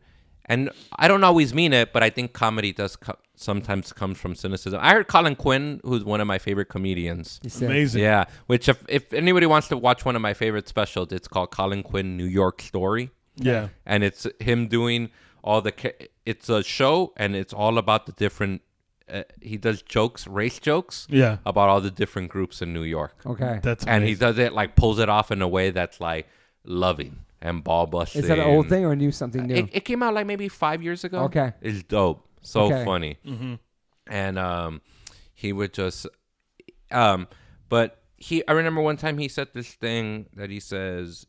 I don't always mean it, but I think comedy does sometimes comes from cynicism. I heard Colin Quinn, who's one of my favorite comedians.
Amazing.
Yeah, which if anybody wants to watch one of my favorite specials, it's called Colin Quinn New York Story.
Yeah.
And it's him doing it's a show, and it's all about the different, he does race jokes.
Yeah.
About all the different groups in New York.
Okay.
That's amazing.
And he does it, like, pulls it off in a way that's, like, loving and ball busting.
Is that an old thing or something new?
It came out, like, maybe 5 years ago.
Okay.
It's dope. So funny.
Mm-hmm.
And he would just, but I remember one time he said this thing that he says,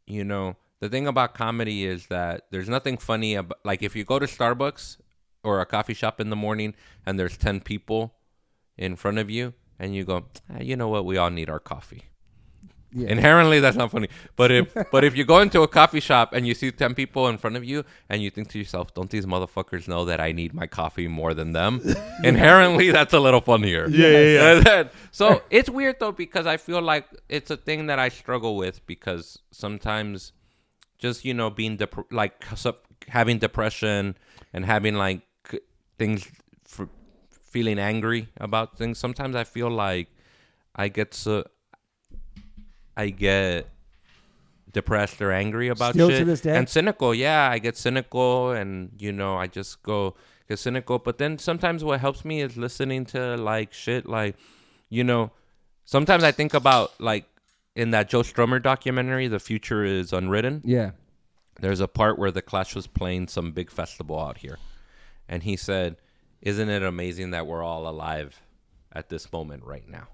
you know, the thing about comedy is that there's nothing funny about, like, if you go to Starbucks or a coffee shop in the morning and there's 10 people in front of you and you go, you know what, we all need our coffee. Yeah. Inherently, that's not funny. But if you go into a coffee shop and you see 10 people in front of you and you think to yourself, don't these motherfuckers know that I need my coffee more than them? Inherently, that's a little funnier.
Yeah.
So it's weird, though, because I feel like it's a thing that I struggle with, because sometimes just, you know, being having depression and having, like, things, feeling angry about things. Sometimes I feel like I get depressed or angry about
Still
shit.
to this day?
And cynical. Yeah, I get cynical, and, you know, I just get cynical. But then sometimes what helps me is listening to, like, shit like, you know, sometimes I think about like in that Joe Strummer documentary, The Future is Unwritten.
Yeah.
There's a part where the Clash was playing some big festival out here. And he said, isn't it amazing that we're all alive at this moment right now?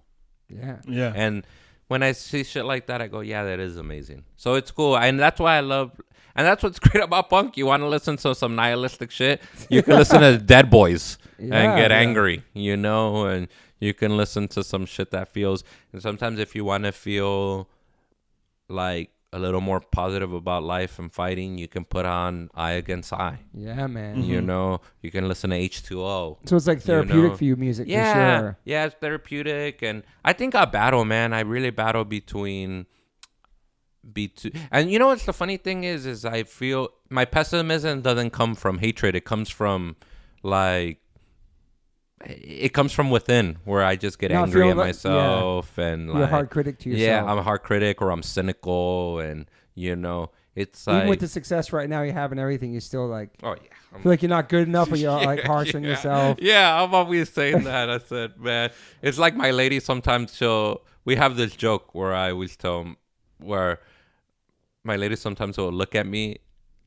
Yeah.
Yeah.
And when I see shit like that, I go, yeah, that is amazing. So it's cool. And that's why I love, and that's what's great about punk. You want to listen to some nihilistic shit? You can listen to Dead Boys and get angry, you know? And you can listen to some shit that feels, and sometimes if you want to feel like a little more positive about life and fighting, you can put on Eye Against Eye.
Yeah, man.
You know, you can listen to H2O.
So it's like therapeutic for you, music, for sure.
Yeah, it's therapeutic. And I think I battle, man. I really battle between... And you know what's the funny thing is I feel my pessimism doesn't come from hatred. It comes from, like... It comes from within, where I just get angry at myself, and
you're a hard critic to yourself.
Yeah, I'm a hard critic, or I'm cynical, and you know, it's like,
even with the success right now you have and everything, you're still like,
oh yeah,
feel like you're not good enough, or you're like harsh on yourself.
Yeah, I'm always saying that. I said, man, it's like my lady. Sometimes we have this joke where I always tell, where my lady sometimes will look at me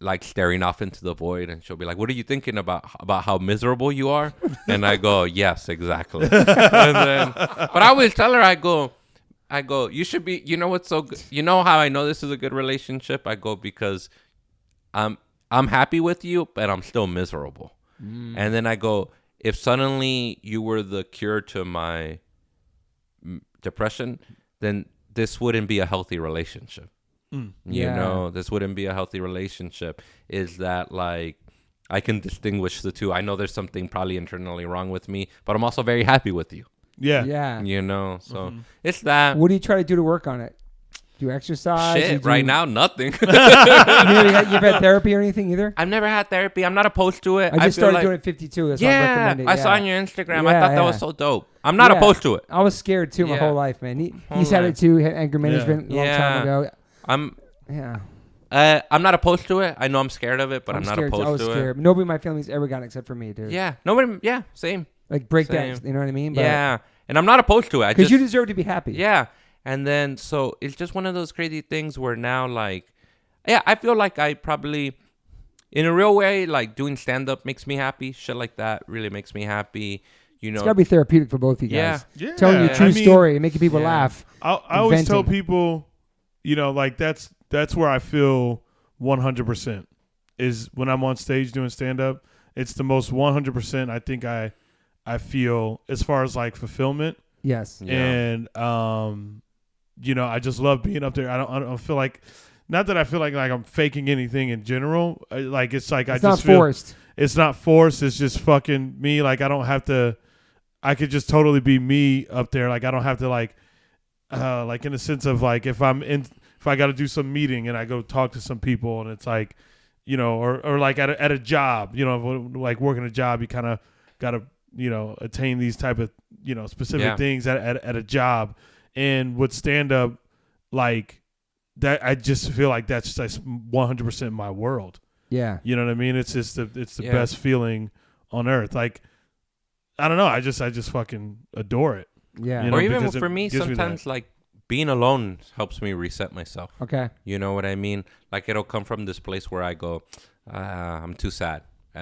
like staring off into the void, and she'll be like, what are you thinking about how miserable you are? And I go, yes, exactly. And then, but I always tell her, I go, you should be, you know what's so good? You know how I know this is a good relationship? I go, because I'm happy with you, but I'm still miserable. And then I go, if suddenly you were the cure to my depression, then this wouldn't be a healthy relationship. You know, this wouldn't be a healthy relationship. Is that like, I can distinguish the two. I know there's something probably internally wrong with me, but I'm also very happy with you.
Yeah.
You know, so it's that.
What do you try to do to work on it? Do you exercise?
Shit, right now, nothing.
You've had therapy or anything either?
I've never had therapy. I'm not opposed to it.
I just started doing it at 52. That's why I recommend it.
I saw on your Instagram. I thought that was so dope. I'm not opposed to it.
I was scared too my whole life, man. He's had it too. He had anger management a long time ago. I'm
not opposed to it. I know I'm scared of it, but I'm not opposed to it. I was scared.
Nobody in my family's ever gotten it except for me, dude.
Yeah. Nobody. Yeah. Same.
Like breakdowns. You know what I mean?
But, and I'm not opposed to it.
Because you deserve to be happy.
Yeah. And then, so it's just one of those crazy things where now, like, I feel like I probably, in a real way, like doing stand-up makes me happy. Shit like that really makes me happy. You know,
it's got to be therapeutic for both of you guys.
Yeah.
Telling your true story and making people laugh.
I always tell people, you know, like that's where I feel 100% is when I'm on stage doing stand-up. It's the most 100% I think I feel as far as like fulfillment.
Yes.
Yeah.
And, you know, I just love being up there. I don't feel like, not that I feel like I'm faking anything in general. Like, it's like, it's not forced. It's not forced. It's just fucking me. Like, I don't have to, I could just totally be me up there. Like, I don't have to like in a sense of like, if I got to do some meeting and I go talk to some people and it's like, you know, or like at a job, you know, like working a job, you kind of got to, you know, attain these type of, you know, specific things at a job. And with stand up, like that, I just feel like that's 100% my world.
Yeah.
You know what I mean? It's just the best feeling on earth. Like, I don't know. I just fucking adore it.
Yeah.
You know,
or even for me, sometimes like being alone helps me reset myself.
Okay.
You know what I mean? Like it'll come from this place where I go, I'm too sad.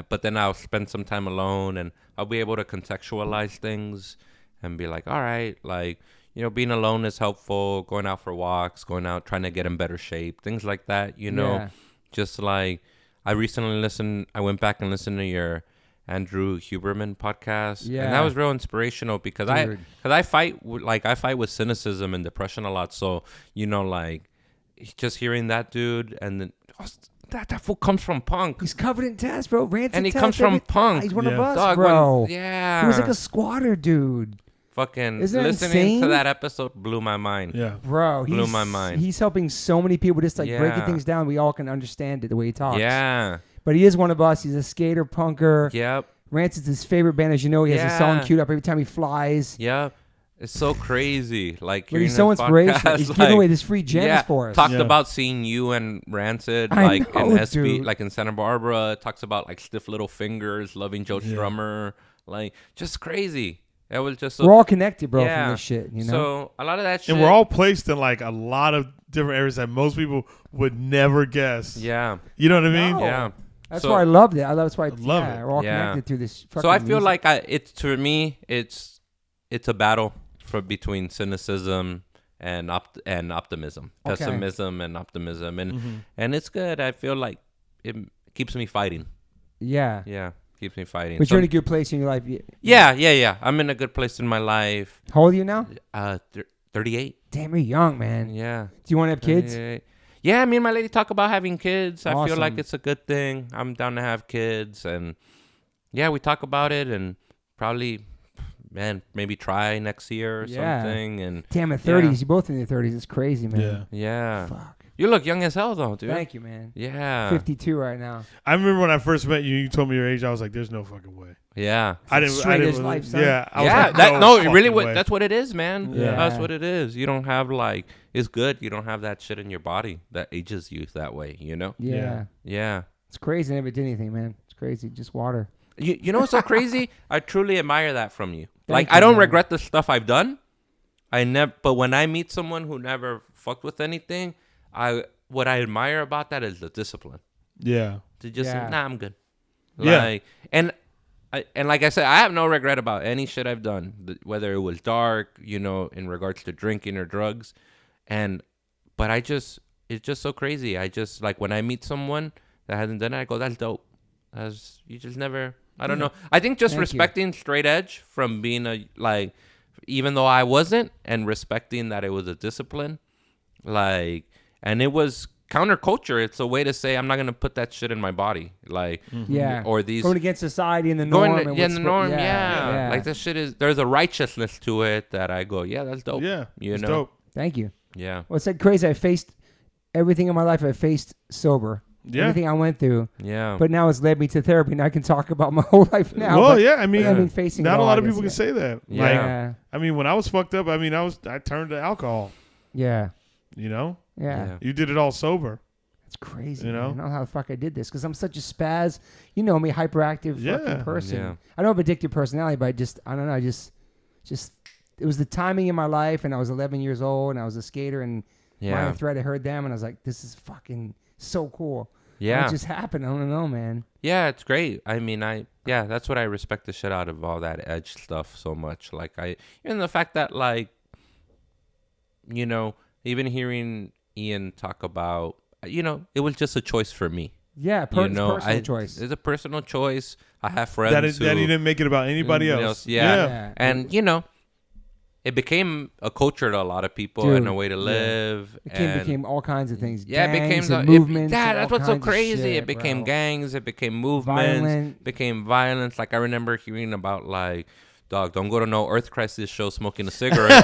But then I'll spend some time alone and I'll be able to contextualize things and be like, all right, like, you know, being alone is helpful, going out for walks, going out, trying to get in better shape, things like that, you know, just like I went back and listened to your Andrew Huberman podcast. Yeah. And that was real inspirational because I fight with cynicism and depression a lot. So, you know, like just hearing that dude and then that fool comes from punk.
He's covered in tats, bro.
And he comes from punk.
He's one of us, bro. He was like a squatter, dude.
Fucking
Isn't that
listening
insane?
to that episode blew my mind.
Yeah.
Bro,
blew my mind.
He's helping so many people just like breaking things down. We all can understand it the way he talks.
Yeah.
But he is one of us. He's a skater, punker.
Yep.
Rancid's his favorite band. As you know, he has a song queued up every time he flies.
Yep. It's so crazy. Like,
but he's so inspirational. He's giving away this free gems for us.
Talked about seeing you and Rancid, like in SB, like in Santa Barbara. Talks about like Stiff Little Fingers, loving Joe Strummer. Like, just crazy. It was just
we're all connected, bro, from this shit. You know,
so a lot of that shit,
and we're all placed in like a lot of different areas that most people would never guess.
Yeah,
you know what I mean?
No.
Yeah,
that's why I loved it. That's why I
love it.
We're all connected through this.
So I feel like it's to me, it's a battle between cynicism and optimism, pessimism and optimism, and it's good. I feel like it keeps me fighting. Yeah. Keeps me fighting.
But you're in a good place in your life.
Yeah. I'm in a good place in my life.
How old are you now?
38.
Damn, you're young, man.
Yeah.
Do you want to have kids?
Yeah, me and my lady talk about having kids.
Awesome.
I feel like it's a good thing. I'm down to have kids. And yeah, we talk about it and probably, maybe try next year or something. And
damn, at 30s, you're both in your 30s. It's crazy, man.
Yeah.
Fuck.
You look young as hell, though, dude.
Thank you, man.
Yeah.
52 right now.
I remember when I first met you, you told me your age. I was like, "There's no fucking way."
Yeah.
I didn't.
Life, son.
Yeah. I was like,
it really
way.
that's what it is, man.
Yeah.
That's what it is. You don't have it's good. You don't have that shit in your body that ages you that way, you know?
Yeah. It's crazy. I never did anything, man. It's crazy. Just water.
You know what's so crazy? I truly admire that from you.
Thank
I don't
man.
regret the stuff I've done. But when I meet someone who never fucked with anything, what I admire about that is the discipline.
Yeah.
To just say, nah, I'm good. And like I said, I have no regret about any shit I've done, whether it was dark, in regards to drinking or drugs. But it's just so crazy. I just, like, when I meet someone that hasn't done it, I go, that's dope. You just never, I don't know. I think just respecting straight edge from being even though I wasn't, and respecting that it was a discipline, and it was counterculture. It's a way to say I'm not gonna put that shit in my body, or these
going against society and the norm.
Yeah. Like this shit there's a righteousness to it that I go, yeah, that's dope.
Yeah,
it's
dope.
Thank you.
Yeah.
Well, it's like crazy. I faced everything in my life. I faced sober.
Yeah.
Everything I went through.
Yeah.
But now it's led me to therapy, and I can talk about my whole life now.
Well, I mean,
facing
not
a
lot of people can say that.
Yeah.
I mean, when I was fucked up, I turned to alcohol.
Yeah.
You know?
Yeah.
You did it all sober.
It's crazy.
You know?
Man. I don't know how the fuck I did this because I'm such a spaz. You know me, hyperactive fucking person.
Yeah.
I don't have addictive personality, but I don't know. I just it was the timing in my life, and I was 11 years old, and I was a skater, and Minor Threat, I heard them, and I was like, this is fucking so cool.
Yeah.
And it just happened. I don't know, man.
Yeah, it's great. I mean, that's what I respect the shit out of all that edge stuff so much. Like, even the fact that, like, even hearing Ian talk about, it was just a choice for me.
Yeah, personal choice.
It's a personal choice. I have friends
that he didn't make it about anybody else.
Yeah. And, it became a culture to a lot of people and a way to live.
It became all kinds of things.
Yeah,
gangs, it became movements.
That's what's so crazy.
Shit,
it became gangs. It became
movements.
Became violence. Like, I remember hearing about, like, dog, don't go to no Earth Crisis show smoking a cigarette.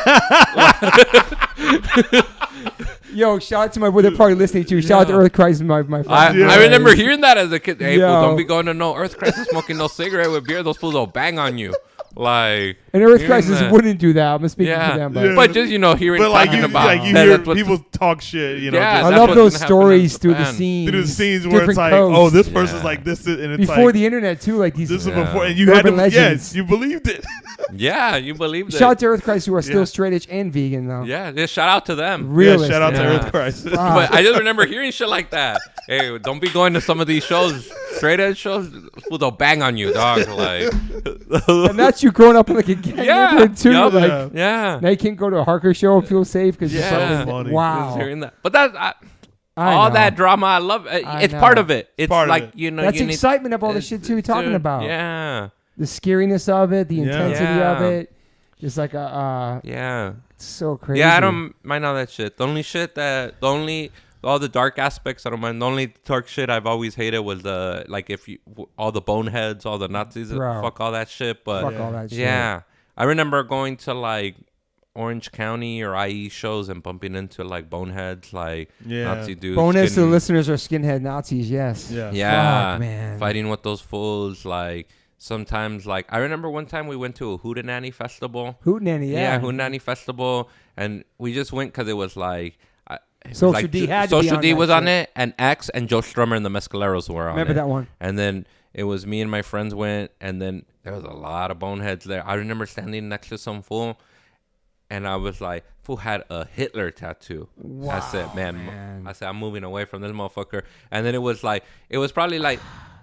Yo, shout out to my brother, probably listening to you. Shout out to Earth Crisis, my friend.
I remember hearing that as a kid. Hey, fool, don't be going to no Earth Crisis smoking no cigarette with beer. Those fools will bang on you. Like,
and Earth Crisis wouldn't do that. I'm speaking to them,
but just hearing
talking
about,
you hear people talk shit.
I love those stories through the scenes.
Through the scenes where it's like, oh, this person's like this, and it's
before the internet too. Like these.
This is before, and you had to. Yes, you believed it.
Yeah, you believed it.
Shout out to Earth Crisis, who are still straight edge and vegan though.
Yeah, just shout out to them.
Really,
shout out to Earth Crisis.
But I just remember hearing shit like that. Hey, don't be going to some of these shows, straight edge shows. They'll bang on you, dog. Like,
and that's you growing up in like a gang neighborhood too. Like,
now
you can't go to a hardcore show and feel safe because you're so
funny.
Wow.
Just hearing that, but that's all that drama. I love it. It's part of it. It's
part
like
of it.
That's the excitement of all the shit too you're talking about.
Yeah.
The scariness of it, the intensity of it. Just like it's so crazy.
Yeah, I don't mind all that shit. All the dark aspects, I don't mind. The only dark shit I've always hated was all the boneheads, all the Nazis, fuck all that shit. But
fuck all that shit.
Yeah, I remember going to like Orange County or IE shows and bumping into like boneheads, like Nazi dudes.
Boneheads to the listeners are skinhead Nazis. Yes.
Yeah.
Fuck, man.
Fighting with those fools, like. Sometimes, like, I remember one time we went to a Hootenanny festival.
Hootenanny,
yeah. Hootenanny festival. And we just went because it was like...
Social D had to be on
Social D was
that
on it, and X and Joe Strummer and the Mescaleros were on it.
Remember that one.
And then It was me and my friends went, and then there was a lot of boneheads there. I remember standing next to some fool, and I was like, fool had a Hitler tattoo.
Wow,
I said, man, I said, I'm moving away from this motherfucker. And then it was probably like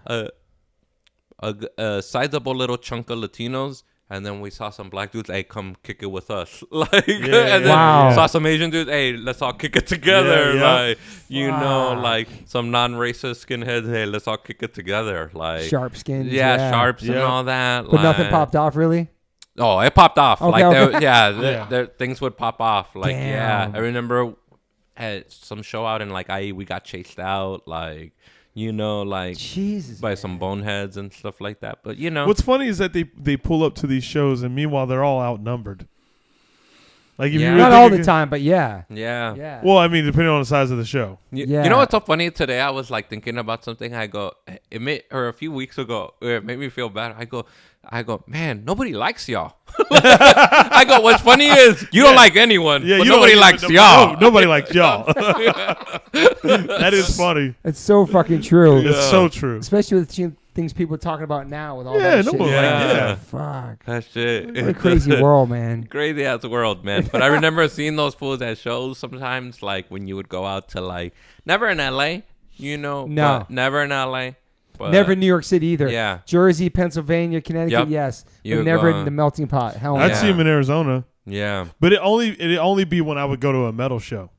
a sizable little chunk of Latinos. And then we saw some black dudes, hey, come kick it with us. And then saw some Asian dudes, hey, let's all kick it together. Like, like some non-racist skinheads, hey, let's all kick it together. Like
sharp skins.
Sharps and all that.
But nothing popped off, really?
Oh, it popped off.
Okay,
Things would pop off. Like,
damn.
I remember at some show out in like IE, we got chased out. Like,
Jesus,
by some boneheads and stuff like that. But
what's funny is that they pull up to these shows, and meanwhile they're all outnumbered. Like, if you
not all the time, but yeah.
Well, I mean, depending on the size of the show.
You know what's so funny? Today I was like thinking about something. I go, a few weeks ago, it made me feel bad. I go, man, nobody likes y'all. I go, what's funny is you don't like anyone, but nobody likes y'all.
Nobody likes y'all. That is funny.
It's so fucking true.
It's so true.
Especially with things people are talking about now with all that shit. Fuck.
That shit.
What a crazy world, man.
Crazy ass world, man. But I remember seeing those fools at shows sometimes, like when you would go out to like, never in LA,
No.
Never in LA. But
never in New York City either.
Yeah.
Jersey, Pennsylvania, Connecticut, yes. But never in the melting pot. Hell no.
I'd see him in Arizona.
Yeah.
But it'd only be when I would go to a metal show.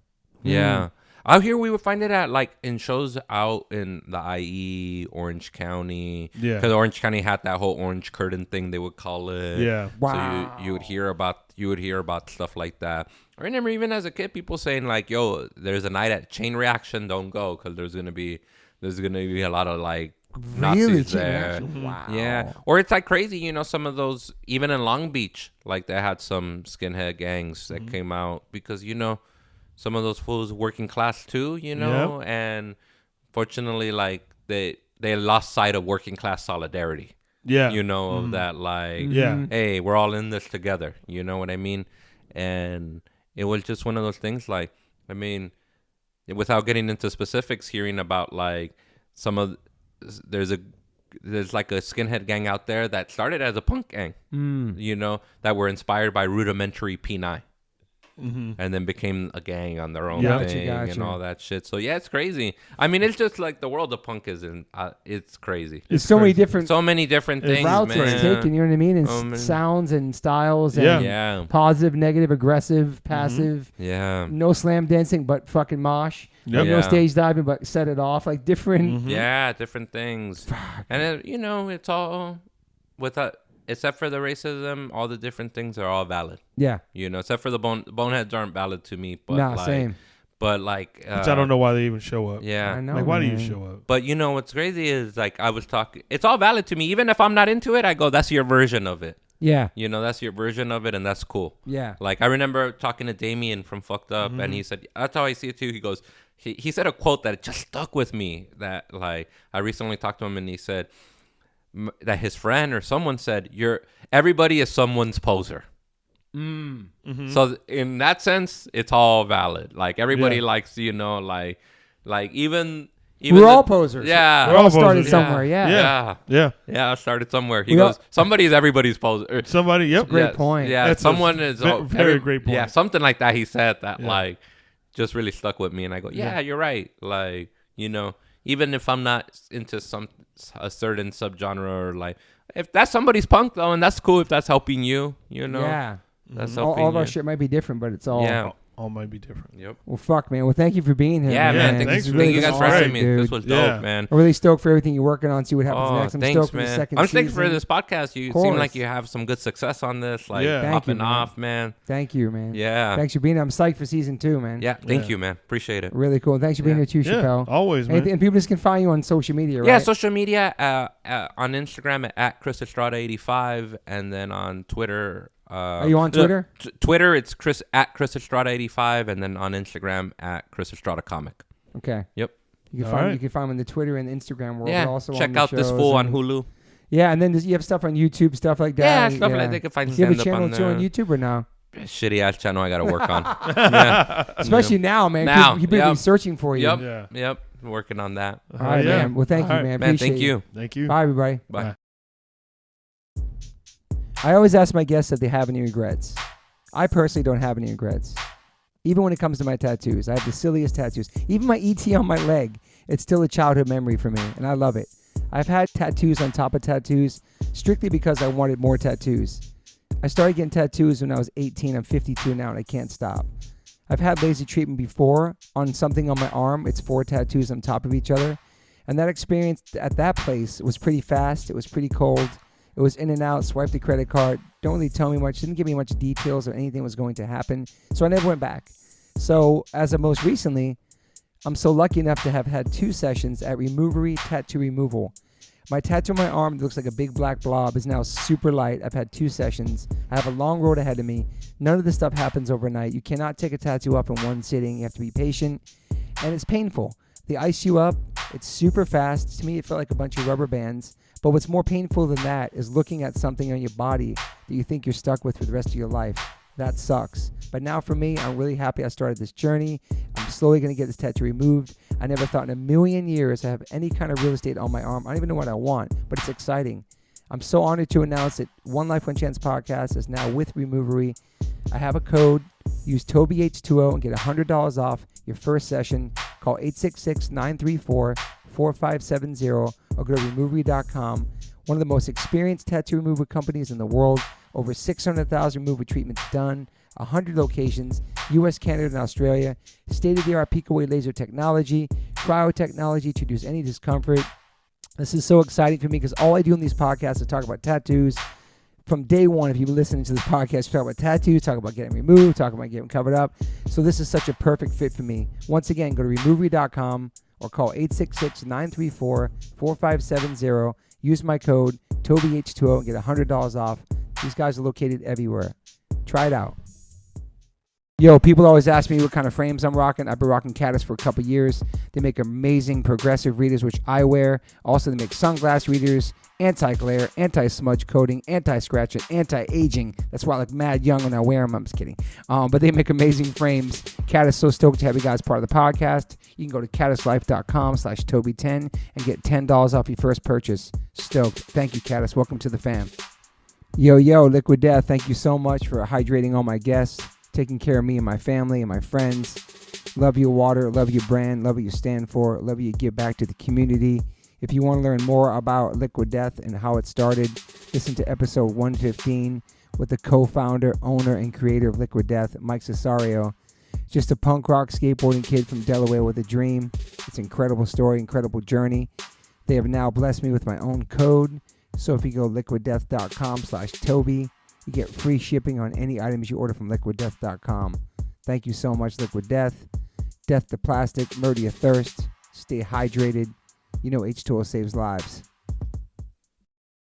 Yeah. Out here, we would find it at like in shows out in the IE, Orange County. Yeah. Because Orange County had that whole orange curtain thing, they would call it.
Yeah.
Wow.
So you would hear about stuff like that. I remember even as a kid, people saying like, "Yo, there's a night at Chain Reaction, don't go because there's gonna be a lot of like Nazis there."
Wow.
Yeah. Or it's like crazy, some of those even in Long Beach, like they had some skinhead gangs that came out because some of those fools working class too, and fortunately, like they lost sight of working class solidarity.
Yeah.
Of that, like, hey, we're all in this together. You know what I mean? And it was just one of those things. Like, I mean, without getting into specifics, hearing about like there's like a skinhead gang out there that started as a punk gang. That were inspired by rudimentary P9. And then became a gang on their own thing and all that shit. So yeah, it's crazy. I mean, it's just like the world of punk is it's crazy.
There's so many different
things,
routes
man.
it's taken. You know what I mean? And sounds and styles and positive, negative, aggressive, passive.
Yeah.
No slam dancing, but fucking mosh.
Yep.
No stage diving, but set it off like different.
Yeah, different things. And it's all except for the racism, all the different things are all valid. Yeah. Except for the boneheads aren't valid to me. But
same.
But like...
which I don't know why they even show up.
Yeah.
I know,
like, why do you show up?
But what's crazy is like I was talking... It's all valid to me. Even if I'm not into it, I go, that's your version of it.
Yeah.
That's your version of it and that's cool.
Yeah.
Like I remember talking to Damien from Fucked Up and he said, that's how I see it too. He goes... He said a quote that just stuck with me that like I recently talked to him and he said... that his friend or someone said everybody is someone's poser. So in that sense it's all valid. Like everybody likes like even we're
all posers.
Yeah,
we all started somewhere.
I started somewhere. He goes, somebody's everybody's poser.
Somebody. Yep.
Great point.
Yeah,
that's
someone is
very great point.
Yeah, something like that he said that like just really stuck with me and I go, you're right. Like even if I'm not into a certain subgenre or like, if that's somebody's punk though, and that's cool if that's helping you,
Yeah.
That's helping
all of our shit might be different, but it's all
all might be different.
Yep.
Well,
fuck, man. Well, thank you for being here.
Yeah, man. Thank you guys for having me. This was dope, man.
I'm really stoked for everything you're working on. See what happens next. I'm stoked for the second season.
I'm stoked for this podcast. You seem like you have some good success on this. Like, popping off, man.
Thank you, man.
Yeah.
Thanks for being here. I'm psyched for season 2, man.
Yeah. Thank you, man. Appreciate it.
Really cool. Thanks for being here too, Chappelle.
Always, man.
And people just can find you on social media, right?
Yeah, social media on Instagram at Chris Estrada 85, and then on Twitter.
Are you on Twitter?
Twitter, it's at Chris Estrada 85, and then on Instagram at Chris Estrada Comic.
Okay.
Yep.
You can find him in the Twitter and Instagram world.
Yeah.
Also
check out this fool on Hulu.
Yeah, and then you have stuff on YouTube, stuff like that.
Yeah, stuff like they can find stand up on there.
You have a channel too on YouTube or no?
Shitty ass channel I got to work on.
Especially now, man. People be searching for you.
Yep. working on that.
All right, man. Well, thank you, man.
Man, thank you.
Thank you.
Bye, everybody.
Bye.
I always ask my guests if they have any regrets. I personally don't have any regrets. Even when it comes to my tattoos, I have the silliest tattoos. Even my ET on my leg, it's still a childhood memory for me, and I love it. I've had tattoos on top of tattoos strictly because I wanted more tattoos. I started getting tattoos when I was 18. I'm 52 now, and I can't stop. I've had laser treatment before on something on my arm. It's 4 tattoos on top of each other. And that experience at that place was pretty fast. It was pretty cold. It was in and out, swiped the credit card. Don't really tell me much. Didn't give me much details of anything was going to happen. So I never went back. So as of most recently, I'm so lucky enough to have had 2 sessions at Removery Tattoo Removal. My tattoo on my arm that looks like a big black blob is now super light. I've had 2 sessions. I have a long road ahead of me. None of this stuff happens overnight. You cannot take a tattoo up in one sitting. You have to be patient. And it's painful. They ice you up. It's super fast. To me, it felt like a bunch of rubber bands. But what's more painful than that is looking at something on your body that you think you're stuck with for the rest of your life. That sucks. But now for me, I'm really happy I started this journey. I'm slowly going to get this tattoo removed. I never thought in a million years I have any kind of real estate on my arm. I don't even know what I want, but it's exciting. I'm so honored to announce that One Life One Chance podcast is now with Removery. I have a code. Use TobyH20 and get $100 off your first session. Call 866-934-4570 or go to Removery.com. One of the most experienced tattoo removal companies in the world. Over 600,000 removal treatments done. 100 locations, U.S., Canada, and Australia. State-of-the-art peak-away laser technology, cryotechnology to reduce any discomfort. This is so exciting for me because all I do in these podcasts is talk about tattoos. From day one, if you've been listening to this podcast, we talk about tattoos, talk about getting removed, talk about getting covered up. So this is such a perfect fit for me. Once again, go to Removery.com or call 866-934-4570. Use my code TobyH20 and get $100 off. These guys are located everywhere. Try it out. Yo, people always ask me what kind of frames I'm rocking. I've been rocking Caddis for a couple years. They make amazing progressive readers, which I wear. Also, they make sunglass readers, anti-glare, anti-smudge coating, anti-scratch, and anti-aging. That's why I look mad young when I wear them. I'm just kidding. But they make amazing frames. Caddis, so stoked to have you guys part of the podcast. You can go to caddislife.com/Toby10 and get $10 off your first purchase. Stoked. Thank you, Caddis. Welcome to the fam. Yo, Liquid Death. Thank you so much for hydrating all my guests, taking care of me and my family and my friends. Love your water, love your brand, love what you stand for, love what you give back to the community. If you want to learn more about Liquid Death and how it started, listen to episode 115 with the co-founder, owner, and creator of Liquid Death, Mike Cesario. Just a punk rock skateboarding kid from Delaware with a dream. It's an incredible story, incredible journey. They have now blessed me with my own code. So if you go liquiddeath.com/Toby, you get free shipping on any items you order from liquiddeath.com. Thank you so much, Liquid Death. Death to plastic, murder your thirst. Stay hydrated. You know H2O saves lives.